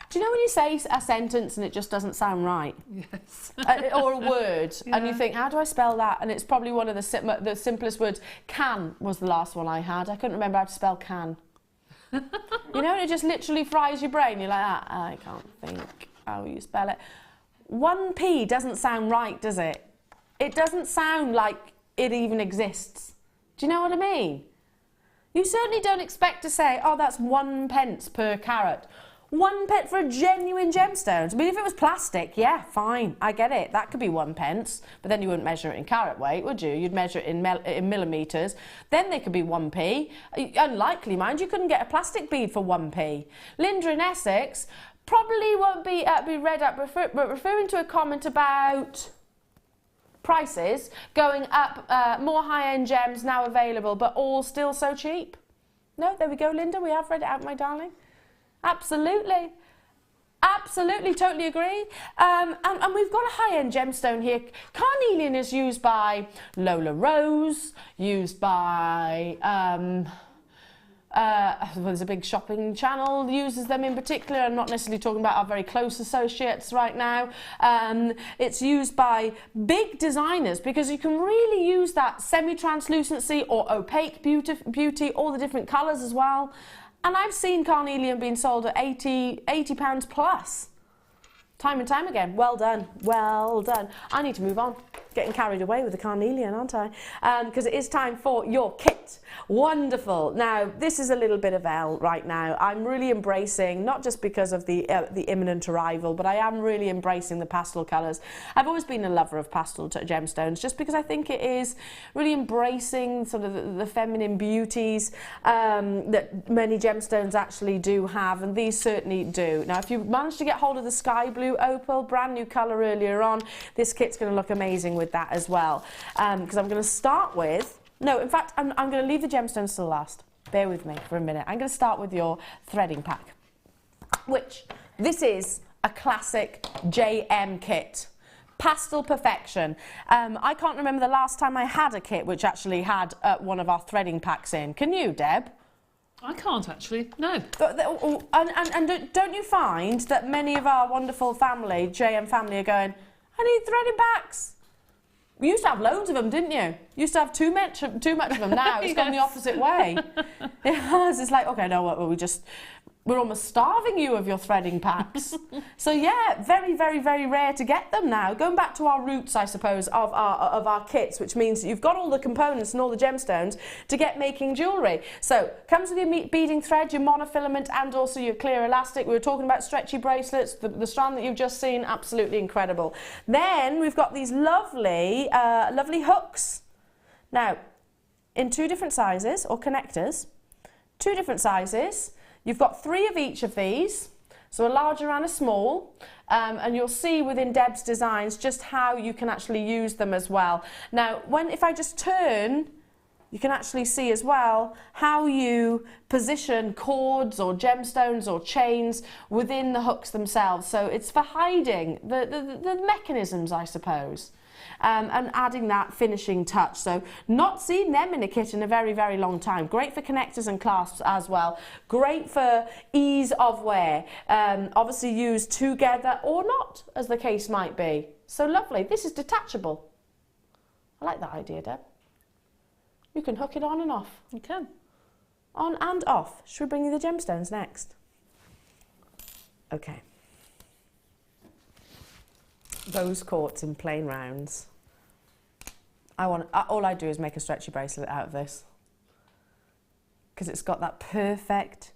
Do you know when you say a sentence and it just doesn't sound right? Yes. Or a word, and you Yeah. think, how do I spell that? And it's probably one of the simplest words. Can was the last one I had. I couldn't remember how to spell can. You know, and it just literally fries your brain. You're like, I can't think how you spell it. 1p doesn't sound right, does it? It doesn't sound like it even exists. Do you know what I mean? You certainly don't expect to say, oh, that's 1 pence per carat. 1 pence for a genuine gemstone. I mean, if it was plastic, yeah, fine, I get it. That could be 1 pence, but then you wouldn't measure it in carat weight, would you? You'd measure it in millimetres. Then they could be 1p. Unlikely, mind, you couldn't get a plastic bead for 1p. Linda in Essex probably won't be read up, but referring to a comment about prices going up, more high-end gems now available, but all still so cheap. No, there we go, Linda, we have read it out, my darling. Absolutely. Absolutely, totally agree. And we've got a high-end gemstone here. Carnelian is used by Lola Rose, used by, there's a big shopping channel uses them in particular. I'm not necessarily talking about our very close associates right now. It's used by big designers because you can really use that semi-translucency or opaque beauty, all the different colours as well. And I've seen carnelian being sold at £80 plus. Time and time again. Well done. Well done. I need to move on. Getting carried away with the carnelian, aren't I? Because it is time for your kit. Wonderful. Now, this is a little bit of L right now. I'm really embracing, not just because of the imminent arrival, but I am really embracing the pastel colours. I've always been a lover of pastel gemstones, just because I think it is really embracing sort of the feminine beauties that many gemstones actually do have, and these certainly do. Now, if you manage to get hold of the sky blue opal, brand new colour earlier on, this kit's going to look amazing with that as well. Because I'm going to start with, no, in fact, I'm going to leave the gemstones till last. Bear with me for a minute. I'm going to start with your threading pack, which this is a classic JM kit. Pastel perfection. I can't remember the last time I had a kit which actually had one of our threading packs in. Can you, Deb? I can't actually, no. And don't you find that many of our wonderful family, JM family, are going, I need threading packs? We used to have loads of them, didn't you? You used to have too much of them. Now it's gone the opposite way. It has. It's like, okay, no, we're almost starving you of your threading packs. So yeah, very, very, very rare to get them now. Going back to our roots, I suppose, of our kits, which means that you've got all the components and all the gemstones to get making jewellery. So comes with your beading thread, your monofilament, and also your clear elastic. We were talking about stretchy bracelets, the strand that you've just seen, absolutely incredible. Then we've got these lovely, lovely hooks. Now, in 2 different sizes, or connectors, 2 different sizes. You've got 3 of each of these, so a larger and a small, and you'll see within Deb's designs just how you can actually use them as well. Now, if I just turn, you can actually see as well how you position cords or gemstones or chains within the hooks themselves. So it's for hiding the mechanisms, I suppose. And adding that finishing touch. So not seen them in a kit in a very, very long time. Great for connectors and clasps as well. Great for ease of wear. Obviously used together or not, as the case might be. So lovely. This is detachable. I like that idea, Deb. You can hook it on and off. You can. On and off. Should we bring you the gemstones next? Okay. Rose quartz in plain rounds. All I do is make a stretchy bracelet out of this, because it's got that perfect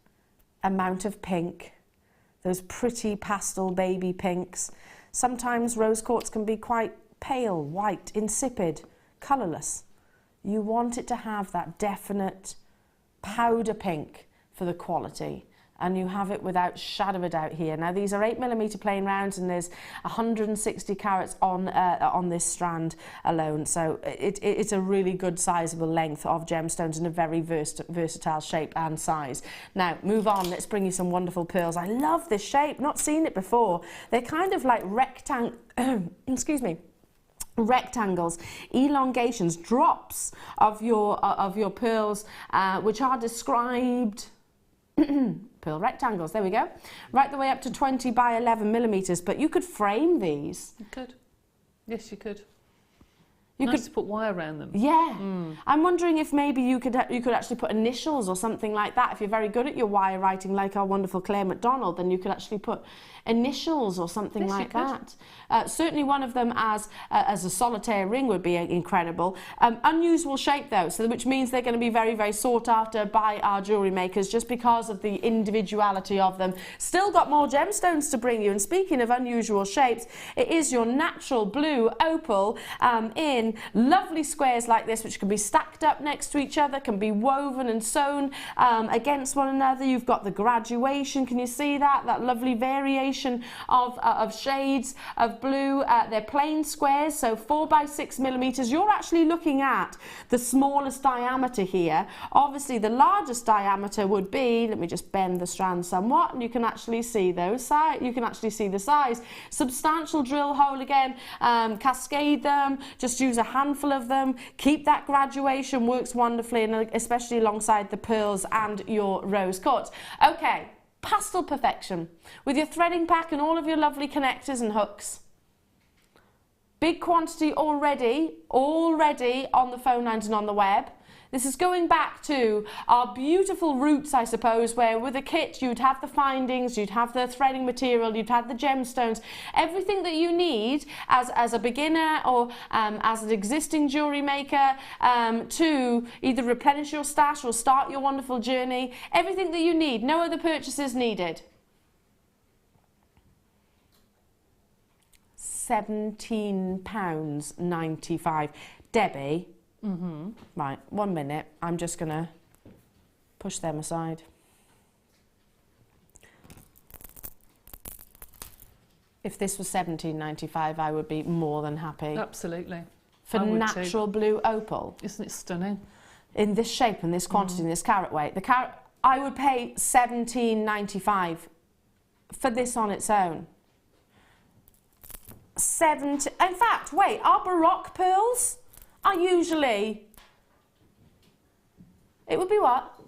amount of pink, those pretty pastel baby pinks. Sometimes rose quartz can be quite pale, white, insipid, colourless. You want it to have that definite powder pink for the quality. And you have it without shadow of a doubt here. Now these are 8mm plain rounds, and there's 160 carats on this strand alone. So it's a really good sizable length of gemstones in a very versatile shape and size. Now move on, let's bring you some wonderful pearls. I love this shape, not seen it before. They're kind of like excuse me, rectangles, elongations, drops of your pearls, which are described pearl rectangles, there we go, right the way up to 20 by 11mm, but you could frame these. You could. Yes, you could. You nice could to put wire around them. Yeah. I'm wondering if maybe you could actually put initials or something like that. If you're very good at your wire writing, like our wonderful Claire MacDonald, then you could actually put initials or something yes, like that. Certainly one of them as a solitaire ring would be incredible. Unusual shape though, so which means they're going to be very, very sought after by our jewellery makers just because of the individuality of them. Still got more gemstones to bring you, and speaking of unusual shapes, it is your natural blue opal in lovely squares like this, which can be stacked up next to each other, can be woven and sewn against one another. You've got the graduation, can you see that? That lovely variation of shades of blue. They're plain squares, so 4 by 6mm. You're actually looking at the smallest diameter here. Obviously the largest diameter would be, let me just bend the strand somewhat, and you can actually see those you can actually see the size. Substantial drill hole again, cascade them, just use a handful of them, keep that graduation, works wonderfully, and especially alongside the pearls and your rose quartz. Okay, pastel perfection with your threading pack and all of your lovely connectors and hooks. Big quantity already on the phone lines and on the web. This is going back to our beautiful roots, I suppose, where with a kit you'd have the findings, you'd have the threading material, you'd have the gemstones, everything that you need as a beginner or as an existing jewellery maker to either replenish your stash or start your wonderful journey. Everything that you need, no other purchases needed. £17.95. Debbie. Right, 1 minute. I'm just going to push them aside. If this was £17.95, I would be more than happy. Absolutely. For natural blue opal. Isn't it stunning? In this shape and this quantity and this carat weight. I would pay £17.95 for this on its own. In fact, wait, our Baroque pearls are usually, it would be what?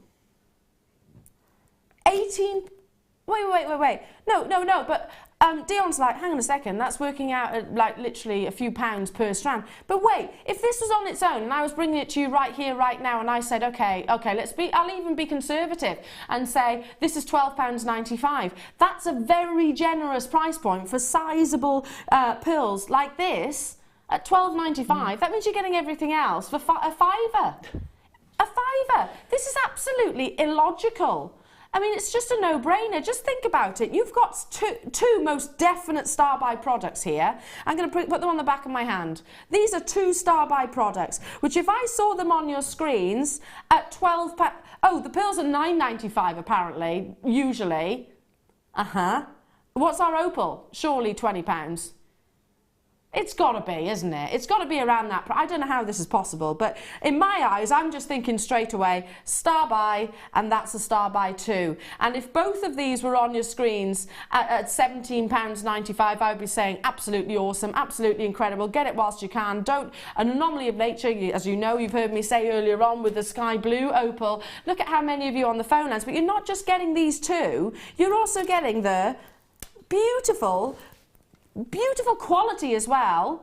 18, Wait. No, but Dion's like, hang on a second, that's working out at like literally a few pounds per strand. But wait, if this was on its own and I was bringing it to you right here, right now, and I said, okay, I'll even be conservative and say this is £12.95. That's a very generous price point for sizable pearls like this at £12.95. That means you're getting everything else for a fiver. A fiver. This is absolutely illogical. I mean, it's just a no-brainer. Just think about it. You've got two most definite star-buy products here. I'm going to put them on the back of my hand. These are two star-buy products, which if I saw them on your screens at £12... Oh, the pearls are £9.95 apparently, usually. What's our opal? Surely £20. It's got to be, isn't it? It's got to be around that. I don't know how this is possible, but in my eyes, I'm just thinking straight away, star buy, and that's a star buy too. And if both of these were on your screens at £17.95, I would be saying absolutely awesome, absolutely incredible. Get it whilst you can. Don't. An anomaly of nature, as you know, you've heard me say earlier on with the sky blue opal. Look at how many of you on the phone lines, but you're not just getting these two, you're also getting the beautiful quality as well.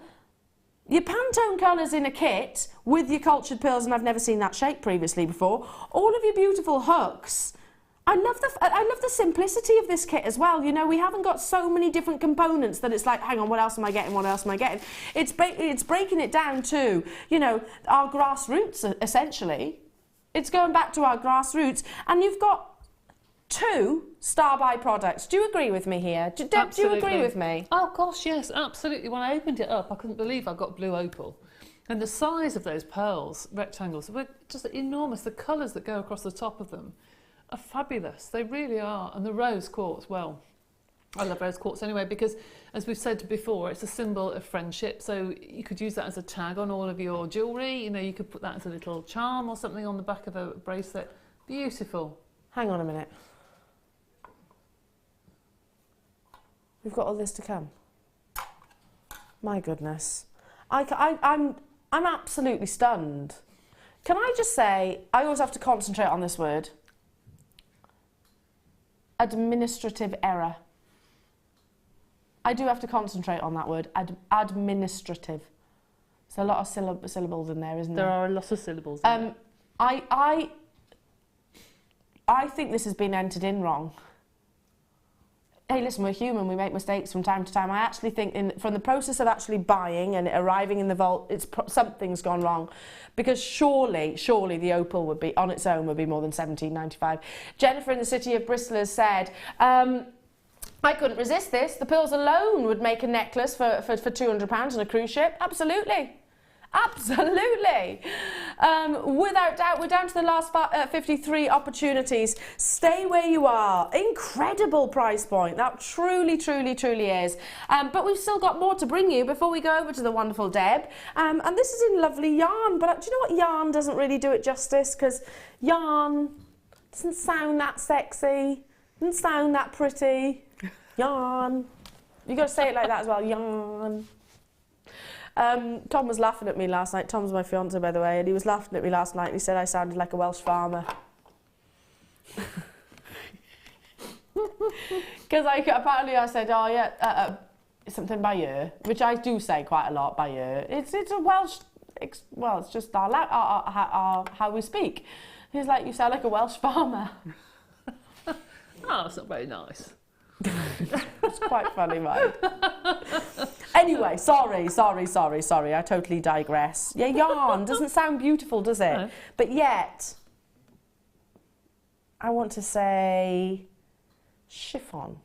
Your Pantone colours in a kit with your cultured pearls, and I've never seen that shape previously before. All of your beautiful hooks. I love the simplicity of this kit as well. You know, we haven't got so many different components that it's like, hang on, what else am I getting? What else am I getting? It's breaking it down to, you know, our grassroots essentially. It's going back to our grassroots, and you've got two star-buy products. Do you agree with me here? Do you agree with me? Oh gosh, yes, absolutely. When I opened it up, I couldn't believe I got blue opal. And the size of those pearls, rectangles, were just enormous. The colours that go across the top of them are fabulous. They really are. And the rose quartz, well, I love rose quartz anyway, because as we've said before, it's a symbol of friendship. So you could use that as a tag on all of your jewellery. You know, you could put that as a little charm or something on the back of a bracelet. Beautiful. Hang on a minute. We've got all this to come. My goodness. I'm absolutely stunned. Can I just say, I always have to concentrate on this word. Administrative error. I do have to concentrate on that word. Administrative. There's a lot of syllables in there, isn't there? There are a lot of syllables in there. I think this has been entered in wrong. Hey, listen, we're human, we make mistakes from time to time. I actually think from the process of actually buying and it arriving in the vault, something's gone wrong. Because surely the opal would be, on its own, would be more than £17.95. Jennifer in the city of Bristol has said, I couldn't resist this. The pearls alone would make a necklace for £200 on a cruise ship. Absolutely. Absolutely. Without doubt, we're down to the last 53 opportunities. Stay where you are. Incredible price point. That truly is. But we've still got more to bring you before we go over to the wonderful Deb. And this is in lovely yarn. But do you know what? Yarn doesn't really do it justice, because yarn doesn't sound that sexy. Doesn't sound that pretty. Yarn. You've got to say it like that as well. Yarn. Tom was laughing at me last night. Tom's my fiance, by the way, and he was laughing at me last night and he said I sounded like a Welsh farmer. Because apparently I said, oh yeah, something by ear, which I do say quite a lot by ear. It's a Welsh, well, it's just our how we speak. He's like, you sound like a Welsh farmer. Oh, that's not very nice. It's quite funny, right? Anyway, sorry. I totally digress. Yeah, yarn doesn't sound beautiful, does it? No. But yet, I want to say chiffon.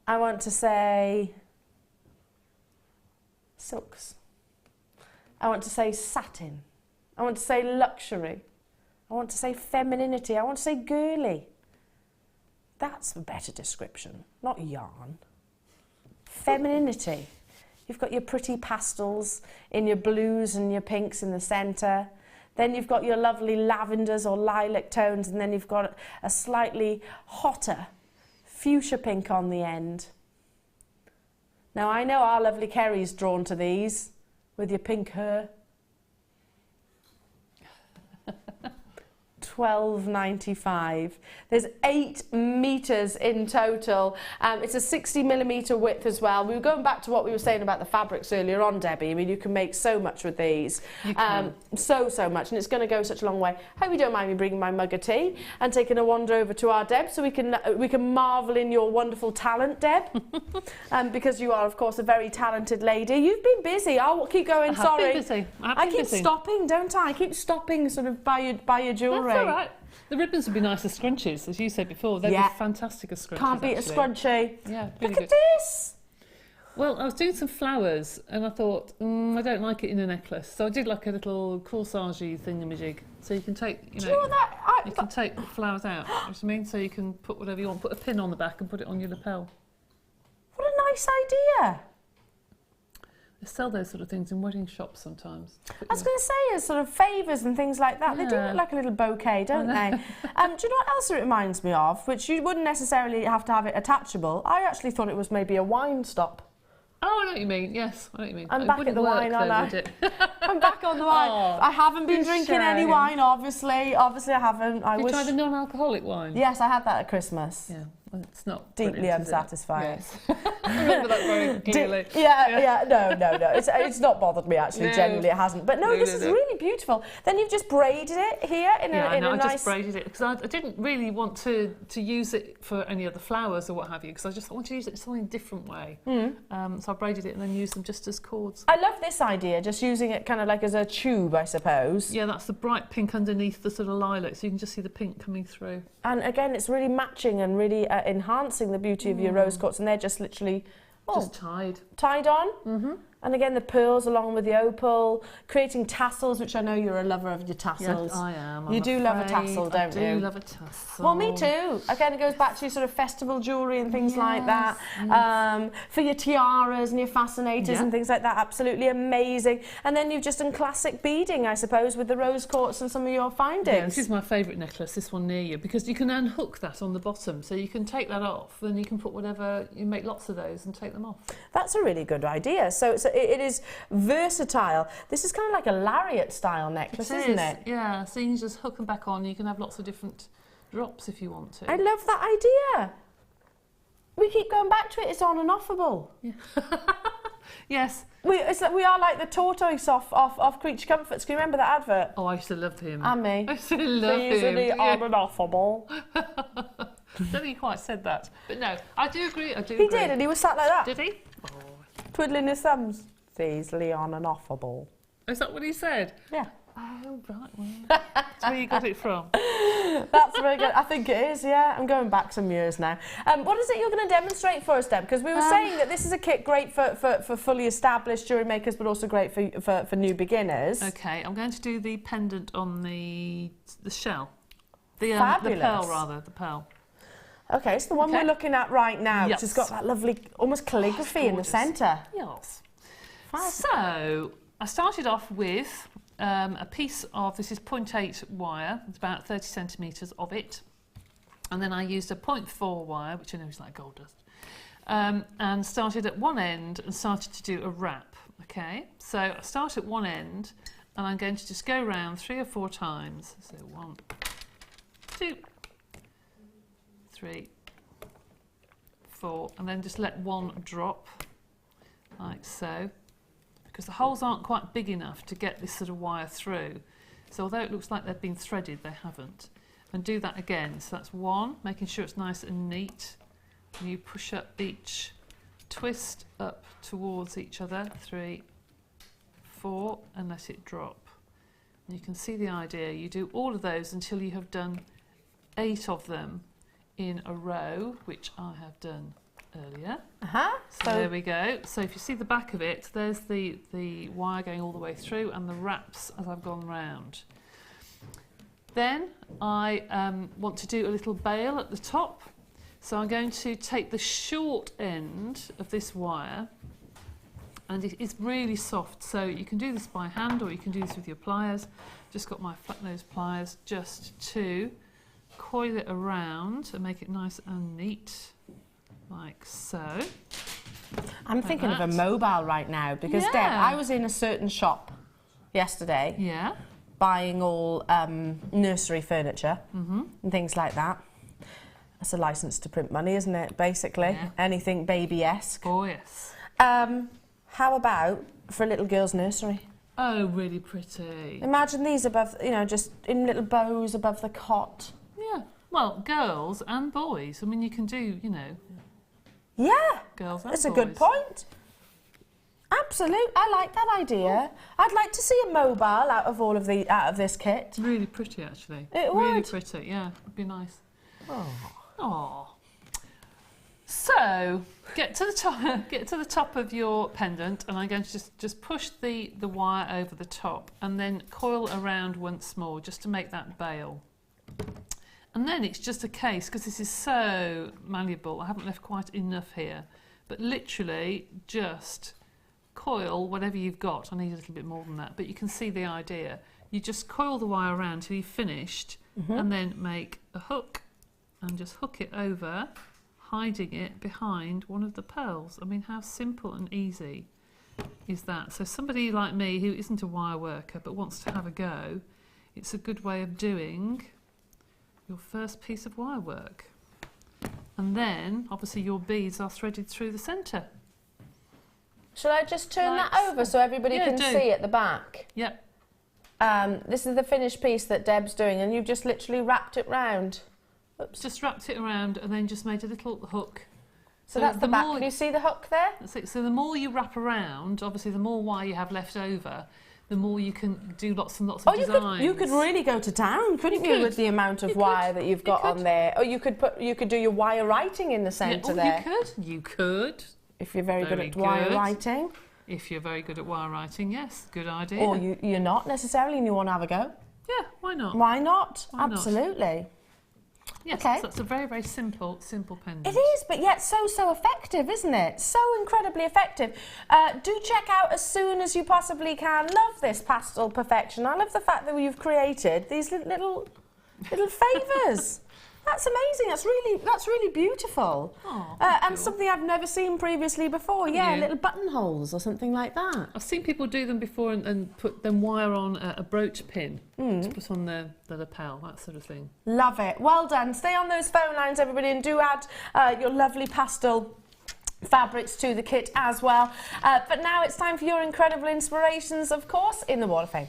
I want to say silks. I want to say satin. I want to say luxury. I want to say femininity. I want to say girly. That's a better description, not yarn. Femininity. You've got your pretty pastels in your blues and your pinks in the centre. Then you've got your lovely lavenders or lilac tones, and then you've got a slightly hotter fuchsia pink on the end. Now, I know our lovely Kerry's drawn to these with your pink hair. £12.95. There's 8 metres in total. It's a 60mm width as well. We were going back to what we were saying about the fabrics earlier on, Debbie. I mean, you can make so much with these. You can. So much, and it's going to go such a long way. Hope you don't mind me bringing my mug of tea and taking a wander over to our Deb so we can marvel in your wonderful talent, Deb. Because you are, of course, a very talented lady. You've been busy. I'll keep going. Sorry. I keep stopping, don't I? I keep stopping sort of by your jewellery. That's all right. The ribbons would be nice as scrunchies, as you said before. They'd be fantastic as scrunchies. Can't beat actually. a scrunchie. Yeah, really Look at good. this. Well, I was doing some flowers and I thought, I don't like it in a necklace. So I did like a little corsage-y thingamajig. So you can take, Do you know what that? you can take the flowers out. You know what I mean? So you can put whatever you want. Put a pin on the back and put it on your lapel. What a nice idea. They sell those sort of things in wedding shops sometimes. I was going to say, as sort of favours and things like that. They do look like a little bouquet, don't they? Do you know what else it reminds me of? Which you wouldn't necessarily have to have it attachable. I actually thought it was maybe a wine stop. Oh, I know what you mean. Yes, I know what you mean. I'm It back wouldn't at the work, wine, aren't though, I? would it? I'm back on the wine. Oh, I haven't been drinking any shame. wine, obviously. Obviously, I haven't. I Did you wish. try the non-alcoholic wine? Yes, I had that at Christmas. Yeah, well, it's not Deeply brilliant, is it? unsatisfying. Yes. I remember that very clearly. No. It's not bothered me actually. No. Genuinely, it hasn't. But no, this is no. really beautiful. Then you've just braided it here in Yeah, a I nice. just braided it because I didn't really want to use it for any other flowers or what have you, because I just want to use it in something different way. So I braided it and then used them just as cords. I love this idea, just using it kind of like as a tube, I suppose. Yeah, that's the bright pink underneath the sort of lilac, so you can just see the pink coming through. And again, it's really matching and really enhancing the beauty of your rose quartz, and they're just literally Just tied. tied on. And again, the pearls along with the opal, creating tassels, which I know you're a lover of your tassels. Yes, I am. You I'm do love a afraid. tassel, don't you? I do love a tassel. Well, me too. Again, it goes back to your sort of festival jewellery and things like that. For your tiaras and your fascinators and things like that, absolutely amazing. And then you've just done classic beading, I suppose, with the rose quartz and some of your findings. Yeah, this is my favourite necklace, this one near you, because you can unhook that on the bottom, so you can take that off, then you can put whatever, you make lots of those and take them off. That's a really good idea. So it is versatile. This is kind of like a lariat style necklace, isn't it? Yeah, so you can just hook them back on, you can have lots of different drops if you want to. I love that idea. We keep going back to it. It's on and offable. Yeah. Yes. We are like the tortoise off Creature Comforts. Can you remember that advert? Oh, I used to love him. And me. I used to love him. Easily on and offable. I don't think he quite said that. But no, I do agree. He did, and he was sat like that. Did he? Twiddling his thumbs. It's easily on and offable. Is that what he said? Yeah. Oh, right. Well, that's where you got it from. That's very good. I think it is, yeah. I'm going back some years now. What is it you're going to demonstrate for us, Deb? Because we were saying that this is a kit great for fully established jewellery makers, but also great for new beginners. Okay, I'm going to do the pendant on the shell. The Fabulous. pearl, rather. The pearl. Okay, so the one we're looking at right now, which has got that lovely, almost calligraphy in the centre. Yes. So, I started off with a piece of, this is 0.8 wire, it's about 30 centimetres of it. And then I used a 0.4 wire, which I know is like gold dust, and started at one end and started to do a wrap. Okay, so I start at one end and I'm going to just go around 3 or 4 times. So 1, 2, 3, 4, and then just let one drop, like so, because the holes aren't quite big enough to get this sort of wire through. So although it looks like they've been threaded, they haven't. And do that again. So that's 1, making sure it's nice and neat. And you push up each twist up towards each other, 3, 4, and let it drop. And you can see the idea. You do all of those until you have done 8 of them in a row, which I have done earlier. So there we go. So if you see the back of it, there's the wire going all the way through and the wraps as I've gone round. Then I want to do a little bail at the top. So I'm going to take the short end of this wire, and it is really soft, so you can do this by hand or you can do this with your pliers. Just got my flat nose pliers just to coil it around and make it nice and neat, like so. I'm thinking of a mobile right now because, Deb, I was in a certain shop yesterday. Yeah. buying all nursery furniture and things like that. That's a license to print money, isn't it, basically? Yeah. Anything baby-esque. Oh, yes. How about for a little girl's nursery? Oh, really pretty. Imagine these above, you know, just in little bows above the cot. Yeah. Well, girls and boys. I mean, you can do, you know, Yeah, girls and that's boys. a good point. Absolute. I like that idea. I'd like to see a mobile out of this kit. Really pretty, actually. It really would. pretty, yeah. It'd be nice. Oh. Oh. So, get to the top of your pendant, and I'm going to just push the wire over the top and then coil around once more just to make that bail. And then it's just a case, because this is so malleable, I haven't left quite enough here, but literally just coil whatever you've got. I need a little bit more than that, but you can see the idea. You just coil the wire around till you've finished, and then make a hook and just hook it over, hiding it behind one of the pearls. I mean, how simple and easy is that? So somebody like me who isn't a wire worker but wants to have a go, it's a good way of doing your first piece of wire work. And then, obviously, your beads are threaded through the centre. Shall I just turn Like that over so everybody Yeah, can do. see at the back? Yep. This is the finished piece that Deb's doing, and you've just literally wrapped it round. Oops. Just wrapped it around and then just made a little hook. So that's the back. more- Can you see the hook there? That's it. So the more you wrap around, obviously the more wire you have left over, the more you can do lots and lots of designs. you could really go to town, couldn't you, could. with the amount of You wire could. that you've You got could. on there. Or you could do your wire writing in the centre there. You could. If you're very good Very at wire good. writing. If you're very good at wire writing, yes, good idea. Or you're not necessarily and you want to have a go. Yeah, why not? Why not? Why not? Absolutely. Yes, Okay. so that's a very, very simple pendant. It is, but yet so effective, isn't it? So incredibly effective. Do check out as soon as you possibly can. Love this pastel perfection. I love the fact that you've created these little favours. That's amazing. That's really beautiful. Oh, and thank you. something I've never seen previously before. Yeah, you? little buttonholes or something like that. I've seen people do them before and put them wire on a brooch pin to put on the lapel, that sort of thing. Love it. Well done. Stay on those phone lines, everybody, and do add your lovely pastel fabrics to the kit as well. But now it's time for your incredible inspirations, of course, in the Wall of Fame.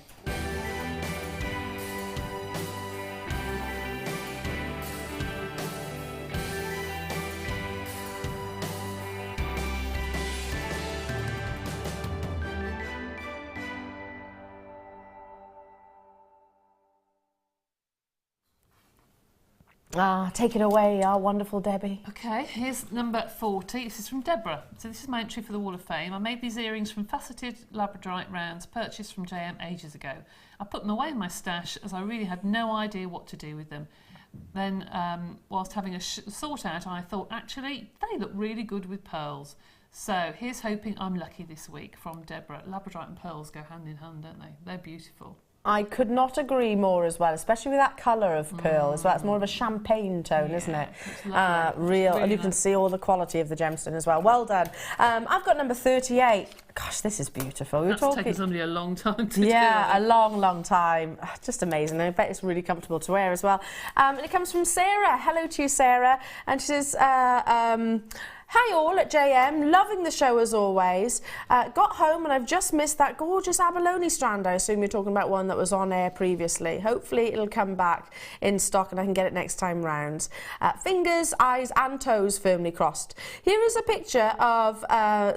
Take it away, our wonderful Debbie. Okay, here's number 40. This is from Deborah. So this is my entry for the Wall of Fame. I made these earrings from faceted Labradorite rounds purchased from JM ages ago. I put them away in my stash as I really had no idea what to do with them. Then, whilst having a sort out, I thought, actually, they look really good with pearls. So here's hoping I'm lucky this week from Deborah. Labradorite and pearls go hand in hand, don't they? They're beautiful. I could not agree more as well, especially with that colour of pearl as well. It's more of a champagne tone, isn't it? It's lovely. Real, Really and you can nice. see all the quality of the gemstone as well. Well done. I've got number 38. Gosh, this is beautiful. That's taken somebody a long time to Yeah, a do. long time. Just amazing. I bet it's really comfortable to wear as well. And it comes from Sarah. Hello to you, Sarah. And she says, hi all at JM, loving the show as always. Got home and I've just missed that gorgeous abalone strand. I assume you're talking about one that was on air previously. Hopefully it'll come back in stock and I can get it next time round. Fingers, eyes and toes firmly crossed. Here is a picture of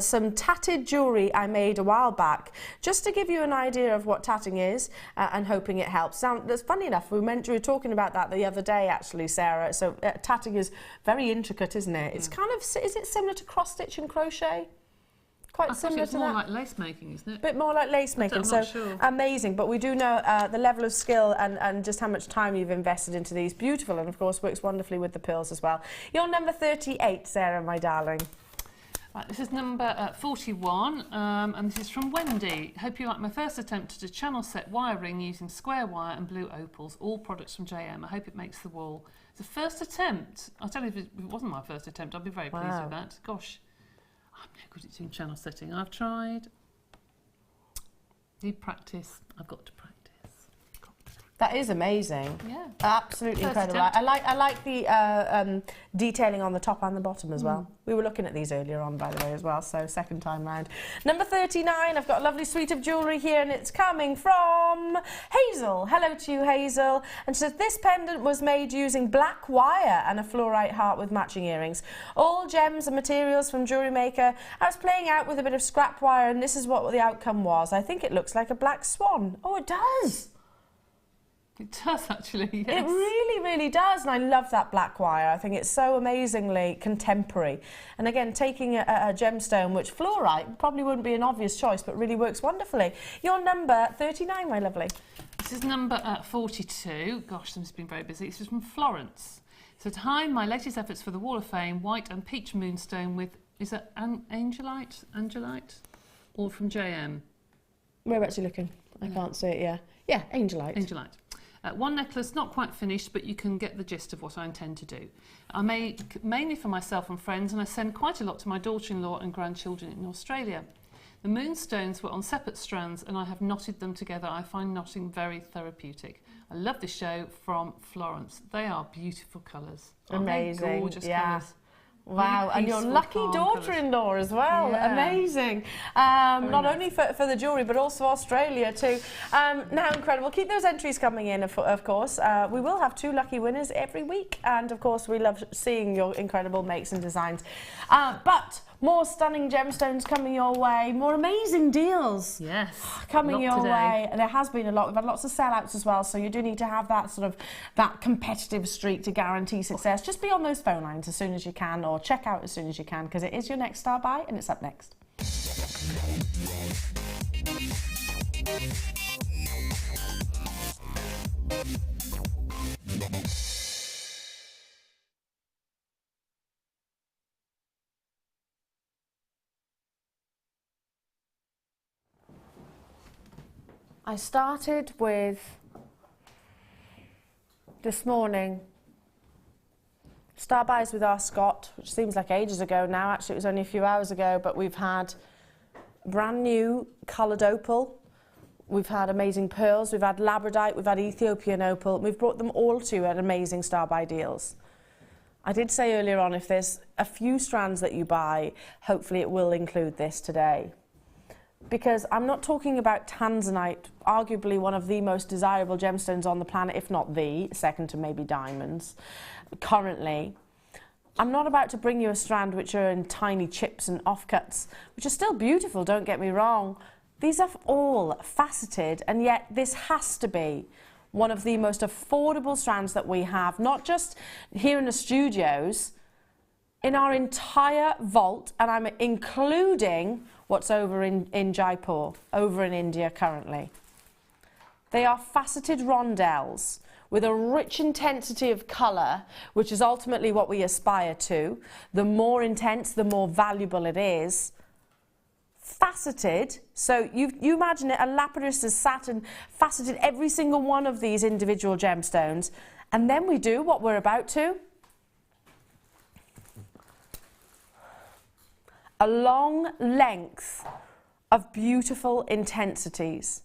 some tatted jewellery I made a while back, just to give you an idea of what tatting is and hoping it helps. Now, that's funny enough, we were talking about that the other day actually, Sarah. So tatting is very intricate, isn't it? It's kind of, is it similar to cross stitch and crochet? Quite I think similar it's to more that. like lace making, isn't it? A bit more like lace making, I'm so not sure. amazing. But we do know the level of skill and just how much time you've invested into these. Beautiful, and of course works wonderfully with the pearls as well. You're number 38, Sarah, my darling. Right, this is number 41, and this is from Wendy. Hope you like my first attempt to channel set wiring using square wire and blue opals, all products from JM. I hope it makes the wall. It's a first attempt. I'll tell you, if it wasn't my first attempt, I'd be very pleased Wow. with that. Gosh, I'm no good at doing channel setting. I've tried. Need practice. I've got to practice. Got That is amazing. Yeah. Absolutely First incredible. attempt. I like the detailing on the top and the bottom as well. We were looking at these earlier on, by the way, as well, so second time round. Number 39, I've got a lovely suite of jewellery here, and it's coming from Hazel. Hello to you, Hazel. And she says, this pendant was made using black wire and a fluorite heart with matching earrings. All gems and materials from JewelleryMaker. I was playing out with a bit of scrap wire, and this is what the outcome was. I think it looks like a black swan. Oh, it does. It does actually, yes. It really, really does, and I love that black wire. I think it's so amazingly contemporary. And again, taking a gemstone, which fluorite probably wouldn't be an obvious choice, but really works wonderfully. Your number 39, my lovely. This is number 42. Gosh, this has been very busy. This is from Florence. So, hi, my latest efforts for the Wall of Fame, white and peach moonstone with, is that Angelite? Or from JM? Whereabouts are you looking? I can't see it, yeah. Yeah, Angelite. Angelite. One necklace, not quite finished, but you can get the gist of what I intend to do. I make mainly for myself and friends, and I send quite a lot to my daughter-in-law and grandchildren in Australia. The moonstones were on separate strands, and I have knotted them together. I find knotting very therapeutic. I love this show from Florence. They are beautiful colours. Amazing. Gorgeous yeah. colours. Wow, and your lucky daughter-in-law as well. Yeah. Amazing. Not only for the jewellery, but also Australia too. Now, incredible. Keep those entries coming in, of course. We will have 2 lucky winners every week. And, of course, we love seeing your incredible makes and designs. But more stunning gemstones coming your way. More amazing deals. Yes. Coming your today. way. There has been a lot. We've had lots of sellouts as well, so you do need to have that sort of that competitive streak to guarantee success. Just be on those phone lines as soon as you can, or check out as soon as you can, because it is your next star buy, and it's up next. I started with this morning star buys with our Scott, which seems like ages ago now. Actually, it was only a few hours ago, but we've had brand new coloured opal. We've had amazing pearls. We've had Labradorite. We've had Ethiopian opal. We've brought them all to you at amazing star buy deals. I did say earlier on, if there's a few strands that you buy, hopefully it will include this today. Because I'm not talking about Tanzanite, arguably one of the most desirable gemstones on the planet, if not the, second to maybe diamonds, currently. I'm not about to bring you a strand which are in tiny chips and offcuts, which are still beautiful, don't get me wrong. These are all faceted, and yet this has to be one of the most affordable strands that we have, not just here in the studios, in our entire vault, and I'm including what's over in Jaipur, over in India currently. They are faceted rondelles with a rich intensity of colour, which is ultimately what we aspire to. The more intense, the more valuable it is. Faceted, so you imagine it, a lapidus has sat and faceted every single one of these individual gemstones, and then we do what we're about to. A long length of beautiful intensities.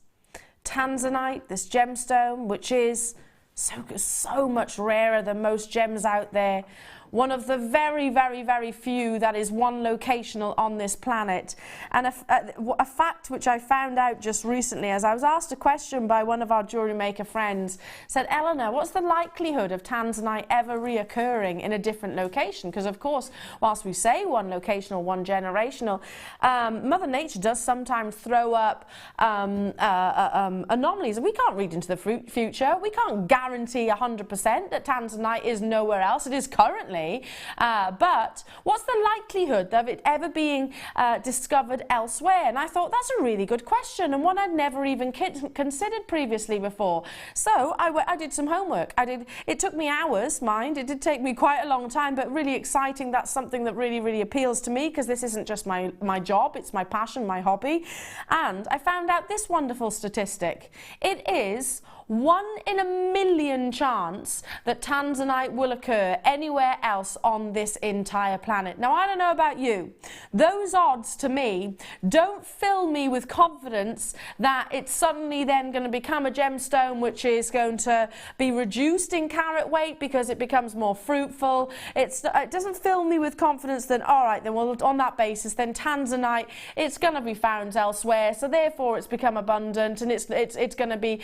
Tanzanite, this gemstone, which is so much rarer than most gems out there. One of the very, very, very few that is one locational on this planet. And a fact which I found out just recently, as I was asked a question by one of our JewelleryMaker friends, said, Elena, what's the likelihood of Tanzanite ever reoccurring in a different location? Because, of course, whilst we say one locational, one generational, Mother Nature does sometimes throw up anomalies. We can't read into the future. We can't guarantee 100% that Tanzanite is nowhere else. It is currently. But what's the likelihood of it ever being discovered elsewhere? And I thought that's a really good question, and one I'd never even considered previously before. So I did some homework. It took me hours, mind. It did take me quite a long time, but really exciting. That's something that really, really appeals to me, because this isn't just my job. It's my passion, my hobby. And I found out this wonderful statistic. It is 1 in a million chance that Tanzanite will occur anywhere else on this entire planet. Now, I don't know about you. Those odds to me don't fill me with confidence that it's suddenly then going to become a gemstone which is going to be reduced in carat weight because it becomes more fruitful. It doesn't fill me with confidence that, all right, then well, on that basis, then Tanzanite, it's going to be found elsewhere, so therefore it's become abundant and it's going to be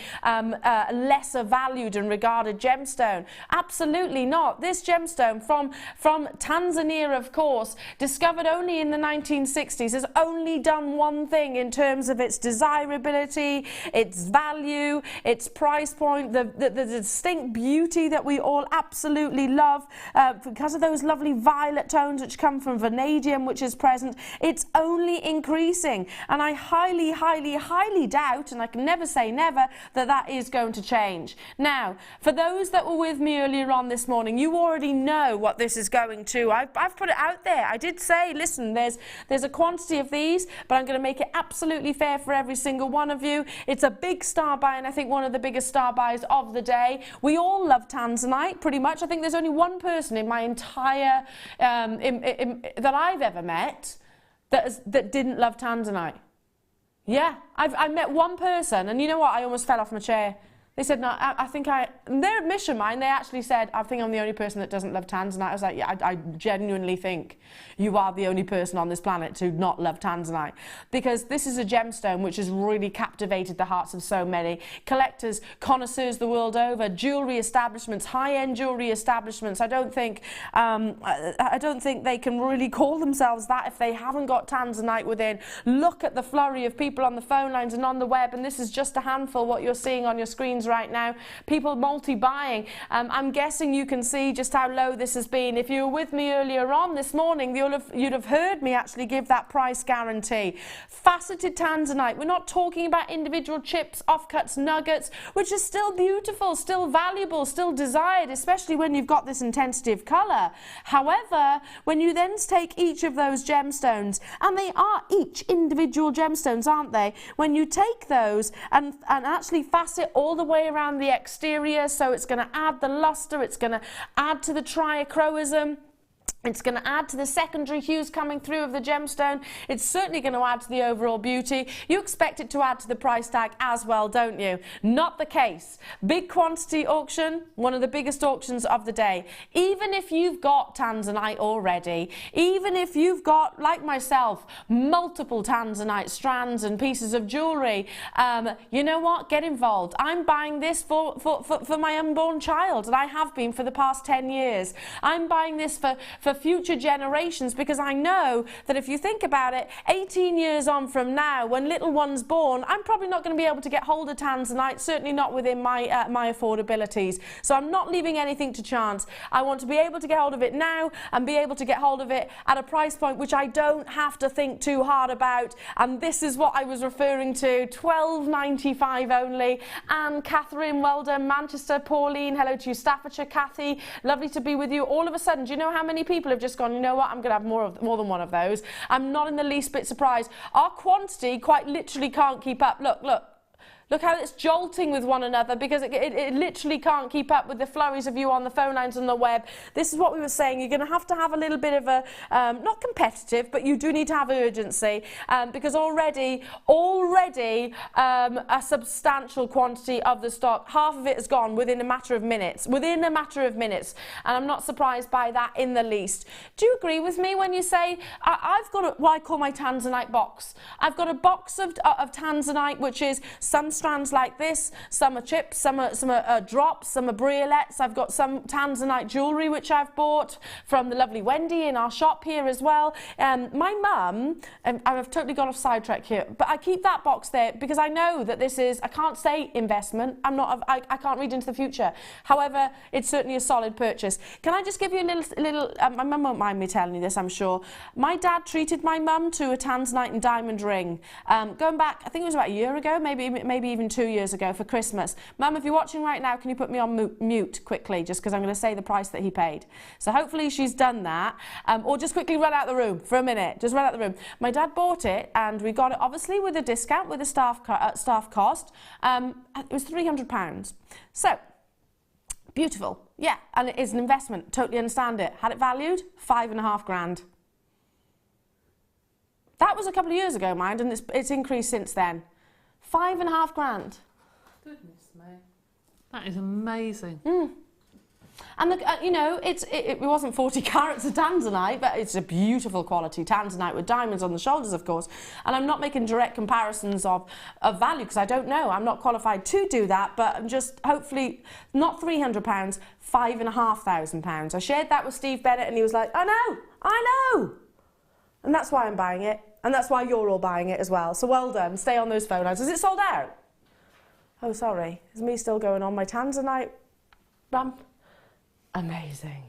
lesser valued and regarded gemstone. Absolutely not. This gemstone from Tanzania, of course, discovered only in the 1960s, has only done one thing in terms of its desirability, its value, its price point, the distinct beauty that we all absolutely love because of those lovely violet tones which come from vanadium, which is present. It's only increasing, and I highly, highly, highly doubt, and I can never say never, that that is going to change. Now, for those that were with me earlier on this morning, you already know what this is going to. I've put it out there. I did say, listen, there's a quantity of these, but I'm going to make it absolutely fair for every single one of you. It's a big star buy, and I think one of the biggest star buys of the day. We all love Tanzanite, pretty much. I think there's only one person in my entire that I've ever met that didn't love Tanzanite. Yeah, I met one person, and you know what? I almost fell off my chair. They said, no, I think their admission, mine, they actually said, I think I'm the only person that doesn't love Tanzanite. I was like, yeah, I genuinely think you are the only person on this planet to not love Tanzanite. Because this is a gemstone which has really captivated the hearts of so many collectors, connoisseurs the world over, jewellery establishments, high-end jewellery establishments. I don't think they can really call themselves that if they haven't got Tanzanite within. Look at the flurry of people on the phone lines and on the web, and this is just a handful what you're seeing on your screens right now. People multi-buying. I'm guessing you can see just how low this has been. If you were with me earlier on this morning, you'd have heard me actually give that price guarantee. Faceted Tanzanite. We're not talking about individual chips, offcuts, nuggets, which is still beautiful, still valuable, still desired, especially when you've got this intensity of colour. However, when you then take each of those gemstones, and they are each individual gemstones, aren't they? When you take those and actually facet all the way around the exterior, so it's going to add the luster, it's going to add to the triachroism, it's going to add to the secondary hues coming through of the gemstone. It's certainly going to add to the overall beauty. You expect it to add to the price tag as well, don't you? Not the case. Big quantity auction, one of the biggest auctions of the day. Even if you've got Tanzanite already, even if you've got, like myself, multiple Tanzanite strands and pieces of jewellery, you know what? Get involved. I'm buying this for my unborn child, and I have been for the past 10 years. I'm buying this for future generations, because I know that if you think about it, 18 years on from now, when little one's born, I'm probably not going to be able to get hold of Tanzanite, certainly not within my affordabilities. So I'm not leaving anything to chance. I want to be able to get hold of it now and be able to get hold of it at a price point which I don't have to think too hard about. And this is what I was referring to, £12.95 only. And Catherine, well done. Manchester, Pauline, hello to you. Staffordshire, Kathy, lovely to be with you. All of a sudden, do you know how many people have just gone, you know what, I'm going to have more than one of those? I'm not in the least bit surprised. Our quantity quite literally can't keep up. Look how it's jolting with one another, because it literally can't keep up with the flurries of you on the phone lines and the web. This is what we were saying. You're going to have a little bit of a, not competitive, but you do need to have urgency, because already a substantial quantity of the stock, half of it is gone within a matter of minutes. And I'm not surprised by that in the least. Do you agree with me when you say, I've got what I call my Tanzanite box. I've got a box of Tanzanite, which is some strands like this, some are chips, some are drops, some are briolets. I've got some Tanzanite jewellery which I've bought from the lovely Wendy in our shop here as well. My mum, and I've totally gone off sidetrack here, but I keep that box there because I know that this is, I can't say investment, I can't read into the future. However, it's certainly a solid purchase. Can I just give you a little my mum won't mind me telling you this, I'm sure. My dad treated my mum to a Tanzanite and diamond ring. Going back, I think it was about a year ago, maybe maybe even 2 years ago for Christmas. Mum, if you're watching right now, can you put me on mute quickly, just because I'm going to say the price that he paid. So hopefully she's done that. Or just quickly run out the room for a minute. Just run out the room. My dad bought it, and we got it obviously with a discount, with a staff cost. It was £300. So, beautiful. Yeah, and it is an investment. Totally understand it. Had it valued? £5.5 grand. That was a couple of years ago, mind, and it's increased since then. £5.5 grand. Goodness me. That is amazing. And you know, it wasn't 40 carats of Tanzanite, but it's a beautiful quality Tanzanite with diamonds on the shoulders, of course. And I'm not making direct comparisons of value, because I don't know. I'm not qualified to do that, but I'm just hopefully not £300, £5,500. I shared that with Steve Bennett, and he was like, I know. And that's why I'm buying it. And that's why you're all buying it as well. So well done. Stay on those phone lines. Is it sold out? Oh, sorry. Is me still going on my Tanzanite bump? Amazing.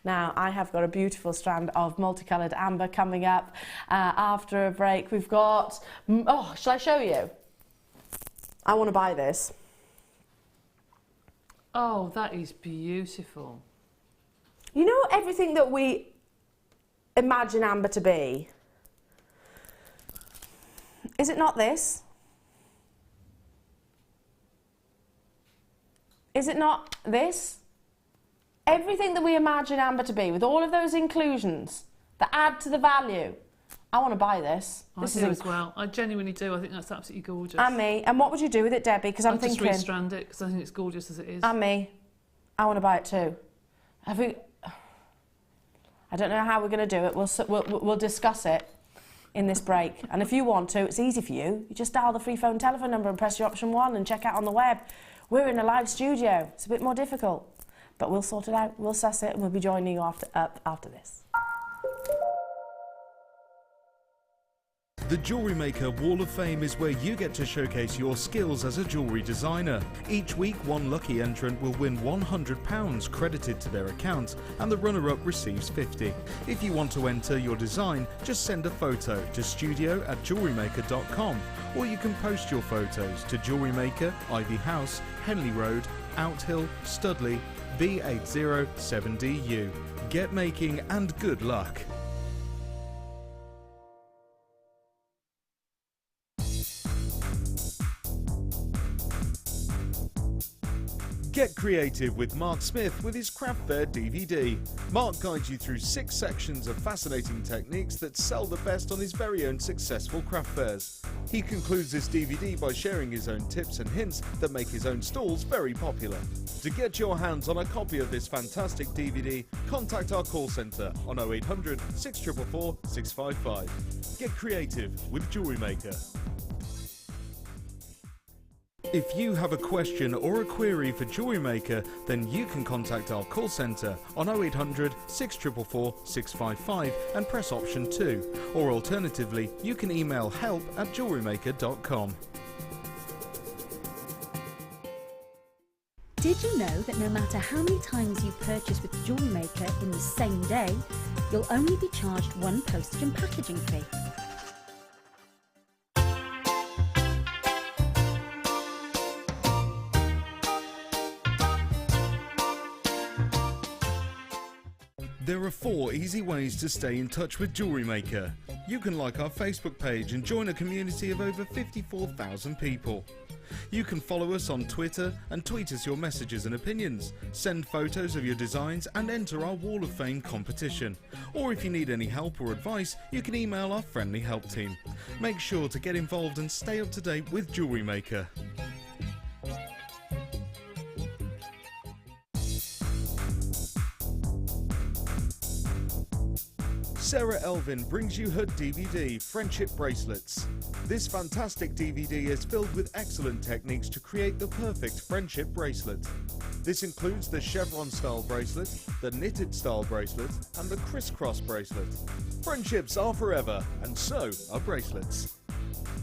Now, I have got a beautiful strand of multicolored amber coming up after a break. We've got... Oh, shall I show you? I want to buy this. Oh, that is beautiful. You know everything that we imagine amber to be? Is it not this? Is it not this? Everything that we imagine amber to be, with all of those inclusions that add to the value. I want to buy this. I do as well. I genuinely do. I think that's absolutely gorgeous. And me. And what would you do with it, Debbie? Because I'm thinking... I'll just restrand it, because I think it's gorgeous as it is. And me. I want to buy it too. Have we... I don't know how we're going to do it. We'll discuss it in this break. And if you want to, it's easy for you. You just dial the free phone telephone number and press your option 1 and check out on the web. We're in a live studio. It's a bit more difficult. But we'll sort it out, we'll suss it, and we'll be joining you after this. The Jewellery Maker Wall of Fame is where you get to showcase your skills as a jewellery designer. Each week, one lucky entrant will win £100 credited to their account, and the runner-up receives £50. If you want to enter your design, just send a photo to studio@jewellerymaker.com, or you can post your photos to Jewellery Maker, Ivy House, Henley Road, Outhill, Studley, B807DU. Get making and good luck. Get creative with Mark Smith with his Craft Fair DVD. Mark guides you through 6 sections of fascinating techniques that sell the best on his very own successful craft fairs. He concludes this DVD by sharing his own tips and hints that make his own stalls very popular. To get your hands on a copy of this fantastic DVD, contact our call centre on 0800 644 655. Get creative with Jewellery Maker. If you have a question or a query for Jewellery Maker, then you can contact our call centre on 0800 644 655 and press option 2. Or alternatively, you can email help@jewellerymaker.com. Did you know that no matter how many times you purchase with Jewellery Maker in the same day, you'll only be charged one postage and packaging fee? There are 4 easy ways to stay in touch with Jewellery Maker. You can like our Facebook page and join a community of over 54,000 people. You can follow us on Twitter and tweet us your messages and opinions, send photos of your designs and enter our Wall of Fame competition. Or if you need any help or advice, you can email our friendly help team. Make sure to get involved and stay up to date with Jewellery Maker. Sarah Elvin brings you her DVD, Friendship Bracelets. This fantastic DVD is filled with excellent techniques to create the perfect friendship bracelet. This includes the chevron style bracelet, the knitted style bracelet, and the crisscross bracelet. Friendships are forever, and so are bracelets.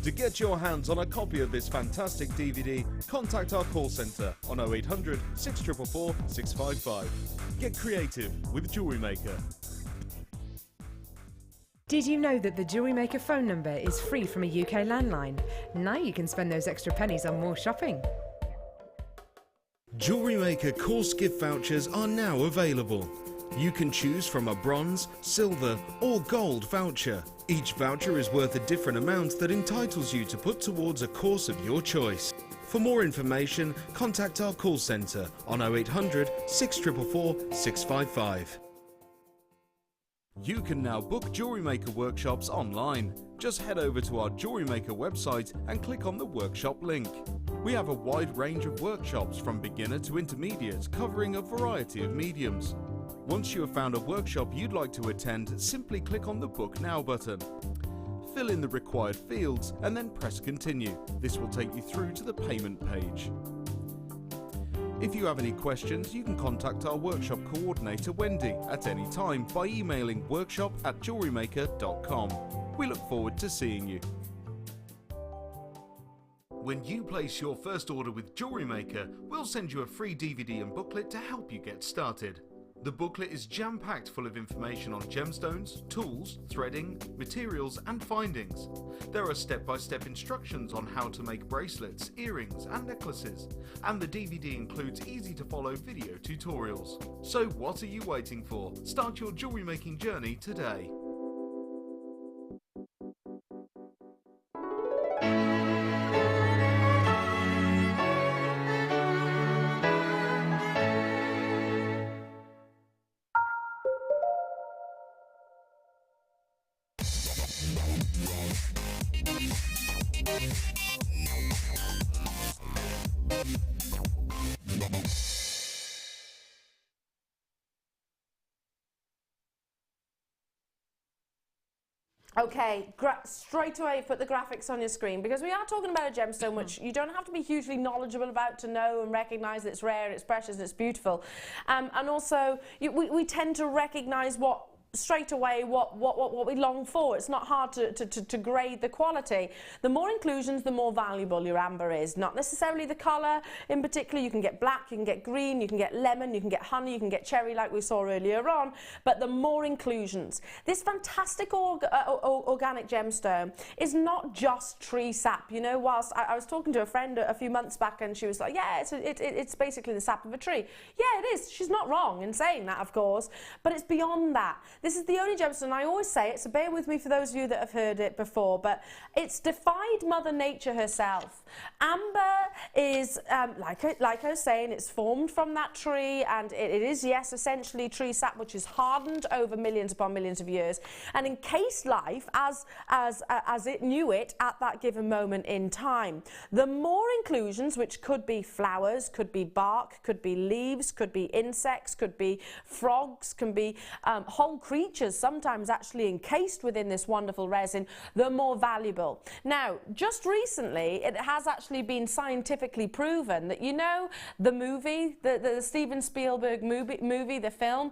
To get your hands on a copy of this fantastic DVD, contact our call centre on 0800 644 655. Get creative with Jewellery Maker. Did you know that the Jewellery Maker phone number is free from a UK landline? Now you can spend those extra pennies on more shopping. Jewellery Maker course gift vouchers are now available. You can choose from a bronze, silver or gold voucher. Each voucher is worth a different amount that entitles you to put towards a course of your choice. For more information, contact our call centre on 0800 644 655. You can now book Jewellery Maker workshops online. Just head over to our Jewellery Maker website and click on the workshop link. We have a wide range of workshops from beginner to intermediate, covering a variety of mediums. Once you have found a workshop you'd like to attend, simply click on the Book Now button. Fill in the required fields and then press Continue. This will take you through to the payment page. If you have any questions, you can contact our workshop coordinator Wendy at any time by emailing workshop@jewellerymaker.com. We look forward to seeing you. When you place your first order with Jewellery Maker, we'll send you a free DVD and booklet to help you get started. The booklet is jam-packed full of information on gemstones, tools, threading, materials and findings. There are step-by-step instructions on how to make bracelets, earrings and necklaces, and the DVD includes easy-to-follow video tutorials. So what are you waiting for? Start your jewellery making journey today. Okay, straight away put the graphics on your screen, because we are talking about a gemstone which you don't have to be hugely knowledgeable about to know and recognise that it's rare, it's precious, and it's beautiful. And also, we tend to recognise straight away what we long for. It's not hard to grade the quality. The more inclusions, the more valuable your amber is. Not necessarily the colour in particular. You can get black, you can get green, you can get lemon, you can get honey, you can get cherry like we saw earlier on, but the more inclusions. This fantastic organic gemstone is not just tree sap. You know, whilst I was talking to a friend a few months back and she was like, yeah, it's basically the sap of a tree. Yeah, it is. She's not wrong in saying that, of course, but it's beyond that. This is the only gemstone, I always say it, so bear with me for those of you that have heard it before, but it's defied Mother Nature herself. Amber is, like I was saying, it's formed from that tree, and it is, yes, essentially tree sap, which is hardened over millions upon millions of years, and encased life as it knew it at that given moment in time. The more inclusions, which could be flowers, could be bark, could be leaves, could be insects, could be frogs, can be whole creatures, sometimes actually encased within this wonderful resin, the more valuable. Now, just recently, it has actually been scientifically proven that, you know, the movie, the Steven Spielberg movie, the film,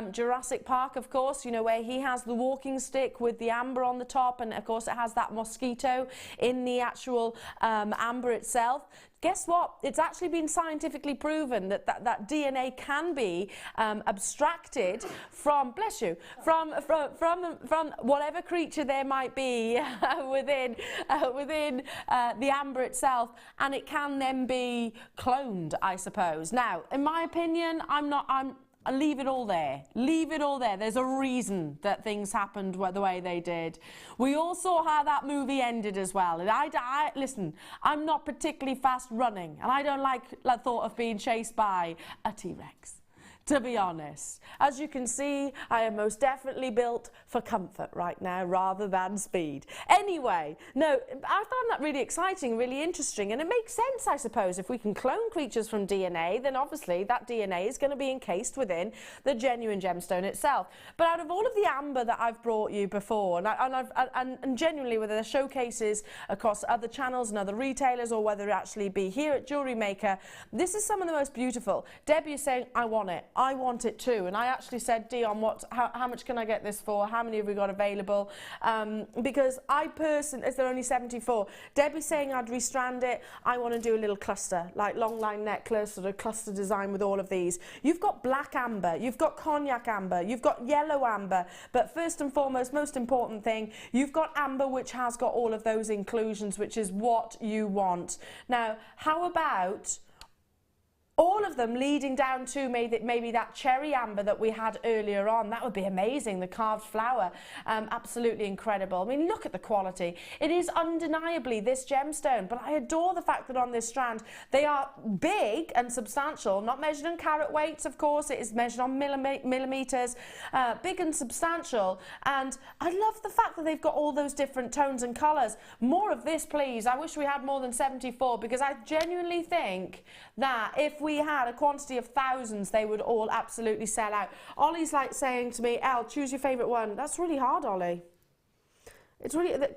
Jurassic Park, of course, you know, where he has the walking stick with the amber on the top, and of course it has that mosquito in the actual amber itself. Guess what? It's actually been scientifically proven that DNA can be abstracted from, bless you, from whatever creature there might be within the amber itself, and it can then be cloned, I suppose. Now, in my opinion, I leave it all there. Leave it all there. There's a reason that things happened the way they did. We all saw how that movie ended as well. And listen, I'm not particularly fast running, and I don't like the thought of being chased by a T-Rex, to be honest. As you can see, I am most definitely built for comfort right now rather than speed. Anyway, no, I found that really exciting, really interesting, and it makes sense, I suppose. If we can clone creatures from DNA, then obviously that DNA is going to be encased within the genuine gemstone itself. But out of all of the amber that I've brought you before, and genuinely whether they're showcases across other channels and other retailers, or whether it actually be here at Jewellery Maker, this is some of the most beautiful. Debbie is saying, I want it. I want it too. And I actually said, Dion, how much can I get this for? How many have we got available? Because I personally, as there are only 74, Debbie's saying I'd restrand it. I want to do a little cluster, like long line necklace, sort of cluster design with all of these. You've got black amber, you've got cognac amber, you've got yellow amber, but first and foremost, most important thing, you've got amber which has got all of those inclusions, which is what you want. Now, how about all of them leading down to maybe that cherry amber that we had earlier on? That would be amazing. The carved flower, absolutely incredible. I mean, look at the quality. It is undeniably this gemstone, but I adore the fact that on this strand, they are big and substantial, not measured in carat weights, of course. It is measured on millimeters, big and substantial. And I love the fact that they've got all those different tones and colors. More of this, please. I wish we had more than 74, because I genuinely think that if we had a quantity of thousands, they would all absolutely sell out. Ollie's like saying to me, Elle, choose your favourite one. That's really hard, Ollie. It's really...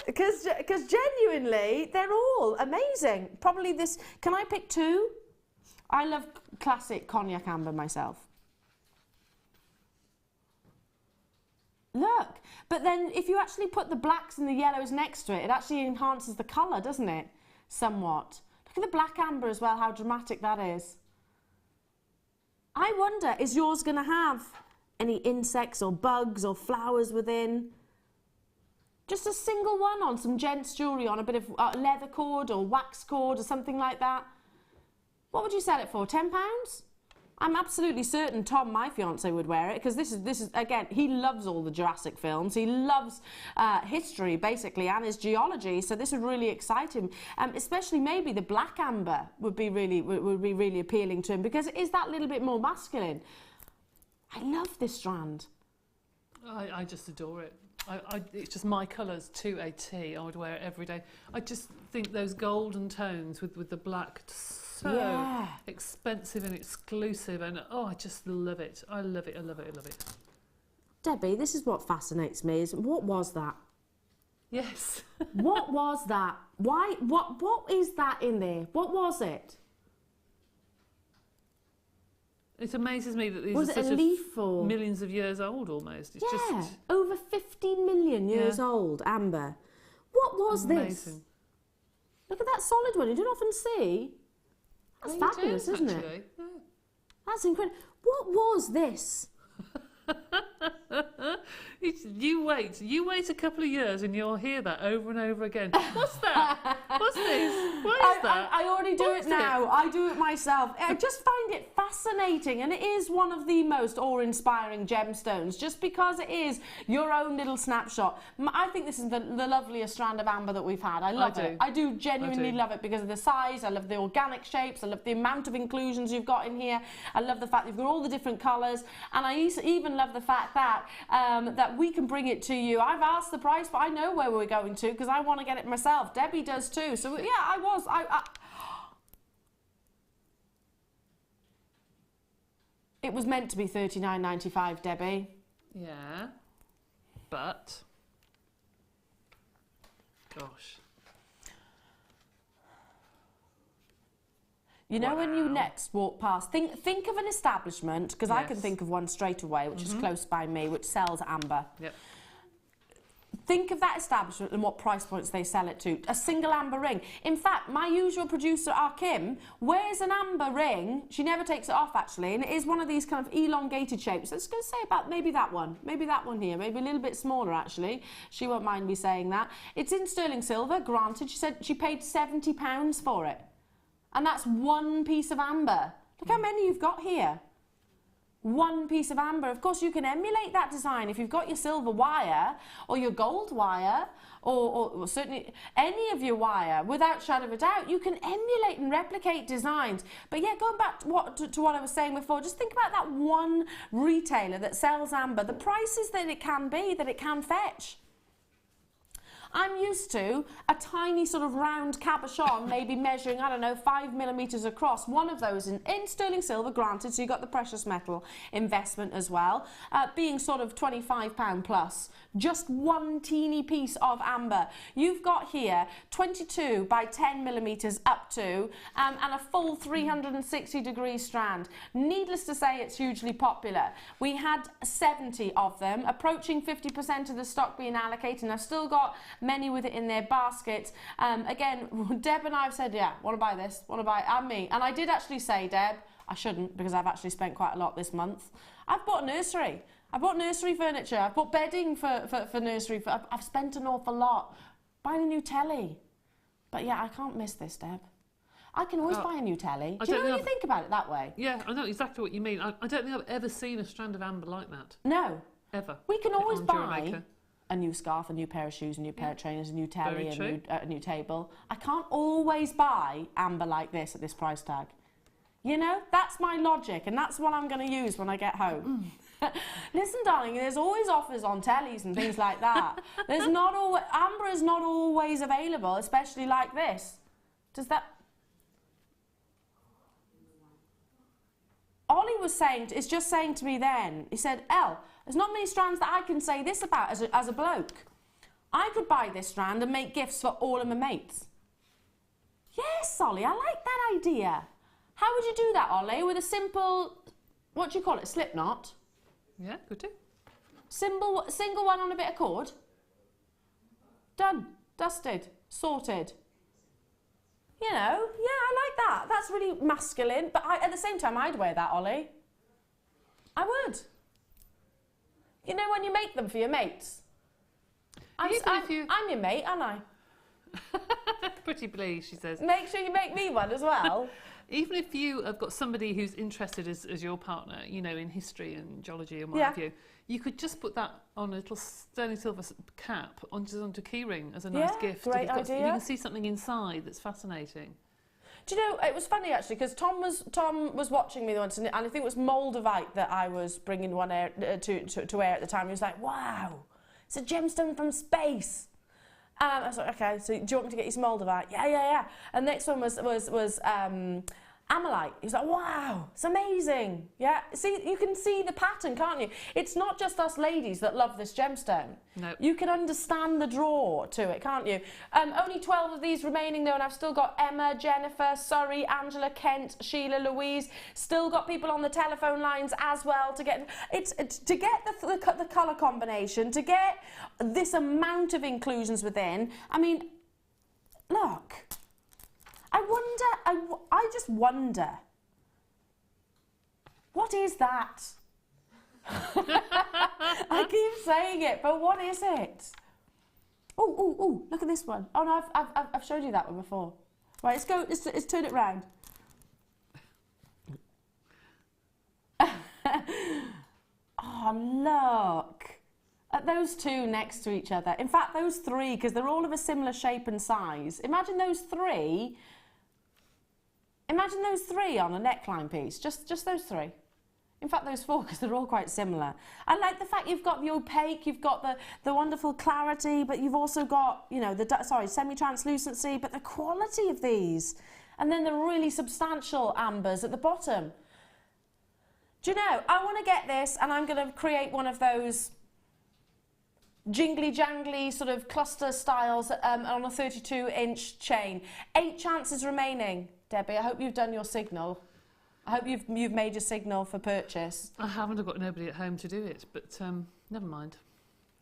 Because genuinely, they're all amazing. Probably this... Can I pick two? I love classic cognac amber myself. Look. But then if you actually put the blacks and the yellows next to it, it actually enhances the colour, doesn't it? Somewhat. Look at the black amber as well, how dramatic that is. I wonder, is yours going to have any insects or bugs or flowers within? Just a single one on some gents jewellery, on a bit of leather cord or wax cord or something like that. What would you sell it for, £10? I'm absolutely certain Tom, my fiance, would wear it, because this is again, he loves all the Jurassic films. He loves history, basically, and his geology, so this would really excite him. Especially maybe the black amber would be really appealing to him, because it is that little bit more masculine. I love this strand. I just adore it. It's just my colours to a T. I would wear it every day. I just think those golden tones with the black... So expensive and exclusive, and oh, I just love it. I love it, I love it, I love it. Debbie, this is what fascinates me, is what was that? Yes. What was that? Why, what is that in there? What was it? It amazes me that these was are it such a leaf or millions of years old almost. It's just over 15 million years old, amber. What was this? Look at that solid one, you don't often see. That's fabulous, isn't it? Yeah. That's incredible. What was this? You wait a couple of years and you'll hear that over and over again. What's that? What's this? What is that? I already do it now. I do it myself. I just find it fascinating, and it is one of the most awe-inspiring gemstones, just because it is your own little snapshot. I think this is the loveliest strand of amber that we've had. I love it. I do genuinely love it because of the size. I love the organic shapes. I love the amount of inclusions you've got in here. I love the fact you've got all the different colours, and I even love the fact that that we can bring it to you. I've asked the price, but I know where we're going to, because I want to get it myself. Debbie does too. So yeah, it was meant to be $39.95, Debbie. Yeah, but gosh. You know, when you next walk past, think of an establishment, because I can think of one straight away, which is close by me, which sells amber. Yep. Think of that establishment and what price points they sell it to. A single amber ring. In fact, my usual producer, our Kim, wears an amber ring. She never takes it off, actually, and it is one of these kind of elongated shapes. So I was going to say about maybe that one here, maybe a little bit smaller, actually. She won't mind me saying that. It's in sterling silver, granted. She said she paid £70 for it. And that's one piece of amber. Look how many you've got here. One piece of amber. Of course, you can emulate that design if you've got your silver wire or your gold wire or certainly any of your wire, without shadow of a doubt. You can emulate and replicate designs. But yeah, going back to what I was saying before, just think about that one retailer that sells amber, the prices that it can be, that it can fetch. I'm used to a tiny sort of round cabochon, maybe measuring, I don't know, 5 millimetres across. One of those in sterling silver, granted, so you got the precious metal investment as well, being sort of £25 plus. Just one teeny piece of amber. You've got here 22 by 10 millimetres up to, and a full 360-degree strand. Needless to say, it's hugely popular. We had 70 of them, approaching 50% of the stock being allocated, and I've still got many with it in their baskets. Again, Deb and I have said, yeah, want to buy this, want to buy it, and me. And I did actually say, Deb, I shouldn't, because I've actually spent quite a lot this month. I've bought a nursery. I bought nursery furniture. I've bought bedding for nursery. I've spent an awful lot. Buying a new telly. But yeah, I can't miss this, Deb. I can always buy a new telly. Do you know when you think about it that way? Yeah, I know exactly what you mean. I don't think I've ever seen a strand of amber like that. No. Ever. We can always buy JewelleryMaker. a new scarf, a new pair of shoes, a new pair of trainers, a new telly, a new table. I can't always buy amber like this at this price tag. You know, that's my logic, and that's what I'm going to use when I get home. Listen, darling, there's always offers on tellies and things like that. There's not always, amber is not always available, especially like this. Does that... Ollie was saying, is just saying to me then, he said, Elle, there's not many strands that I can say this about as a bloke. I could buy this strand and make gifts for all of my mates. Yes, Ollie, I like that idea. How would you do that, Ollie? With a simple, what do you call it, slip knot? Yeah, could do. Single one on a bit of cord. Done, dusted, sorted. You know, yeah, I like that. That's really masculine, but at the same time, I'd wear that, Ollie. I would. You know, when you make them for your mates. I'm your mate, aren't I? Pretty please, she says. Make sure you make me one as well. Even if you have got somebody who's interested as your partner, you know, in history and geology and what have you, you could just put that on a little sterling silver cap onto a key ring as a nice gift. Great idea. You can see something inside that's fascinating. Do you know, it was funny actually, because Tom was watching me once, and I think it was Moldavite that I was bringing one to air at the time. He was like, wow, it's a gemstone from space. I was like, okay, so do you want me to get you some Moldavite? Yeah. And the next one was Amalite. He was like, wow, it's amazing. Yeah, see, you can see the pattern, can't you? It's not just us ladies that love this gemstone. No. You can understand the draw to it, can't you? Only 12 of these remaining though, and I've still got Emma, Jennifer, Surrey, Angela, Kent, Sheila, Louise. Still got people on the telephone lines as well to get to get the colour combination, to get this amount of inclusions within. I mean, look. I just wonder, what is that? I keep saying it, but what is it? Oh, look at this one. Oh no, I've showed you that one before. Right, let's go, let's turn it round. Oh, look. At those two next to each other. In fact, those three, because they're all of a similar shape and size. Imagine those three. Imagine those three on a neckline piece. Just those three. In fact, those four, because they're all quite similar. I like the fact you've got the opaque, you've got the wonderful clarity, but you've also got, you know, semi-translucency, but the quality of these. And then the really substantial ambers at the bottom. Do you know, I want to get this, and I'm going to create one of those jingly-jangly sort of cluster styles on a 32-inch chain. 8 chances remaining. Debbie, I hope you've done your signal. I hope you've made your signal for purchase. I haven't. I've got nobody at home to do it, but never mind.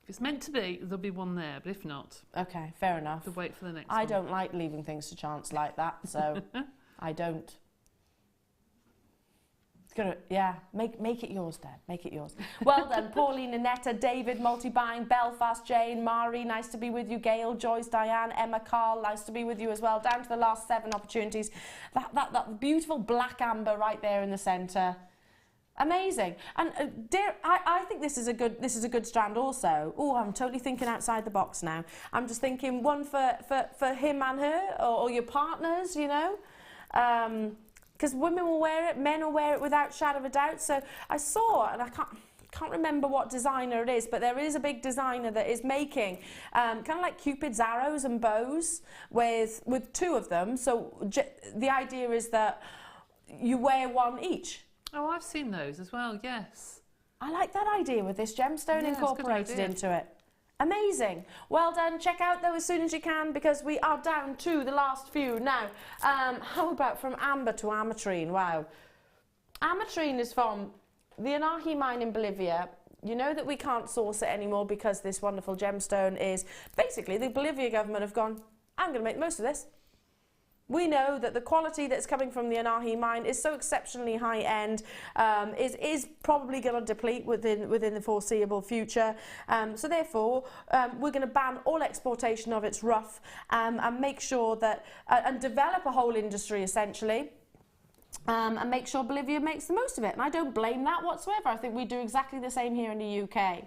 If it's meant to be, there'll be one there, but if not... Okay, fair enough. We'll wait for the next I one. don't like leaving things to chance like that, so I don't. Yeah, make it yours, Dad. Make it yours. Well done, Pauline, Annetta, David, Multibuying, Belfast, Jane, Mari, nice to be with you, Gail, Joyce, Diane, Emma, Carl, nice to be with you as well. Down to the last 7 opportunities. That beautiful black amber right there in the centre. Amazing. And dear, I think this is a good strand also. Oh, I'm totally thinking outside the box now. I'm just thinking one for him and her, or your partners, you know. Because women will wear it, men will wear it without shadow of a doubt. So I saw, and I can't remember what designer it is, but there is a big designer that is making kind of like Cupid's arrows and bows with two of them. So the idea is that you wear one each. Oh, I've seen those as well, yes. I like that idea with this gemstone incorporated into it. Amazing. Well done. Check out though as soon as you can, because we are down to the last few now. How about from amber to Ametrine? Wow. Ametrine is from the Anahi mine in Bolivia. You know that we can't source it anymore because this wonderful gemstone is basically the Bolivia government have gone, I'm going to make the most of this. We know that the quality that's coming from the Anahi mine is so exceptionally high end, is probably going to deplete within the foreseeable future. So therefore, we're going to ban all exportation of its rough and make sure that, and develop a whole industry essentially. And make sure Bolivia makes the most of it. And I don't blame that whatsoever. I think we do exactly the same here in the UK.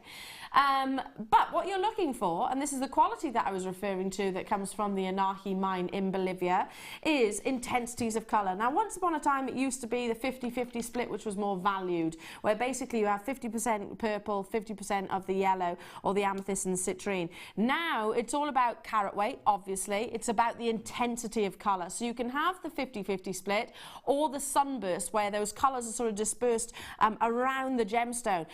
But what you're looking for, and this is the quality that I was referring to that comes from the Anahi mine in Bolivia, is intensities of colour. Now, once upon a time, it used to be the 50-50 split, which was more valued, where basically you have 50% purple, 50% of the yellow, or the amethyst and citrine. Now, it's all about carat weight, obviously. It's about the intensity of colour. So you can have the 50-50 split, or the sunburst, where those colours are sort of dispersed around the gemstone.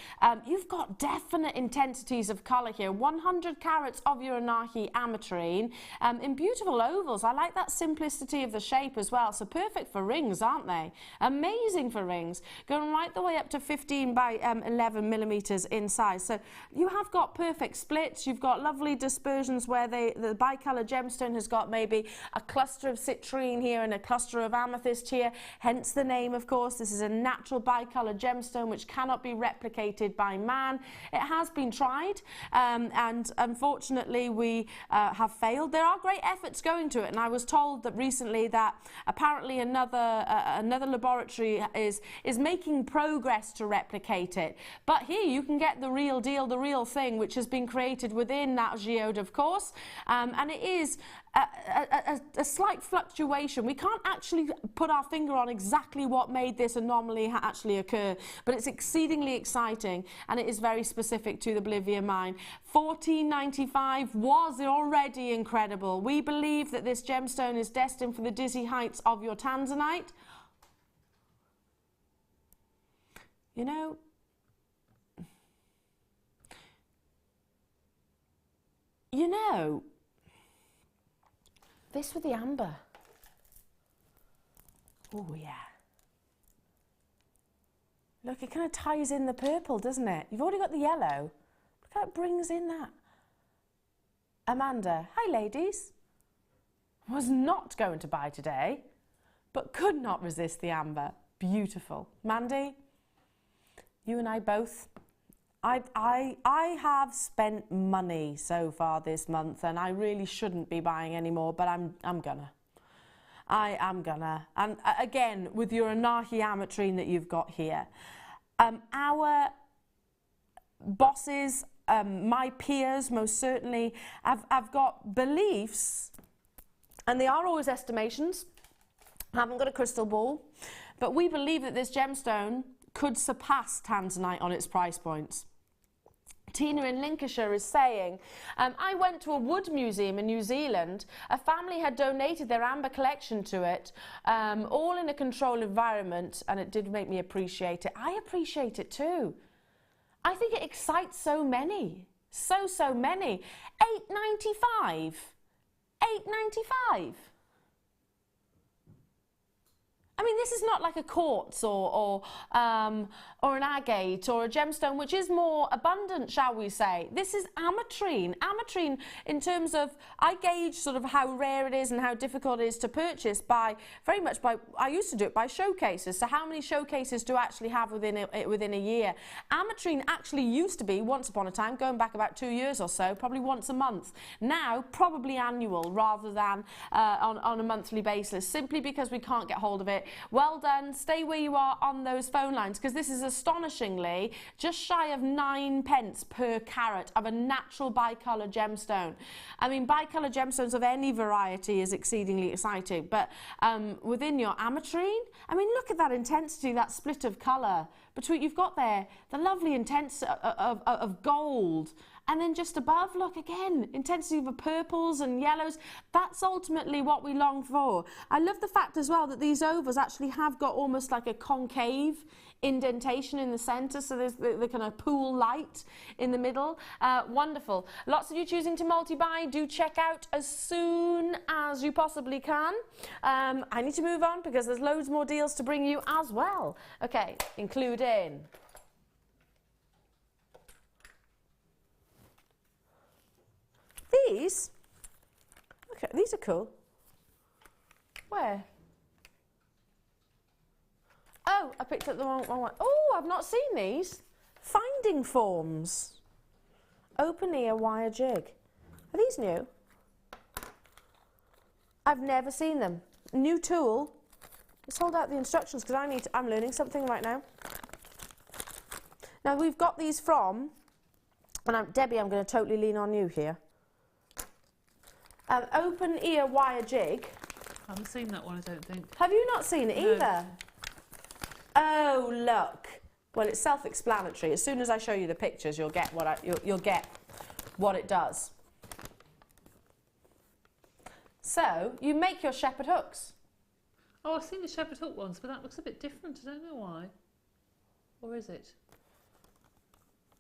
You've got definite intensities of colour here. 100 carats of your Anahi Ametrine in beautiful ovals. I like that simplicity of the shape as well. So perfect for rings, aren't they? Amazing for rings. Going right the way up to 15 by 11 millimetres in size. So you have got perfect splits. You've got lovely dispersions where the bicolour gemstone has got maybe a cluster of citrine here and a cluster of amethyst here. Hence the name, of course. This is a natural bicolour gemstone which cannot be replicated by man. It has been tried and unfortunately we have failed. There are great efforts going to it, and I was told that recently that apparently another laboratory is making progress to replicate it. But here you can get the real deal, the real thing, which has been created within that geode, of course, and it is a slight fluctuation. We can't actually put our finger on exactly what made this anomaly actually occur, but it's exceedingly exciting and it is very specific to the Bolivia mine. 1495 was already incredible. We believe that this gemstone is destined for the dizzy heights of your Tanzanite. You know, this with the amber. Oh, yeah. Look, it kind of ties in the purple, doesn't it? You've already got the yellow. Look how it brings in that. Amanda, hi, ladies. Was not going to buy today, but could not resist the amber. Beautiful. Mandy, you and I both. I have spent money so far this month, and I really shouldn't be buying any more, but I'm gonna. I am gonna. And again, with your Anahi Ametrine that you've got here, our bosses, my peers most certainly, have got beliefs, and they are always estimations. I haven't got a crystal ball, but we believe that this gemstone could surpass Tanzanite on its price points. Tina in Lincolnshire is saying, I went to a wood museum in New Zealand. A family had donated their amber collection to it, all in a controlled environment, and it did make me appreciate it. I appreciate it too. I think it excites so many. So many. $8.95. $8.95. I mean, this is not like a quartz or an agate or a gemstone, which is more abundant, shall we say. This is Ametrine. Ametrine, in terms of, I gauge sort of how rare it is and how difficult it is to purchase by, very much by, I used to do it by showcases. So how many showcases do I actually have within a year? Ametrine actually used to be, once upon a time, going back about 2 years or so, probably once a month. Now, probably annual rather than on a monthly basis, simply because we can't get hold of it. Well done. Stay where you are on those phone lines, because this is astonishingly just shy of 9 pence per carat of a natural bicolour gemstone. I mean, bicolour gemstones of any variety is exceedingly exciting, but within your Ametrine, I mean, look at that intensity, that split of colour between, you've got there the lovely intensity of gold, and then just above, look again, intensity of the purples and yellows. That's ultimately what we long for. I love the fact as well that these ovals actually have got almost like a concave indentation in the centre, so there's the kind of pool light in the middle. Wonderful. Lots of you choosing to multi-buy. Do check out as soon as you possibly can. I need to move on because there's loads more deals to bring you as well. Okay, including these. Okay, these are cool. Where? Oh, I picked up the wrong one. Oh, I've not seen these. Finding forms. Open ear wire jig. Are these new? I've never seen them. New tool. Let's hold out the instructions because I'm learning something right now. Now we've got these from, and Debbie, I'm going to totally lean on you here. Open ear wire jig. I haven't seen that one, I don't think. Have you not seen it either? Oh, look. Well, it's self-explanatory. As soon as I show you the pictures, you'll get you'll get what it does. So, you make your shepherd hooks. Oh, I've seen the shepherd hook ones, but that looks a bit different. I don't know why. Or is it?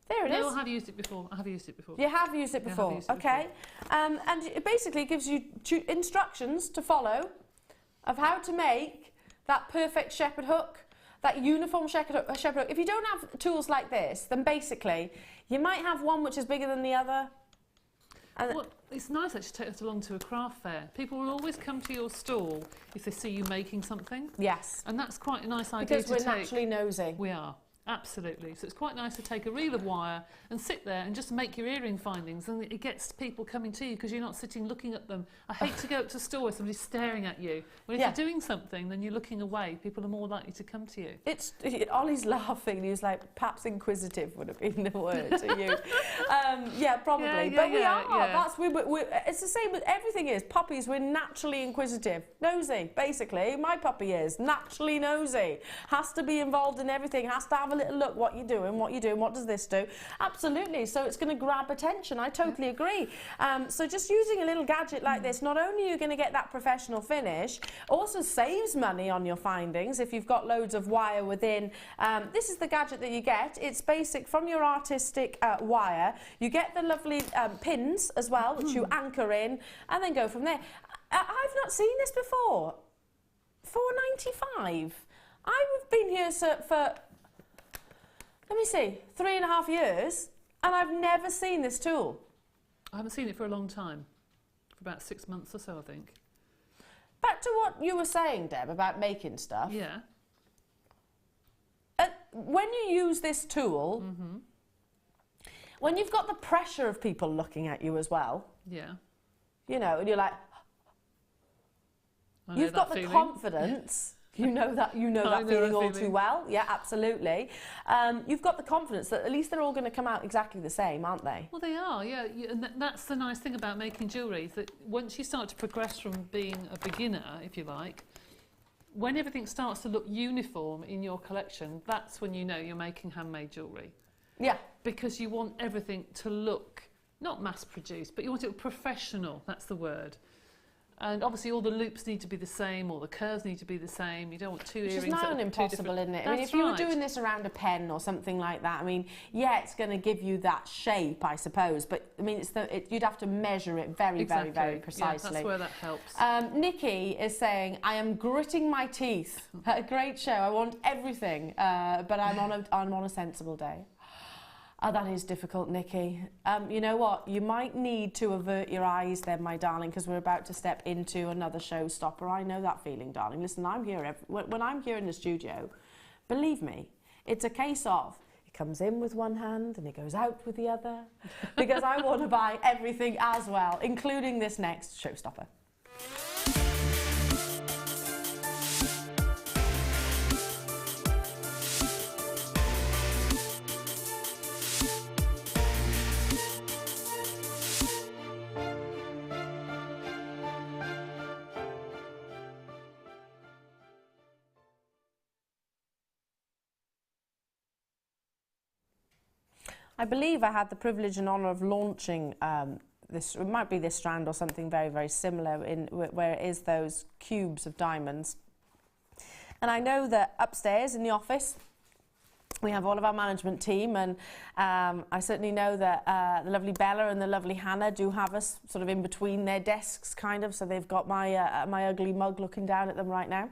There it is. No, I have used it before. I have used it before. You have used it before, used it okay. And it basically gives you instructions to follow of how to make that perfect shepherd hook, that uniform shepherd hook. If you don't have tools like this, then basically you might have one which is bigger than the other. And well, it's nice actually to take us along to a craft fair. People will always come to your stall if they see you making something. yes, And that's quite a nice idea because to we're take. naturally nosy. We are. Absolutely. So it's quite nice to take a reel of wire and sit there and just make your earring findings, and it gets people coming to you because you're not sitting looking at them. I hate to go up to a store where somebody's staring at you. When if you're doing something, then you're looking away, people are more likely to come to you. Ollie's laughing. He was like, perhaps inquisitive would have been the word to you. Yeah, probably. But we are. That's it's the same with everything is. Puppies, we're naturally inquisitive. Nosy, basically. My puppy is naturally nosy. Has to be involved in everything. Has to have a little look what you're doing, what does this do? Absolutely. So it's going to grab attention. I totally agree. So just using a little gadget like this, not only are you going to get that professional finish, also saves money on your findings if you've got loads of wire within. This is the gadget that you get. It's basic from your artistic wire. You get the lovely pins as well, which you anchor in and then go from there. I've not seen this before. £4.95. I've been here for, let me see, 3.5 years, and I've never seen this tool. I haven't seen it for a long time. For about 6 months or so, I think. Back to what you were saying, Deb, about making stuff. Yeah. When you use this tool, when you've got the pressure of people looking at you as well, Yeah. you know, and you're like, you've got the confidence. You know that feeling all too well. Yeah, absolutely. You've got the confidence that at least they're all going to come out exactly the same, aren't they? Well, they are, yeah. And that's the nice thing about making jewellery, is that once you start to progress from being a beginner, if you like, when everything starts to look uniform in your collection, that's when you know you're making handmade jewellery. Yeah. Because you want everything to look, not mass-produced, but you want it professional, that's the word. And obviously all the loops need to be the same, all the curves need to be the same. You don't want two earrings. Which is now an impossible, isn't it? I mean, if you were doing this around a pen or something like that, I mean, yeah, it's going to give you that shape, I suppose. But I mean, you'd have to measure it very, very, very precisely. Yeah, that's where that helps. Nikki is saying, I am gritting my teeth. A great show. I want everything, but I'm on a sensible day. Oh, that is difficult, Nikki. You know what? You might need to avert your eyes then, my darling, because we're about to step into another showstopper. I know that feeling, darling. Listen, I'm here when I'm here in the studio, believe me, it's a case of it comes in with one hand and it goes out with the other, because I want to buy everything as well, including this next showstopper. I believe I had the privilege and honour of launching this, it might be this strand or something very, very similar in where it is those cubes of diamonds. And I know that upstairs in the office, we have all of our management team, and I certainly know that the lovely Bella and the lovely Hannah do have us sort of in between their desks, kind of, so they've got my, my ugly mug looking down at them right now.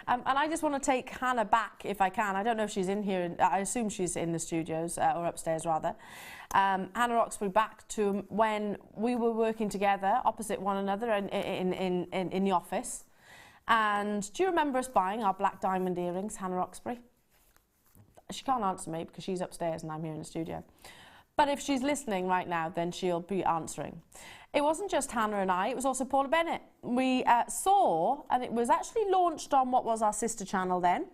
And I just want to take Hannah back, if I can. I don't know if she's in here. I assume she's in the studios, or upstairs, rather. Hannah Roxbury back to when we were working together, opposite one another in the office. And do you remember us buying our black diamond earrings, Hannah Roxbury? She can't answer me because she's upstairs and I'm here in the studio. But if she's listening right now, then she'll be answering. It wasn't just Hannah and I, it was also Paula Bennett. We saw, and it was actually launched on what was our sister channel then.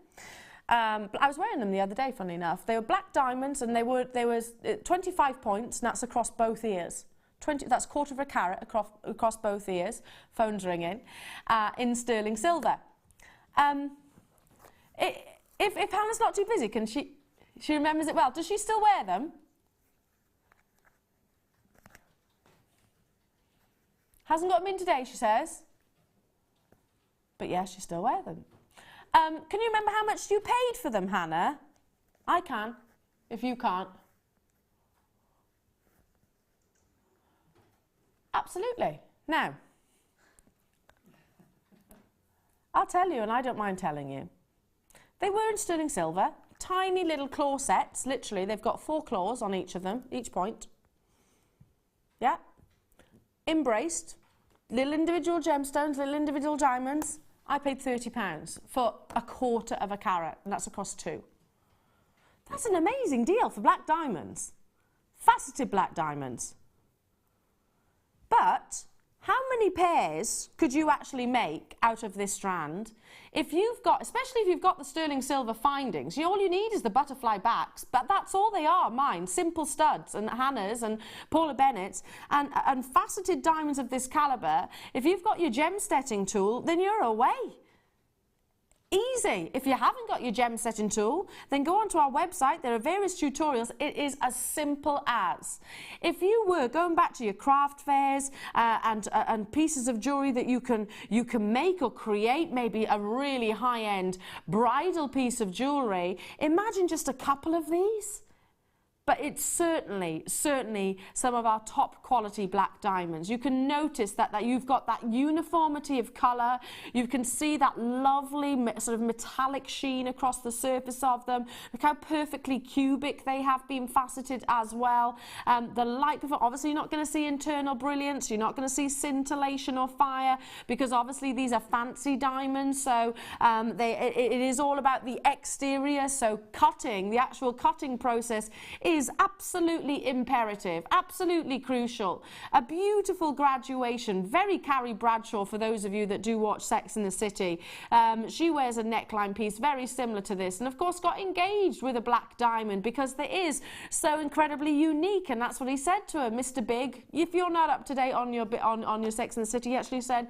I was wearing them the other day, funnily enough. They were black diamonds, and they was 25 points, and that's across both ears. That's 1/4 of a carat across both ears, phone's ringing, in sterling silver. If Hannah's not too busy, can she remembers it well. Does she still wear them? Hasn't got them in today, she says. But yes, she still wears them. Can you remember how much you paid for them, Hannah? I can, if you can't. Absolutely. Now, I'll tell you, and I don't mind telling you. They were in sterling silver, tiny little claw sets, literally. They've got 4 claws on each of them, each point. Yeah. Embraced. Little individual gemstones, little individual diamonds. I paid £30 for 1/4 of a carat, and that's across 2. That's an amazing deal for black diamonds. Faceted black diamonds. But how many pairs could you actually make out of this strand? If you've got, especially if you've got the sterling silver findings, all you need is the butterfly backs, but that's all they are, mine. Simple studs, and Hannah's and Paula Bennett's, and faceted diamonds of this calibre. If you've got your gem setting tool, then you're away. Easy. If you haven't got your gem setting tool, then go onto our website. There are various tutorials. It is as simple as. If you were going back to your craft fairs and pieces of jewellery that you can make or create, maybe a really high-end bridal piece of jewellery, imagine just a couple of these. But it's certainly some of our top quality black diamonds. You can notice that you've got that uniformity of colour. You can see that lovely sort of metallic sheen across the surface of them. Look how perfectly cubic they have been faceted as well. The light, obviously you're not going to see internal brilliance. You're not going to see scintillation or fire, because obviously these are fancy diamonds. So it is all about the exterior. So cutting, the actual cutting process is absolutely imperative, absolutely crucial. A beautiful graduation, very Carrie Bradshaw for those of you that do watch Sex and the City. She wears a neckline piece very similar to this, and of course got engaged with a black diamond because it is so incredibly unique, and that's what he said to her, Mr. Big. If you're not up to date on your Sex and the City, he actually said,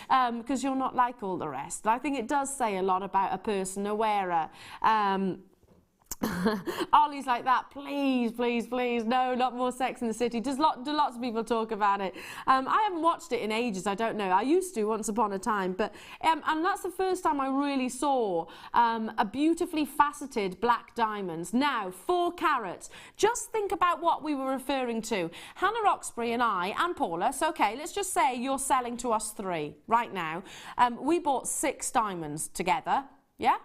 because you're not like all the rest. I think it does say a lot about a person, a wearer. Ollie's like that, please, please, please, no, not more Sex in the City. Do lots of people talk about it? I haven't watched it in ages, I don't know. I used to once upon a time, but and that's the first time I really saw a beautifully faceted black diamonds. Now, 4 carats. Just think about what we were referring to. Hannah Roxbury and I, and Paula, so okay, let's just say you're selling to us 3 right now. We bought 6 diamonds together, yeah?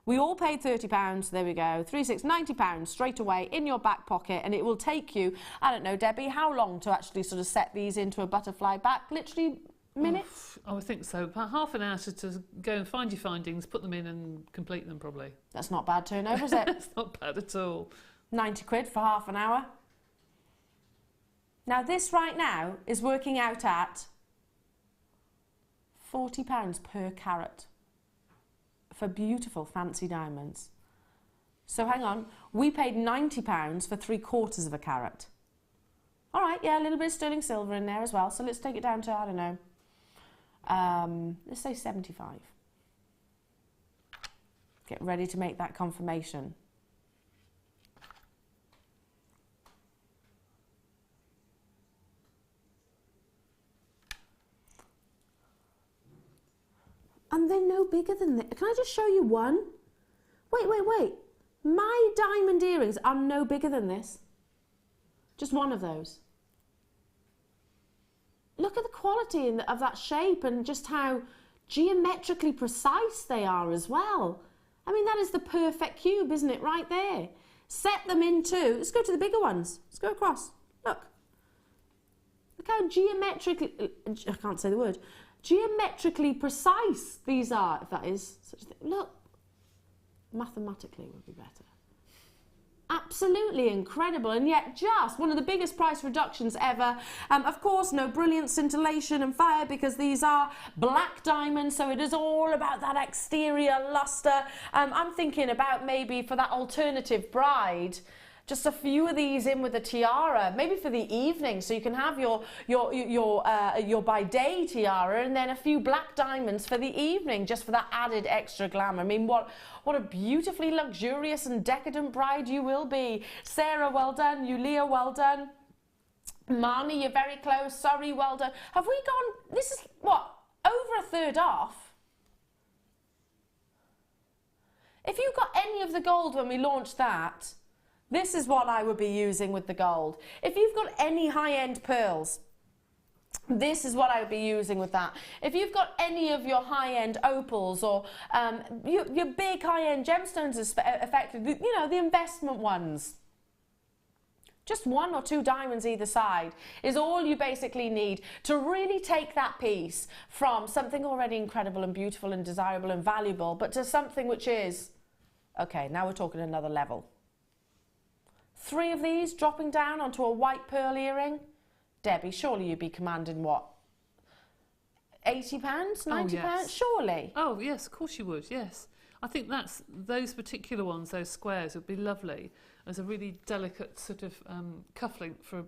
We all paid £30, there we go, 3, 6, £90 straight away in your back pocket, and it will take you, I don't know, Debbie, how long to actually sort of set these into a butterfly back? Literally minutes? Oh, I think so. About half an hour to go and find your findings, put them in and complete them probably. That's not bad turnover, is it? It's not bad at all. 90 quid for half an hour. Now this right now is working out at £40 per carat. For beautiful fancy diamonds. So hang on, we paid £90 for 3/4 of a carat. All right, yeah, a little bit of sterling silver in there as well. So let's take it down to, I don't know, let's say 75. Get ready to make that confirmation. And they're no bigger than this. Can I just show you one? Wait. My diamond earrings are no bigger than this. Just one of those. Look at the quality of that shape and just how geometrically precise they are as well. I mean, that is the perfect cube, isn't it? Right there. Set them into, let's go to the bigger ones. Let's go across. Look. Look how geometrically, I can't say the word, geometrically precise these are, if that is such a thing. Look. Mathematically would be better. Absolutely incredible, and yet just one of the biggest price reductions ever. Of course, no brilliant scintillation and fire because these are black diamonds, so it is all about that exterior luster. I'm thinking about maybe for that alternative bride, just a few of these in with a tiara, maybe for the evening, so you can have your by day tiara, and then a few black diamonds for the evening, just for that added extra glamour. I mean, what a beautifully luxurious and decadent bride you will be. Sarah, well done. Yulia, well done. Marnie, you're very close. Sorry, well done. Have we gone? This is what, over a third off. If you got any of the gold when we launched that, this is what I would be using with the gold. If you've got any high-end pearls, this is what I would be using with that. If you've got any of your high-end opals or your big high-end gemstones, effectively, you know, the investment ones, just 1 or 2 diamonds either side is all you basically need to really take that piece from something already incredible and beautiful and desirable and valuable, but to something which is, okay, now we're talking another level. 3 of these dropping down onto a white pearl earring. Debbie, surely you'd be commanding what? £80, £90, yes. Surely. Oh yes, of course you would. Yes, I think those particular ones, those squares, would be lovely as a really delicate sort of cufflink for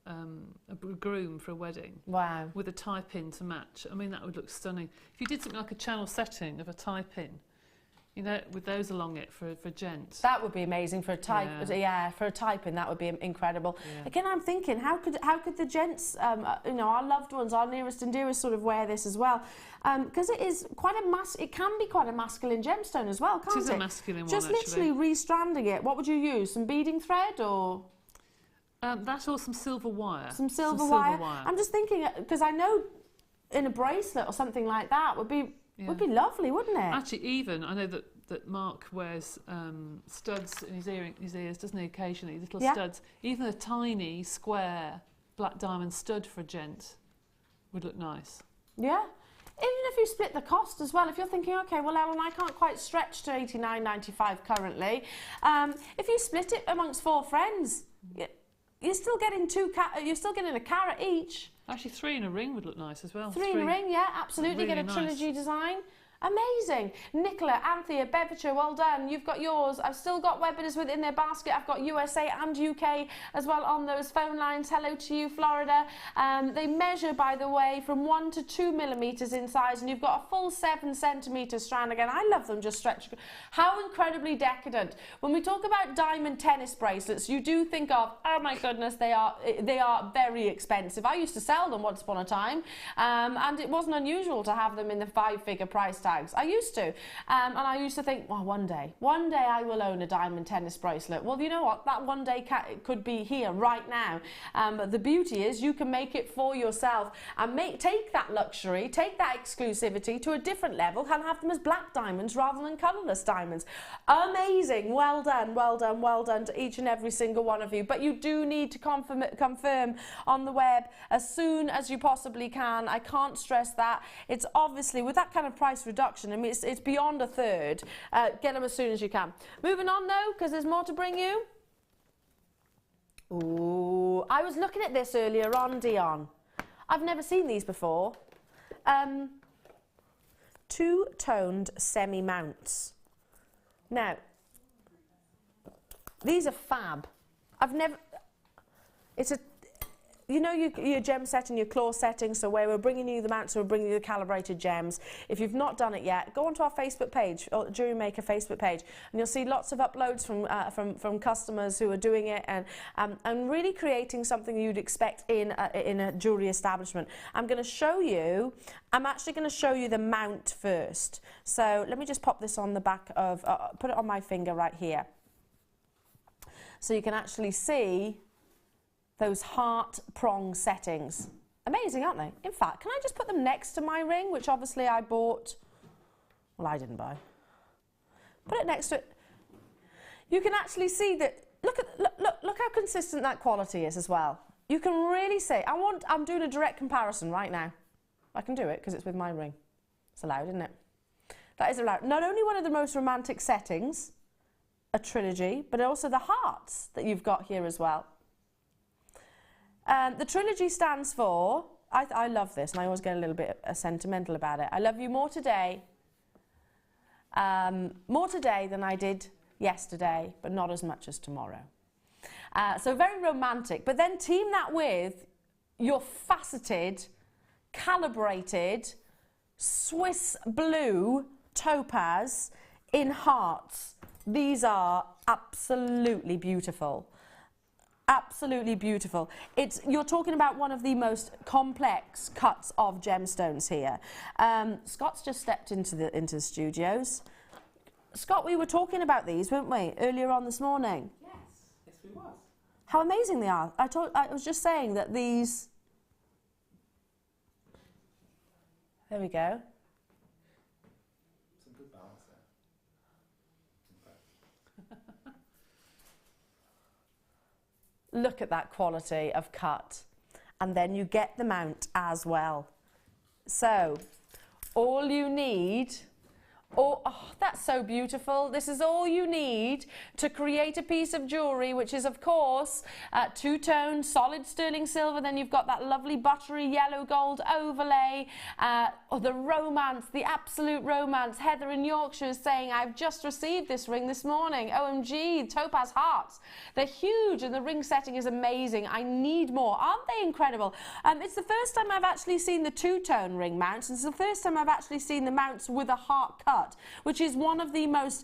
a groom for a wedding. Wow. With a tie pin to match. I mean, that would look stunning. If you did something like a channel setting of a tie pin, you know, with those along it for gents. That would be amazing for a type. Yeah, for a typing, that would be incredible. Yeah. Again, I'm thinking, how could the gents, you know, our loved ones, our nearest and dearest, sort of wear this as well? Because it is quite it can be quite a masculine gemstone as well, can't it? It is a masculine one. Just literally restranding it. What would you use? Some beading thread or? That or some silver wire. Some silver wire. I'm just thinking because I know in a bracelet or something like that would be. Yeah. Would be lovely, wouldn't it? Actually, even I know that Mark wears studs in his ears, doesn't he? Occasionally, little studs. Even a tiny square black diamond stud for a gent would look nice. Yeah. Even if you split the cost as well, if you're thinking, okay, well, Ellen, I can't quite stretch to £89.95 currently. If you split it amongst 4 friends, you're still getting you're still getting a carat each. Actually, 3 in a ring would look nice as well. 3 in a ring, yeah, absolutely. Really get a trilogy design. Amazing. Nicola, Anthea, Bevercher, well done. You've got yours. I've still got Webbitters within their basket. I've got USA and UK as well on those phone lines. Hello to you, Florida. They measure, by the way, from 1 to 2 millimetres in size, and you've got a full 7 centimetre strand. Again, I love them just stretched. How incredibly decadent. When we talk about diamond tennis bracelets, you do think of, oh my goodness, they are very expensive. I used to sell them once upon a time, and it wasn't unusual to have them in the 5-figure price tag. I used to, and I used to think, well, one day I will own a diamond tennis bracelet. Well, you know what? That one day could be here right now. But the beauty is you can make it for yourself and take that luxury, take that exclusivity to a different level and have them as black diamonds rather than colourless diamonds. Amazing. Well done, well done, well done to each and every single one of you. But you do need to confirm on the web as soon as you possibly can. I can't stress that. It's obviously, with that kind of price reduction, I mean, it's beyond a third. Get them as soon as you can. Moving on now, because there's more to bring you. Ooh, I was looking at this earlier on, Dion. I've never seen these before. 2-toned semi-mounts. Now, these are fab. you know your gem setting, your claw setting, so where we're bringing you the mounts, we're bringing you the calibrated gems. If you've not done it yet, go onto our Facebook page, or JewelleryMaker Facebook page, and you'll see lots of uploads from customers who are doing it and really creating something you'd expect in a jewellery establishment. I'm actually going to show you the mount first. So let me just pop this on the back of, put it on my finger right here. So you can actually see those heart prong settings. Amazing, aren't they? In fact, can I just put them next to my ring, which obviously I bought, well, I didn't buy. Put it next to it. You can actually see that, look how consistent that quality is as well. You can really see, I'm doing a direct comparison right now. I can do it because it's with my ring. It's allowed, isn't it? That is allowed. Not only one of the most romantic settings, a trilogy, but also the hearts that you've got here as well. The trilogy stands for, I love this, and I always get a little bit sentimental about it. I love you more today than I did yesterday, but not as much as tomorrow. So very romantic, but then team that with your faceted, calibrated, Swiss blue topaz in hearts. These are absolutely beautiful. Absolutely beautiful. You're talking about one of the most complex cuts of gemstones here. Scott's just stepped into the studios. Scott, we were talking about these, weren't we, earlier on this morning? Yes. Yes, we was. How amazing they are. I was just saying that these... There we go. Some good balance there. Look at that quality of cut. And then you get the mount as well. So, all you need... Oh, that's so beautiful. This is all you need to create a piece of jewellery, which is, of course, two-tone, solid sterling silver. Then you've got that lovely buttery yellow gold overlay. The romance, the absolute romance. Heather in Yorkshire is saying, I've just received this ring this morning. OMG, topaz hearts. They're huge and the ring setting is amazing. I need more. Aren't they incredible? It's the first time I've actually seen the two-tone ring mounts. It's the first time I've actually seen the mounts with a heart cut, which is one of the most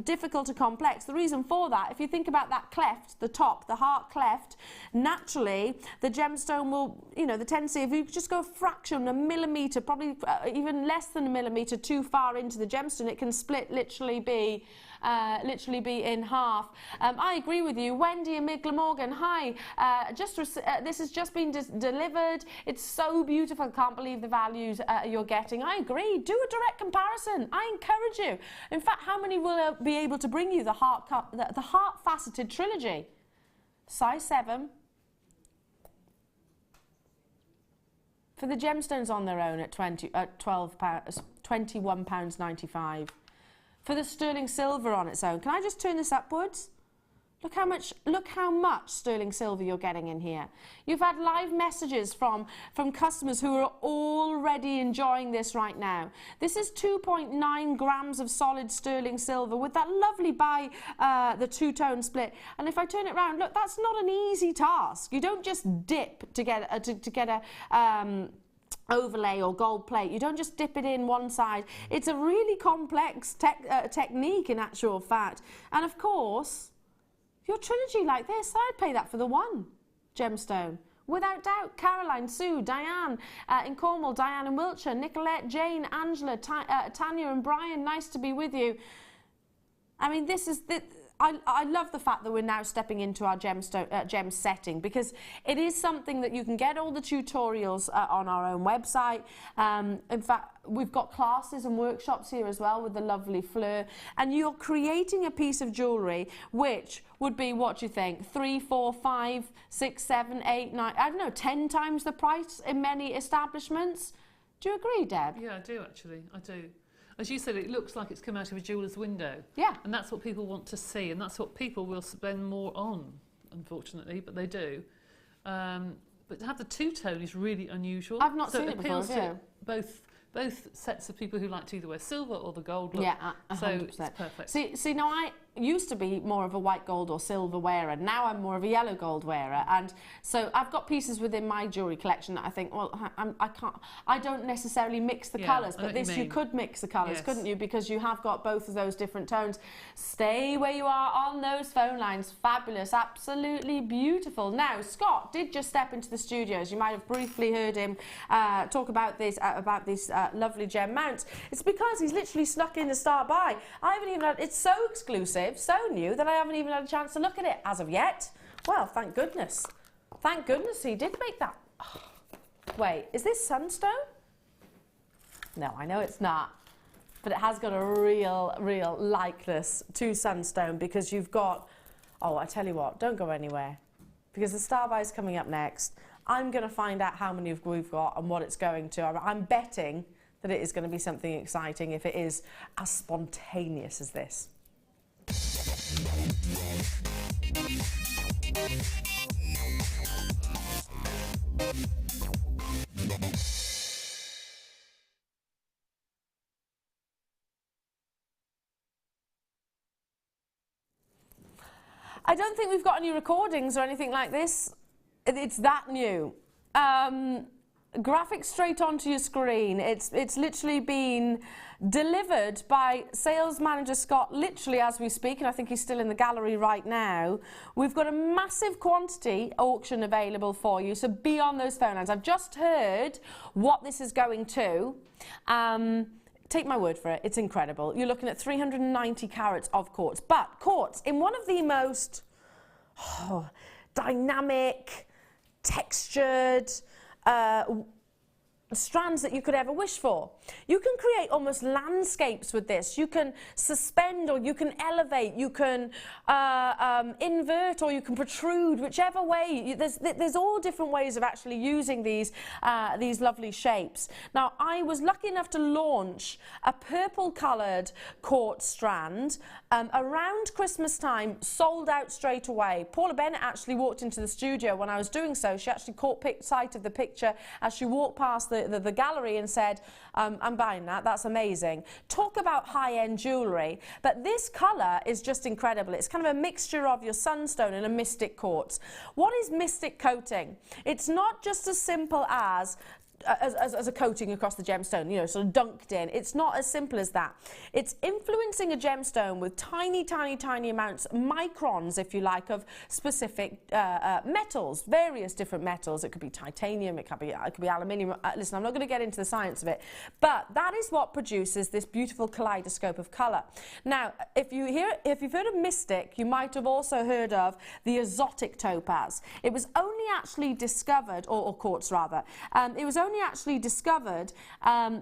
difficult to complex. The reason for that, if you think about that cleft, the top, the heart cleft, naturally the gemstone will, the tendency, if you just go a fraction, a millimetre, probably even less than a millimetre too far into the gemstone, it can split, literally be in half. I agree with you. Wendy and Mick Glamorgan, hi. This has just been delivered. It's so beautiful. Can't believe the values you're getting. I agree. Do a direct comparison. I encourage you. In fact, how many will be able to bring you the heart faceted trilogy? Size 7. For the gemstones on their own at £21.95. For the sterling silver on its own. Can I just turn this upwards? Look how much sterling silver you're getting in here. You've had live messages from customers who are already enjoying this right now. This is 2.9 grams of solid sterling silver with that lovely the two-tone split. And if I turn it around, look, that's not an easy task. You don't just dip to get a overlay or gold plate. You don't just dip it in one side. It's a really complex technique in actual fact. And of course, your trilogy like this, I'd pay that for the one gemstone. Without doubt. Caroline, Sue, Diane in Cornwall, Diane in Wiltshire, Nicolette, Jane, Angela, Tanya and Brian, nice to be with you. I mean, this is... I love the fact that we're now stepping into our gem setting, because it is something that you can get all the tutorials on our own website. In fact, we've got classes and workshops here as well with the lovely Fleur. And you're creating a piece of jewellery which would be, what do you think, 3, 4, 5, 6, 7, 8, 9, I don't know, 10 times the price in many establishments. Do you agree, Deb? Yeah, I do actually, I do. As you said, it looks like it's come out of a jeweller's window. Yeah. And that's what people want to see, and that's what people will spend more on, unfortunately, but they do. But to have the two-tone is really unusual. I've not seen it before, to both sets of people who like to either wear silver or the gold look. Yeah, 100%. So it's perfect. See, now used to be more of a white gold or silver wearer. Now I'm more of a yellow gold wearer, and so I've got pieces within my jewellery collection that I think, well, I don't necessarily mix the colours, but this you could mix the colours, couldn't you? Because you have got both of those different tones. Stay where you are on those phone lines. Fabulous, absolutely beautiful. Now, Scott did just step into the studios. You might have briefly heard him talk about these lovely gem mounts. It's because he's literally snuck in to start by. I haven't even had, it's so exclusive, so new, that I haven't even had a chance to look at it as of yet. Well, thank goodness. Thank goodness he did make that. Oh, wait, is this sunstone? No, I know it's not. But it has got a real likeness to sunstone, because you've got, oh, I tell you what, don't go anywhere, because the star by is coming up next. I'm going to find out how many we've got and what it's going to. I'm betting that it is going to be something exciting if it is as spontaneous as this. I don't think we've got any recordings or anything like this. It's that new. Graphics straight onto your screen. It's literally been delivered by sales manager Scott, literally as we speak, and I think he's still in the gallery right now. We've got a massive quantity auction available for you, so be on those phone lines. I've just heard what this is going to. Take my word for it, it's incredible. You're looking at 390 carats of quartz, but quartz in one of the most dynamic, textured strands that you could ever wish for. You can create almost landscapes with this. You can suspend, or you can elevate, you can invert, or you can protrude, whichever way. There's all different ways of actually using these lovely shapes. Now, I was lucky enough to launch a purple coloured quartz strand around Christmas time, sold out straight away. Paula Bennett actually walked into the studio when I was doing so. She actually caught sight of the picture as she walked past the gallery and said, I'm buying that, that's amazing. Talk about high-end jewellery, but this colour is just incredible. It's kind of a mixture of your sunstone and a mystic quartz. What is mystic coating? It's not just as simple as a coating across the gemstone, you know, sort of dunked in. It's not as simple as that. It's influencing a gemstone with tiny, tiny, tiny amounts, microns, if you like, of specific metals, various different metals. It could be titanium, it could be aluminium. Listen, I'm not going to get into the science of it, but that is what produces this beautiful kaleidoscope of colour. Now, if you've heard of mystic, you might have also heard of the exotic topaz. It was only actually discovered, or quartz rather, it was only actually discovered,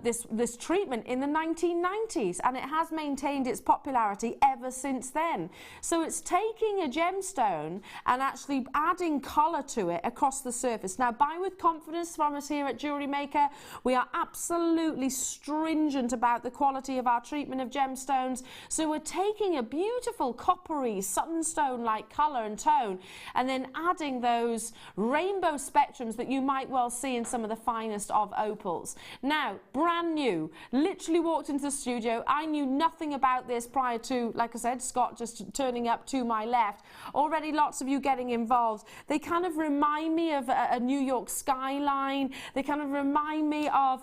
this treatment, in the 1990s, and it has maintained its popularity ever since then. So it's taking a gemstone and actually adding colour to it across the surface. Now, buy with confidence from us here at JewelleryMaker. We are absolutely stringent about the quality of our treatment of gemstones. So we're taking a beautiful coppery sunstone-like colour and tone, and then adding those rainbow spectrums that you might well see in some of the finest of opals. Now, brand new, literally walked into the studio. I knew nothing about this prior to, like I said, Scott just turning up to my left. Already lots of you getting involved. They kind of remind me of a New York skyline. They kind of remind me of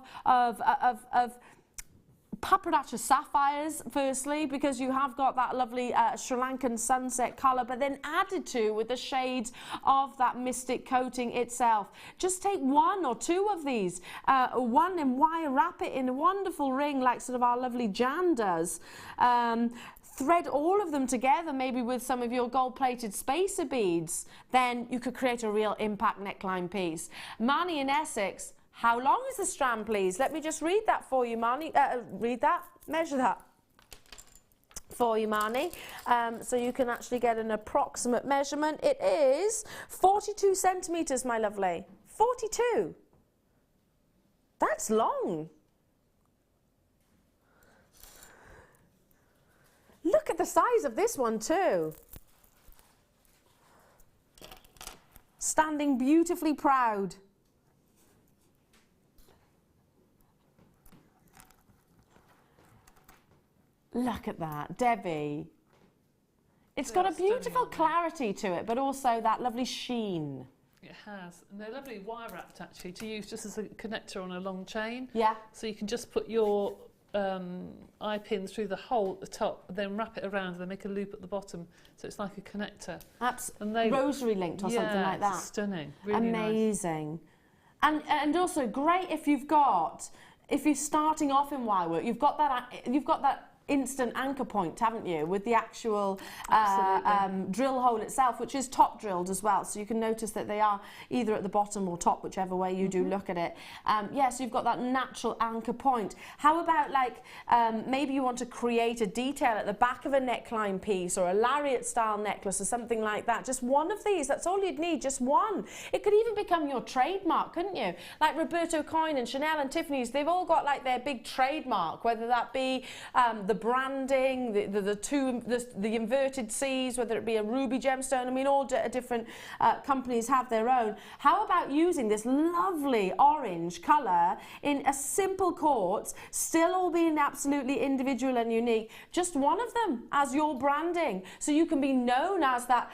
Papradacha sapphires, firstly, because you have got that lovely Sri Lankan sunset colour, but then added to with the shades of that mystic coating itself. Just take one or two of these, one, and wire wrap it in a wonderful ring like sort of our lovely Jan does. Thread all of them together, maybe with some of your gold-plated spacer beads. Then you could create a real impact neckline piece. Marnie in Essex, how long is the strand, please? Let me just read that for you, Marnie. Read that, measure that for you, Marnie. So you can actually get an approximate measurement. It is 42 centimetres, my lovely. 42. That's long. Look at the size of this one too. Standing beautifully proud. Look at that, Debbie. It's They got are a beautiful stunning, aren't they? clarity to it, but also that lovely sheen. It has. And they're lovely wire wrapped actually to use just as a connector on a long chain. Yeah. So you can just put your eye pin through the hole at the top, then wrap it around and then make a loop at the bottom. So it's like a connector. And they Rosary linked or something like that. It's stunning. Really nice. Amazing. And also great if you're starting off in wire work, you've got that instant anchor point, haven't you, with the actual drill hole itself, which is top drilled as well, so you can notice that they are either at the bottom or top, whichever way you do look at it. So you've got that natural anchor point. How about like maybe you want to create a detail at the back of a neckline piece or a lariat style necklace or something like that, just one of these, that's all you'd need, just one. It could even become your trademark, couldn't you? Like Roberto Coin and Chanel and Tiffany's, they've all got like their big trademark, whether that be the branding, the inverted C's, whether it be a ruby gemstone. I mean, all different companies have their own. How about using this lovely orange colour in a simple quartz, still all being absolutely individual and unique, just one of them as your branding, so you can be known as that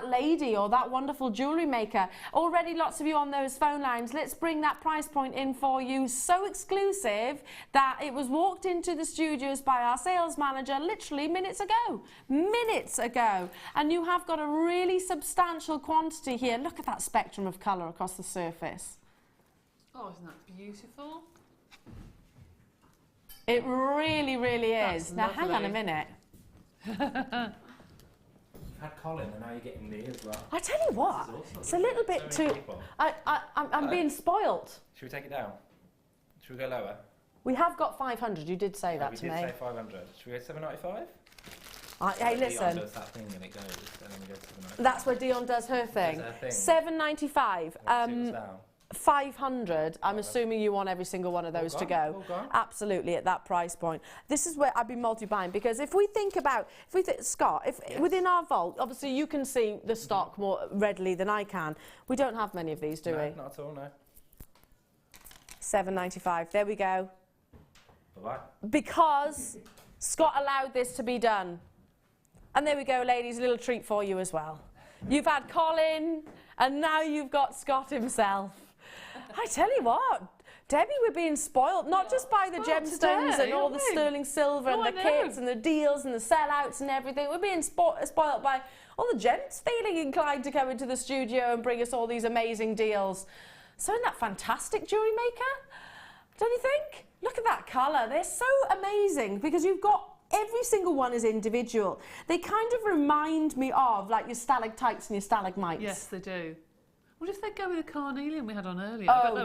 lady or that wonderful jewellery maker. Already lots of you on those phone lines. Let's bring that price point in for you. So exclusive that it was walked into the studios by our sales manager literally minutes ago, and you have got a really substantial quantity here. Look at that spectrum of colour across the surface. Oh, isn't that beautiful? It really, really That's is. Now hang on a lovely. minute. You've had Colin and now you're getting me as well. I tell you what, it's a little bit So many too... people. I'm being spoilt. Should we take it down? Should we go lower? We have got 500, you did say that we to did me. say 500. Should we go 795? Hey, Dion listen, does that thing and it goes, and then we go 795. that's where Dion does her thing. Does her thing. 795. And it down. 500, I'm assuming you want every single one of those to go. All gone. Absolutely, at that price point. This is where I'd be multi-buying, because if we think, Scott, within our vault, obviously you can see the stock more readily than I can. We don't have many of these, do we? Not at all, no. 795, there we go. Bye-bye. Because Scott allowed this to be done. And there we go, ladies, a little treat for you as well. You've had Colin, and now you've got Scott himself. I tell you what, Debbie, we're being spoiled, not just by the gemstones and all the sterling silver and the kits and the deals and the sellouts and everything. We're being spoiled by all the gents feeling inclined to come into the studio and bring us all these amazing deals. So isn't that fantastic, jewellery maker? Don't you think? Look at that colour. They're so amazing because you've got every single one is individual. They kind of remind me of like your stalactites and your stalagmites. Yes, they do. What if they go with the carnelian we had on earlier? Oh,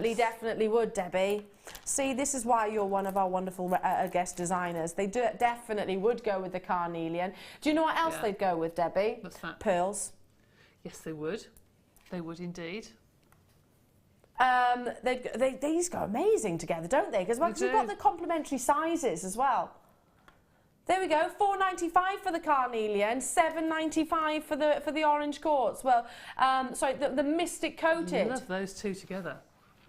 they definitely would, Debbie. See, this is why you're one of our wonderful guest designers. They definitely would go with the carnelian. Do you know what else they'd go with, Debbie? What's that? Pearls. Yes, they would. They would indeed. These go amazing together, don't they? Because once you've got the complementary sizes as well. There we go, $4.95 for the carnelian, $7.95 for the orange quartz. Well, sorry, the mystic coated. I love those two together.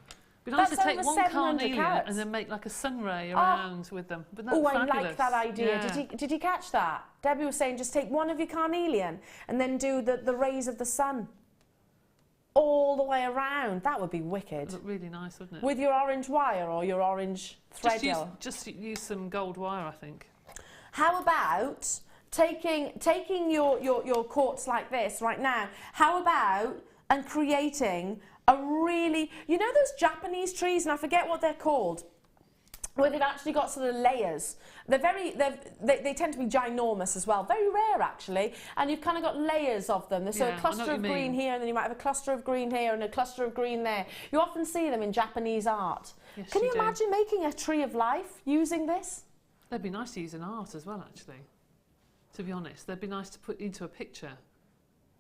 It'd be nice to take one carnelian and then make like a sun ray around with them. But that's fabulous. I like that idea. Yeah. Did you catch that? Debbie was saying just take one of your carnelian and then do the rays of the sun all the way around. That would be wicked. It'd look really nice, wouldn't it? With your orange wire or your orange thread. Just use some gold wire, I think. How about taking your quartz like this right now? How about creating a really, you know those Japanese trees, and I forget what they're called, where they've actually got sort of layers. They tend to be ginormous as well, very rare actually, and you've kind of got layers of them. There's a cluster of green here, and then you might have a cluster of green here and a cluster of green there. You often see them in Japanese art. Yes, Can you imagine making a tree of life using this? They'd be nice to use in art as well, actually. To be honest, they'd be nice to put into a picture.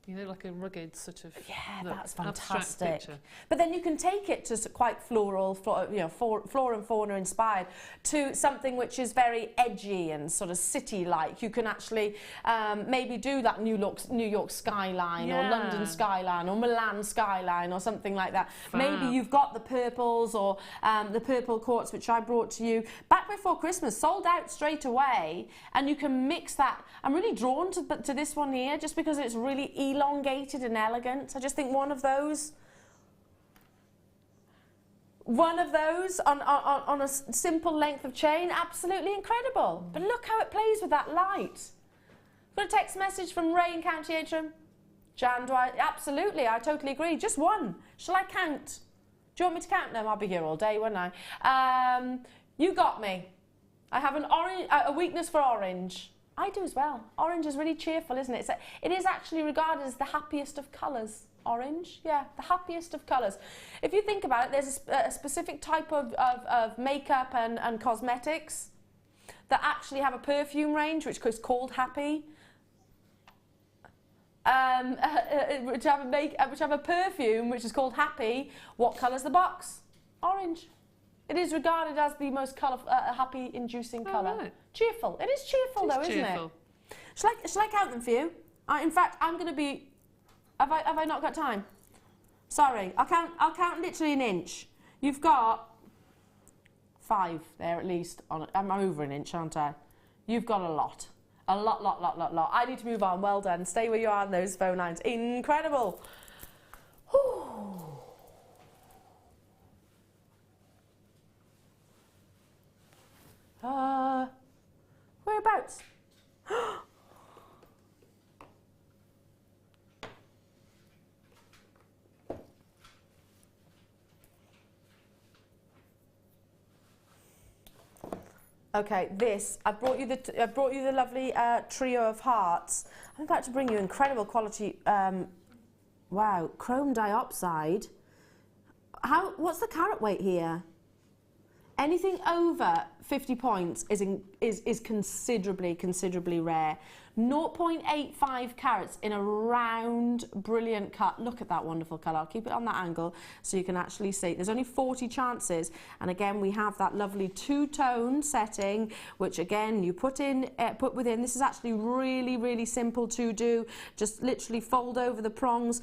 You know, like a rugged sort of Yeah, look, that's abstract fantastic. picture. But then you can take it to quite floral, flora and fauna inspired, to something which is very edgy and sort of city-like. You can actually maybe do that New York skyline, or London skyline, or Milan skyline, or something like that. Fab. Maybe you've got the purples, or the purple quartz, which I brought to you back before Christmas, sold out straight away, and you can mix that. I'm really drawn to this one here, just because it's really elongated and elegant. I just think one of those on a simple length of chain, absolutely incredible. But look how it plays with that light. Got a text message from Ray in County Antrim. Jan, absolutely, I totally agree. Just one. Shall I count? Do you want me to count them? I'll be here all day, won't I? You got me. I have a weakness for orange. I do as well. Orange is really cheerful, isn't it? It is actually regarded as the happiest of colours. Orange, yeah, the happiest of colours. If you think about it, there's a specific type of makeup and cosmetics that actually have a perfume range which is called Happy. Which have a perfume which is called Happy. What colour's the box? Orange. It is regarded as the most happy-inducing colour. Right. Cheerful. It is cheerful, though, isn't it? Shall I count them for you? In fact, I'm going to be. Have I not got time? Sorry, I'll count literally an inch. You've got 5 there at least. I'm over an inch, aren't I? You've got a lot. A lot. I need to move on. Well done. Stay where you are on those phone lines. Incredible. Whew. Whereabouts? Okay, I've brought you the lovely trio of hearts. I'm about to bring you incredible quality. Wow, chrome dioxide. What's the carat weight here? Anything over 50 points is considerably rare. 0.85 carats in a round, brilliant cut. Look at that wonderful colour. I'll keep it on that angle so you can actually see. There's only 40 chances. And again, we have that lovely two-tone setting, which again, you put within. This is actually really simple to do. Just literally fold over the prongs,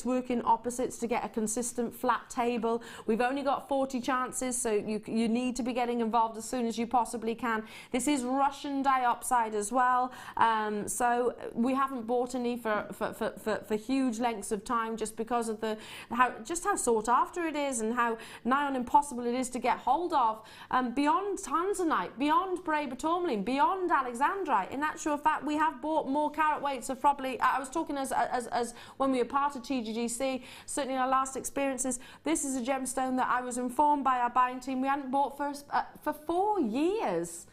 working opposites to get a consistent flat table. We've only got 40 chances, so you need to be getting involved as soon as you possibly can. This is Russian dioxide as well. So we haven't bought any for huge lengths of time, just because of how sought after it is and how nigh on impossible it is to get hold of. Beyond Tanzanite, beyond Bray Tourmaline, beyond Alexandrite. In actual fact, we have bought more carat weights of probably. I was talking as when we were part of TGGC. Certainly in our last experiences, this is a gemstone that I was informed by our buying team we hadn't bought for 4 years.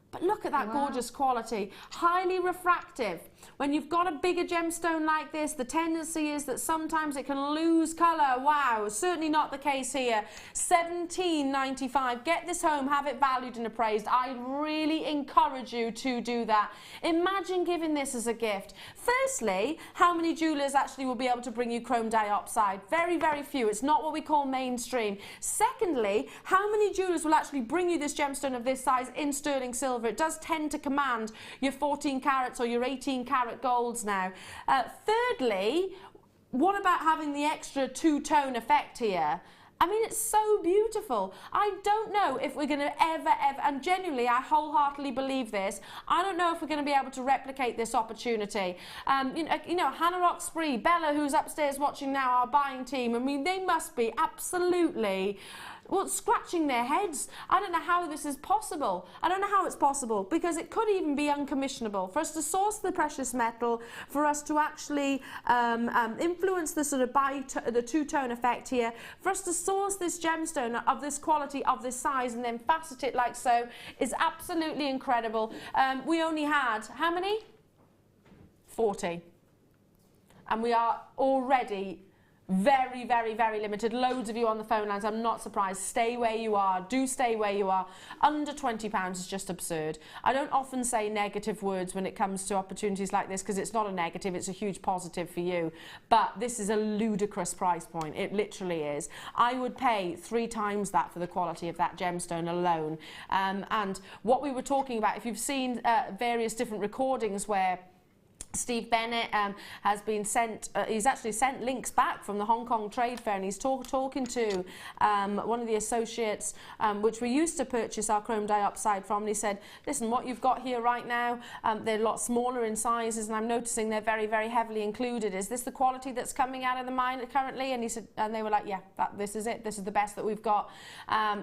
But look at that gorgeous quality. Highly refractive. When you've got a bigger gemstone like this, the tendency is that sometimes it can lose colour. Wow, certainly not the case here. $17.95. Get this home, have it valued and appraised. I really encourage you to do that. Imagine giving this as a gift. Firstly, how many jewellers actually will be able to bring you chrome dioxide? Very few. It's not what we call mainstream. Secondly, how many jewellers will actually bring you this gemstone of this size in sterling silver? It does tend to command your 14 carats or your 18 carat golds now. Thirdly, what about having the extra two-tone effect here? I mean, it's so beautiful. I don't know if we're going to ever, and genuinely, I wholeheartedly believe this, I don't know if we're going to be able to replicate this opportunity. You know, Hannah Roxbury, Bella, who's upstairs watching now, our buying team, I mean, they must be absolutely, well, scratching their heads. I don't know how this is possible. I don't know how it's possible, because it could even be uncommissionable. For us to source the precious metal, for us to actually influence the sort of the two-tone effect here, for us to source this gemstone of this quality, of this size, and then facet it like so, is absolutely incredible. We only had, how many? 40. And we are already Very, very, very limited. Loads of you on the phone lines. I'm not surprised. Stay where you are. Do stay where you are. Under £20 is just absurd. I don't often say negative words when it comes to opportunities like this because it's not a negative, it's a huge positive for you. But this is a ludicrous price point. It literally is. I would pay 3 times that for the quality of that gemstone alone. And what we were talking about, if you've seen various different recordings where Steve Bennett has been sent, he's actually sent links back from the Hong Kong Trade Fair, and he's talking to one of the associates which we used to purchase our chrome dioxide from, and he said, listen, what you've got here right now, they're a lot smaller in sizes, and I'm noticing they're very, very heavily included. Is this the quality that's coming out of the mine currently? And he said, and they were like, yeah, this is it. This is the best that we've got.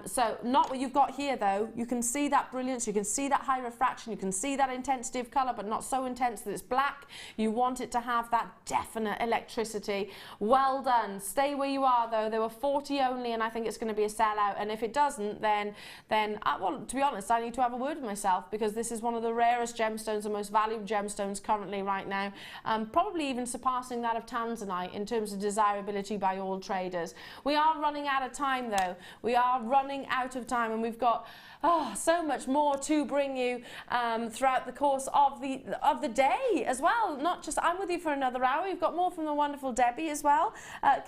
So not what you've got here though. You can see that brilliance, you can see that high refraction, you can see that intensity of colour, but not so intense that it's black. You want it to have that definite electricity. Well done. Stay where you are though. There were 40 only, and I think it's going to be a sellout, and if it doesn't, then well, to be honest, I need to have a word with myself, because this is one of the rarest gemstones, the most valuable gemstones currently right now, probably even surpassing that of Tanzanite in terms of desirability by all traders. We are running out of time though. We are running out of time, and we've got so much more to bring you throughout the course of the day as well. Not just I'm with you for another hour. You've got more from the wonderful Debbie as well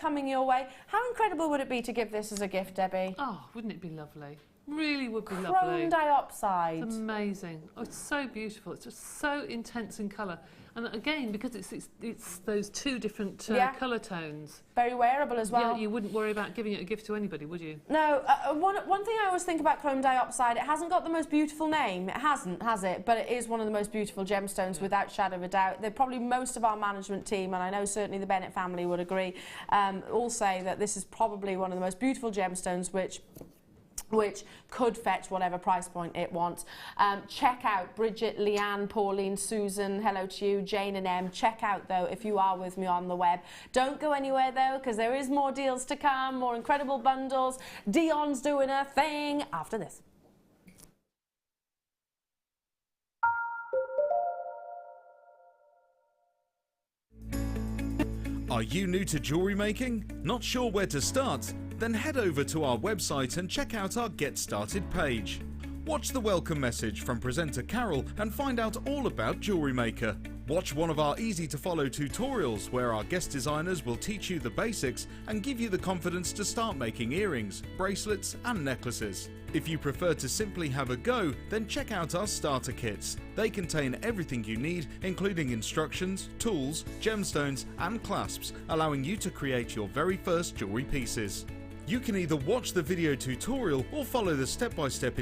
coming your way. How incredible would it be to give this as a gift, Debbie? Oh, wouldn't it be lovely? Really would be lovely. Chrome dioxide. It's amazing. Oh, it's so beautiful. It's just so intense in colour. And again, because it's those 2 different colour tones. Very wearable as well. Yeah, you wouldn't worry about giving it a gift to anybody, would you? No. One thing I always think about chrome dioxide, it hasn't got the most beautiful name. It hasn't, has it? But it is one of the most beautiful gemstones, without shadow of a doubt. They're probably most of our management team, and I know certainly the Bennett family would agree, all say that this is probably one of the most beautiful gemstones which could fetch whatever price point it wants. Check out Bridget, Leanne, Pauline, Susan, hello to you, Jane and Em. Check out though if you are with me on the web. Don't go anywhere though, because there is more deals to come, more incredible bundles. Dion's doing her thing after this. Are you new to jewellery making? Not sure where to start? Then head over to our website and check out our Get Started page. Watch the welcome message from presenter Carol and find out all about JewelleryMaker. Watch one of our easy to follow tutorials where our guest designers will teach you the basics and give you the confidence to start making earrings, bracelets and necklaces. If you prefer to simply have a go, then check out our starter kits. They contain everything you need, including instructions, tools, gemstones and clasps, allowing you to create your very first jewellery pieces. You can either watch the video tutorial or follow the step-by-step